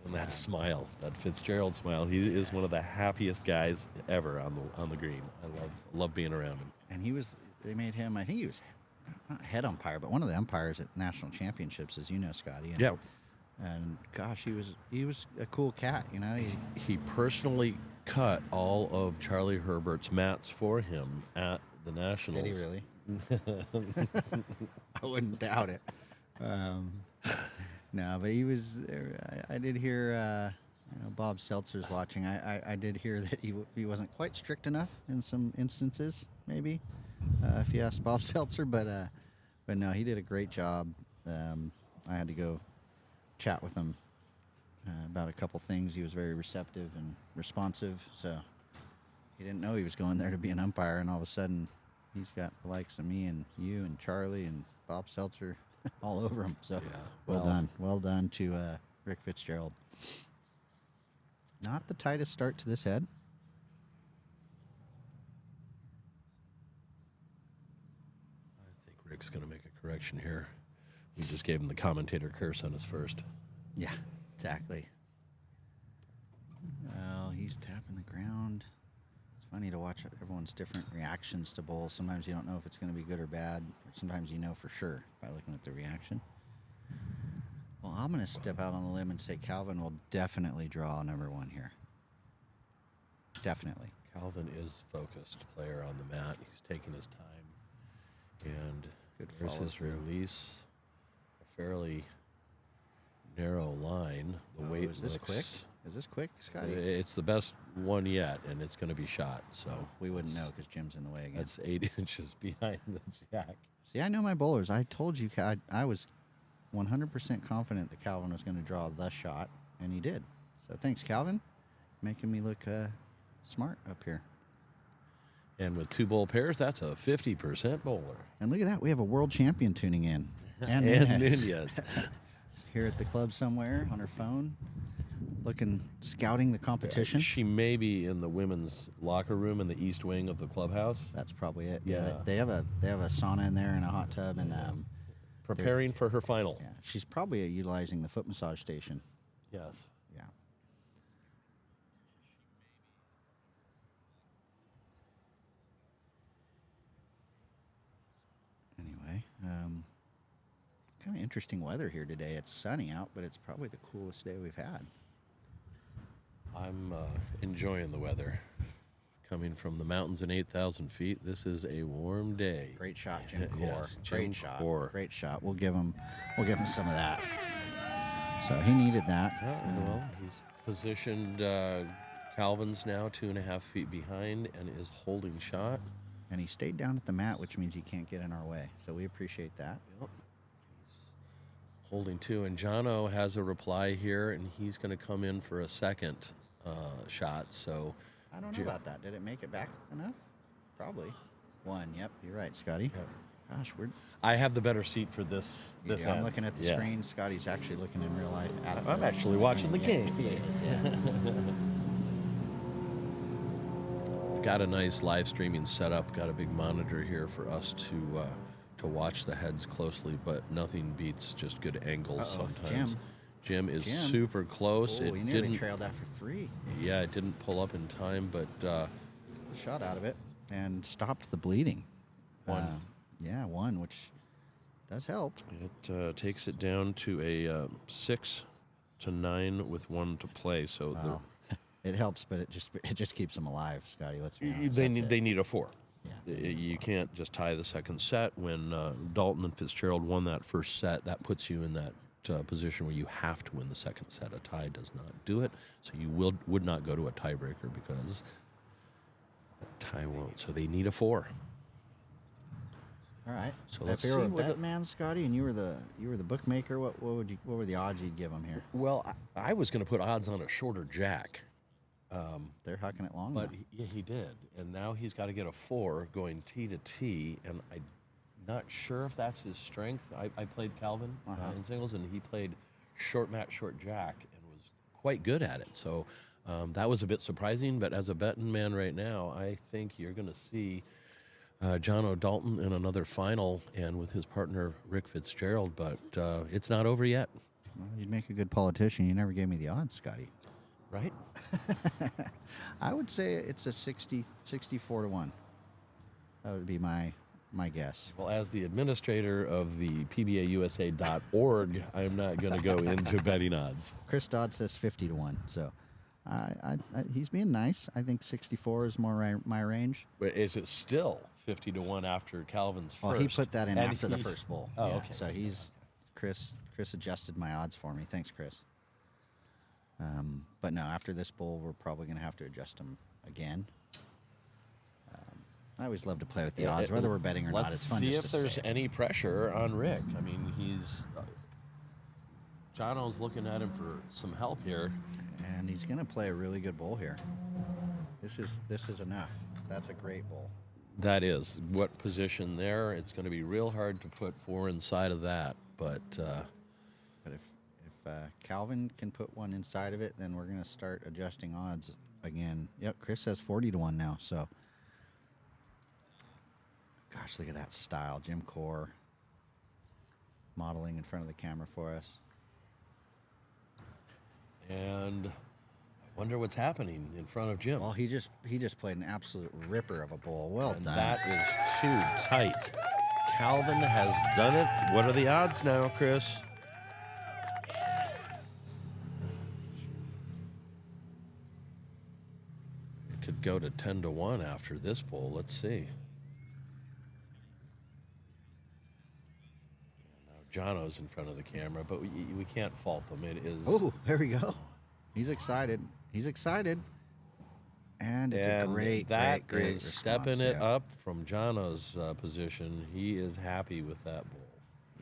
[SPEAKER 2] And that smile, that Fitzgerald smile, he is one of the happiest guys ever on the green. I love being around him.
[SPEAKER 1] And they made him, I think he was not head umpire, but one of the umpires at national championships, as you know, Scotty. And,
[SPEAKER 2] Yeah.
[SPEAKER 1] And gosh, he was a cool cat, you know.
[SPEAKER 2] He personally cut all of Charlie Herbert's mats for him at the Nationals.
[SPEAKER 1] Did he really? I wouldn't doubt it. No, but he was. I did hear. Bob Seltzer's watching. I did hear that he wasn't quite strict enough in some instances, maybe, if you ask Bob Seltzer. But no, he did a great job. I had to go chat with him about a couple things. He was very receptive and responsive. So he didn't know he was going there to be an umpire, and all of a sudden, he's got the likes of me and you and Charlie and Bob Seltzer all over him. So
[SPEAKER 2] Yeah,
[SPEAKER 1] well done to Rick Fitzgerald. Not the tightest start to this head.
[SPEAKER 2] I think Rick's going to make a correction here. We just gave him the commentator curse on his first.
[SPEAKER 1] Yeah, exactly. Well, he's tapping the ground. It's funny to watch everyone's different reactions to bowls. Sometimes you don't know if it's going to be good or bad. Or sometimes you know for sure by looking at the reaction. Well, I'm going to step out on the limb and say Calvin will definitely draw number 1 here. Definitely.
[SPEAKER 2] Calvin is focused player on the mat. He's taking his time. And
[SPEAKER 1] Good
[SPEAKER 2] there's
[SPEAKER 1] follow
[SPEAKER 2] his
[SPEAKER 1] through.
[SPEAKER 2] release. A fairly narrow line. The weight
[SPEAKER 1] is this
[SPEAKER 2] looks,
[SPEAKER 1] quick? Is this quick, Scotty?
[SPEAKER 2] It's the best one yet, and it's going to be shot. So
[SPEAKER 1] We wouldn't know because Jim's in the way again.
[SPEAKER 2] that's 8 inches behind the jack.
[SPEAKER 1] See, I know my bowlers. I told you, I was 100% confident that Calvin was going to draw the shot, and he did. So thanks, Calvin, making me look smart up here.
[SPEAKER 2] And with 2 bull pairs, that's a 50% bowler.
[SPEAKER 1] And look at that, we have a world champion tuning in.
[SPEAKER 2] And
[SPEAKER 1] Nunez.
[SPEAKER 2] Nunez.
[SPEAKER 1] Here at the club somewhere on her phone, scouting the competition.
[SPEAKER 2] She may be in the women's locker room in the east wing of the clubhouse.
[SPEAKER 1] That's probably it.
[SPEAKER 2] Yeah.
[SPEAKER 1] They have a sauna in there and a hot tub, and
[SPEAKER 2] Preparing for her final.
[SPEAKER 1] yeah, she's probably utilizing the foot massage station.
[SPEAKER 2] Yes.
[SPEAKER 1] Yeah. Anyway, kind of interesting weather here today. It's sunny out, but it's probably the coolest day we've had.
[SPEAKER 2] I'm enjoying the weather. Coming from the mountains and 8,000 feet, this is a warm day.
[SPEAKER 1] Great shot, Jim CORR.
[SPEAKER 2] Yes, Jim
[SPEAKER 1] Great shot.
[SPEAKER 2] CORR.
[SPEAKER 1] Great shot. We'll give him some of that. So he needed that.
[SPEAKER 2] Well, he's positioned. Calvin's now 2.5 feet behind and is holding shot.
[SPEAKER 1] And he stayed down at the mat, which means he can't get in our way. So we appreciate that.
[SPEAKER 2] Yep. He's holding 2, and Jono has a reply here, and he's going to come in for a second shot. So
[SPEAKER 1] I don't know about that. Did it make it back enough? Probably. 1. Yep, you're right, Scotty.
[SPEAKER 2] Yep.
[SPEAKER 1] Gosh,
[SPEAKER 2] I have the better seat for this.
[SPEAKER 1] I'm
[SPEAKER 2] end.
[SPEAKER 1] looking at the
[SPEAKER 2] Yeah.
[SPEAKER 1] screen. Scotty's actually looking in real life.
[SPEAKER 2] I'm actually watching the game.
[SPEAKER 1] Yeah.
[SPEAKER 2] Got a nice live streaming setup. Got a big monitor here for us to watch the heads closely, but nothing beats just good angles sometimes. Jim is super close.
[SPEAKER 1] Oh,
[SPEAKER 2] It
[SPEAKER 1] he nearly
[SPEAKER 2] didn't
[SPEAKER 1] trailed that for 3.
[SPEAKER 2] Yeah, it didn't pull up in time, but
[SPEAKER 1] Shot out of it and stopped the bleeding.
[SPEAKER 2] 1.
[SPEAKER 1] 1, which does help.
[SPEAKER 2] It takes it down to a 6 to 9 with 1 to play. So
[SPEAKER 1] Wow. It helps, but it just keeps them alive, Scotty. Let's be honest.
[SPEAKER 2] they
[SPEAKER 1] That's
[SPEAKER 2] they
[SPEAKER 1] it.
[SPEAKER 2] need a 4.
[SPEAKER 1] Yeah.
[SPEAKER 2] You can't just tie the second set. When Dalton and Fitzgerald won that first set, that puts you in that position where you have to win the second set. A tie does not do it, so you would not go to a tiebreaker because a tie won't. So they need a 4.
[SPEAKER 1] All right.
[SPEAKER 2] So
[SPEAKER 1] If
[SPEAKER 2] let's
[SPEAKER 1] you were
[SPEAKER 2] see
[SPEAKER 1] a
[SPEAKER 2] what
[SPEAKER 1] bet man, Scotty, and you were the bookmaker, what were the odds you'd give him here?
[SPEAKER 2] Well, I was going to put odds on a shorter jack.
[SPEAKER 1] They're hucking it long.
[SPEAKER 2] But
[SPEAKER 1] now.
[SPEAKER 2] he did, and now he's got to get a 4 going tee to tee, and I'm not sure if that's his strength. I played Calvin in singles, and he played short mat, short jack, and was quite good at it. So that was a bit surprising, but as a betting man right now, I think you're going to see Jono Dalton in another final, and with his partner Rick Fitzgerald, but it's not over yet.
[SPEAKER 1] Well, you'd make a good politician. You never gave me the odds, Scotty.
[SPEAKER 2] Right?
[SPEAKER 1] I would say it's a 64 to 1. That would be my guess.
[SPEAKER 2] Well, as the administrator of the PBAUSA.org, I'm not going to go into betting odds.
[SPEAKER 1] Chris Dodd says 50 to 1. So he's being nice. I think 64 is more my range.
[SPEAKER 2] But is it still 50 to 1 after Calvin's first?
[SPEAKER 1] Well, he put that in
[SPEAKER 2] And
[SPEAKER 1] after the first bowl.
[SPEAKER 2] Oh,
[SPEAKER 1] Yeah,
[SPEAKER 2] okay.
[SPEAKER 1] So Chris adjusted my odds for me. Thanks, Chris. But no, after this bowl, we're probably going to have to adjust them again. I always love to play with the odds, whether we're betting or not. It's fun
[SPEAKER 2] Let's see
[SPEAKER 1] just
[SPEAKER 2] if
[SPEAKER 1] to
[SPEAKER 2] there's
[SPEAKER 1] say it.
[SPEAKER 2] any pressure on Rick. I mean, Jono's looking at him for some help here.
[SPEAKER 1] And he's going to play a really good bowl here. This is enough. That's a great bowl.
[SPEAKER 2] That is. What position there? It's going to be real hard to put 4 inside of that. But
[SPEAKER 1] if Calvin can put 1 inside of it, then we're going to start adjusting odds again. Yep, Chris says 40 to 1 now. So, gosh, look at that style. Jim CORR modeling in front of the camera for us.
[SPEAKER 2] and I wonder what's happening in front of Jim.
[SPEAKER 1] Well, he just played an absolute ripper of a bowl. Well
[SPEAKER 2] And
[SPEAKER 1] done.
[SPEAKER 2] that is too tight. Calvin has done it. What are the odds now, Chris? It could go to 10 to 1 after this bowl. Let's see. Now Jono's in front of the camera, but we can't fault them. It is.
[SPEAKER 1] Oh, there we go. He's excited. He's excited. And it's a great
[SPEAKER 2] is
[SPEAKER 1] response,
[SPEAKER 2] stepping it
[SPEAKER 1] yeah.
[SPEAKER 2] up from Jono's position. He is happy with that bull.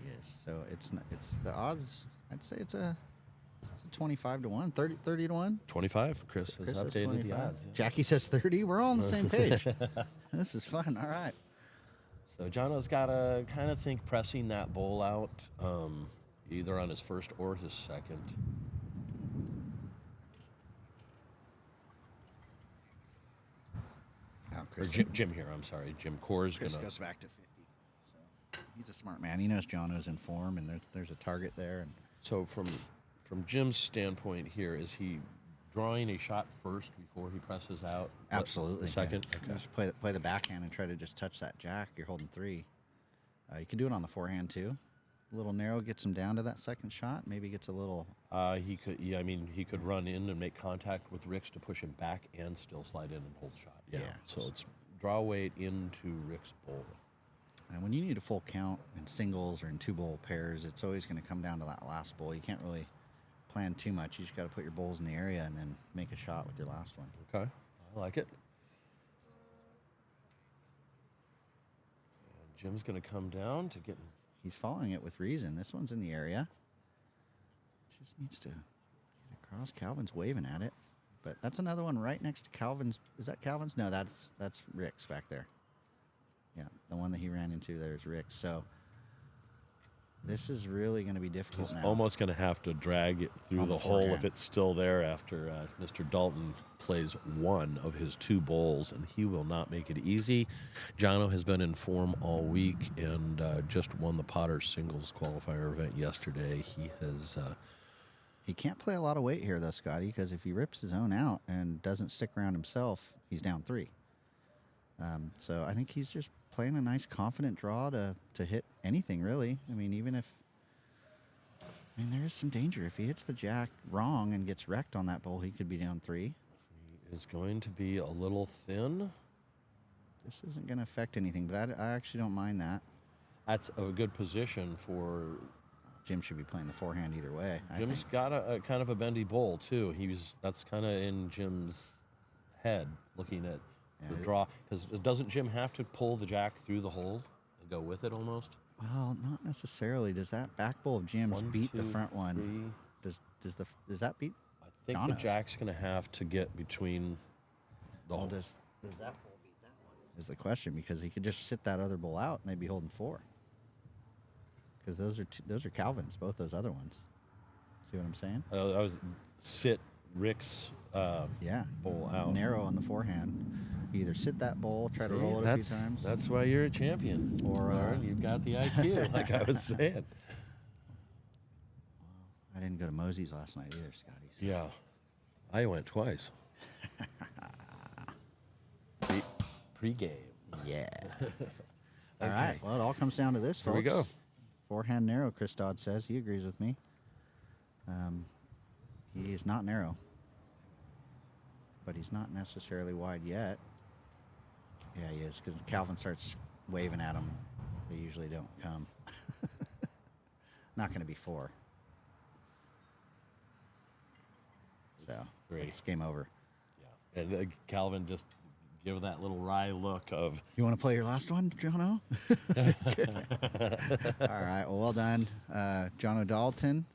[SPEAKER 1] Yes. So it's the odds. I'd say it's a 25 to 1, 30 to 1.
[SPEAKER 2] 25. Chris has
[SPEAKER 1] Chris says
[SPEAKER 2] updated
[SPEAKER 1] 25.
[SPEAKER 2] the odds. Yeah.
[SPEAKER 1] Jackie says 30. We're all on the same page. This is fun. All right.
[SPEAKER 2] So Jono's got to kind of think pressing that bull out, either on his first or his second.
[SPEAKER 1] Oh,
[SPEAKER 2] Or
[SPEAKER 1] Chris,
[SPEAKER 2] Jim here. I'm sorry. Jim CORR's
[SPEAKER 1] Chris
[SPEAKER 2] gonna.
[SPEAKER 1] goes back to 50. So he's a smart man. He knows Jono's in form, and there's a target there. And
[SPEAKER 2] So from Jim's standpoint here, is he drawing a shot first before he presses out?
[SPEAKER 1] absolutely.
[SPEAKER 2] The second.
[SPEAKER 1] Yeah.
[SPEAKER 2] Okay.
[SPEAKER 1] Just play the backhand and try to just touch that jack. You're holding 3. You can do it on the forehand too. A little narrow gets him down to that second shot. Maybe gets a little.
[SPEAKER 2] He could. Yeah, I mean, he could run in and make contact with Rick's to push him back and still slide in and hold shot. Yeah.
[SPEAKER 1] Yeah.
[SPEAKER 2] So it's draw weight into Rick's bowl.
[SPEAKER 1] And when you need a full count in singles or in 2-bowl pairs, it's always going to come down to that last bowl. You can't really plan too much. You just got to put your bowls in the area and then make a shot with your last one.
[SPEAKER 2] Okay, I like it. And Jim's going to come down to get.
[SPEAKER 1] He's following it with reason. This one's in the area. Just needs to get across. Calvin's waving at it. But that's another one right next to Calvin's. Is that Calvin's? No, that's Rick's back there. Yeah, the one that he ran into there is Rick's. So this is really going to be difficult
[SPEAKER 2] He's
[SPEAKER 1] now.
[SPEAKER 2] almost going to have to drag it through
[SPEAKER 1] On the
[SPEAKER 2] the hole if
[SPEAKER 1] forehand.
[SPEAKER 2] it's still there after Mr. Dalton plays one of his 2 bowls, and he will not make it easy. Jono has been in form all week and just won the Potter singles qualifier event yesterday. He has.
[SPEAKER 1] He can't play a lot of weight here, though, Scotty, because if he rips his own out and doesn't stick around himself, he's down 3. So I think he's just playing a nice, confident draw to hit anything, really. I mean, even if... I mean, there is some danger. If he hits the jack wrong and gets wrecked on that bowl, he could be down 3.
[SPEAKER 2] He is going to be a little thin.
[SPEAKER 1] This isn't going to affect anything, but I actually don't mind that.
[SPEAKER 2] That's a good position for.
[SPEAKER 1] Jim should be playing the forehand either way, I
[SPEAKER 2] Jim's
[SPEAKER 1] think.
[SPEAKER 2] got a kind of a bendy bowl too. That's kind of in Jim's head, looking at the
[SPEAKER 1] Yeah.
[SPEAKER 2] draw. Because doesn't Jim have to pull the jack through the hole and go with it almost?
[SPEAKER 1] Well, not necessarily. Does that back bowl of Jim's
[SPEAKER 2] 1,
[SPEAKER 1] beat the
[SPEAKER 2] 2,
[SPEAKER 1] front one?
[SPEAKER 2] 3.
[SPEAKER 1] Does that beat?
[SPEAKER 2] I think
[SPEAKER 1] Jono's.
[SPEAKER 2] the jack's going to have to get between the
[SPEAKER 1] Well,
[SPEAKER 2] hole.
[SPEAKER 1] does that bowl beat that one? Is the question, because he could just sit that other bowl out and they'd be holding 4. Because those are Calvin's, both those other ones. See what I'm saying?
[SPEAKER 2] I was sit Rick's
[SPEAKER 1] Yeah.
[SPEAKER 2] bowl out.
[SPEAKER 1] Narrow on the forehand. You either sit that bowl, try to
[SPEAKER 2] See,
[SPEAKER 1] roll it a few times.
[SPEAKER 2] That's why you're a champion.
[SPEAKER 1] Or,
[SPEAKER 2] Lauren. You've got the IQ, like I was saying.
[SPEAKER 1] I didn't go to Mosey's last night either, Scotty. So.
[SPEAKER 2] Yeah, I went twice. Pre-game.
[SPEAKER 1] Yeah. All right. Well, it all comes down to this,
[SPEAKER 2] Here
[SPEAKER 1] folks.
[SPEAKER 2] we go.
[SPEAKER 1] Forehand narrow, Chris Dodd says. He agrees with me. He is not narrow. But he's not necessarily wide yet. Yeah, he is, because Calvin starts waving at him. They usually don't come. Not going to be 4. So,
[SPEAKER 2] 3.
[SPEAKER 1] it's game over.
[SPEAKER 2] Yeah, and Calvin just give that little wry look of.
[SPEAKER 1] You want to play your last one, Jono? All right, well done. Jono Dalton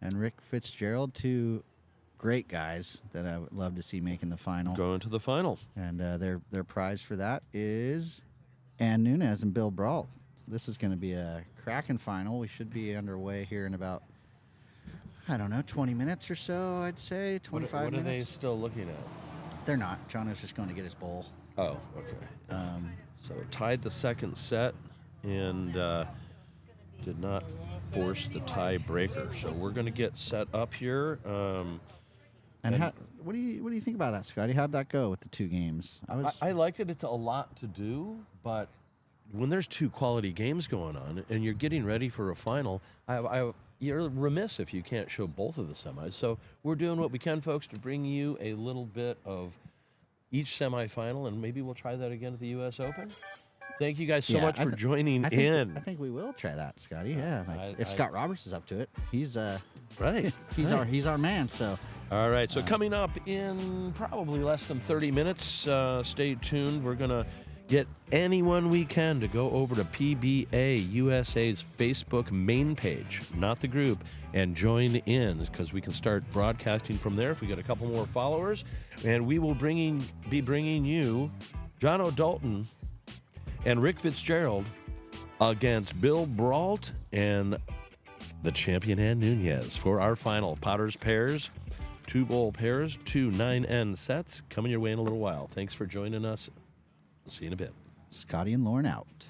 [SPEAKER 1] and Rick Fitzgerald, 2 great guys that I would love to see making the final.
[SPEAKER 2] Going to the final.
[SPEAKER 1] And their prize for that is NUNES and Bill Brault. This is going to be a cracking final. We should be underway here in about, I don't know, 20 minutes or so, I'd say, 25
[SPEAKER 2] What are they
[SPEAKER 1] minutes.
[SPEAKER 2] still looking at?
[SPEAKER 1] They're not. Jono's just going to get his bowl.
[SPEAKER 2] Oh, okay. So tied the second set and did not force the tie breaker. So we're going to get set up here.
[SPEAKER 1] And what do you think about that, Scotty? How'd that go with the 2 games?
[SPEAKER 2] I liked it. It's a lot to do, but when there's 2 quality games going on and you're getting ready for a final, you're remiss if you can't show both of the semis. So we're doing what we can, folks, to bring you a little bit of each semifinal, and maybe we'll try that again at the U.S. Open. Thank you guys so
[SPEAKER 1] Yeah,
[SPEAKER 2] much for joining
[SPEAKER 1] I think,
[SPEAKER 2] in.
[SPEAKER 1] I think we will try that, Scotty. Yeah, if
[SPEAKER 2] I-
[SPEAKER 1] Scott Roberts is up to it, he's
[SPEAKER 2] Right.
[SPEAKER 1] he's our man. So
[SPEAKER 2] All right, so coming up in probably less than 30 minutes, stay tuned. We're going to get anyone we can to go over to PBA USA's Facebook main page, not the group, and join in because we can start broadcasting from there if we get a couple more followers. And we will be bringing you John O'Dalton and Rick Fitzgerald against Bill Brault and the champion Ann Nunez for our final Potter's Pairs. 2-bowl pairs, 2 9N sets coming your way in a little while. Thanks for joining us. See you in a bit.
[SPEAKER 1] Scotty and Lauren out.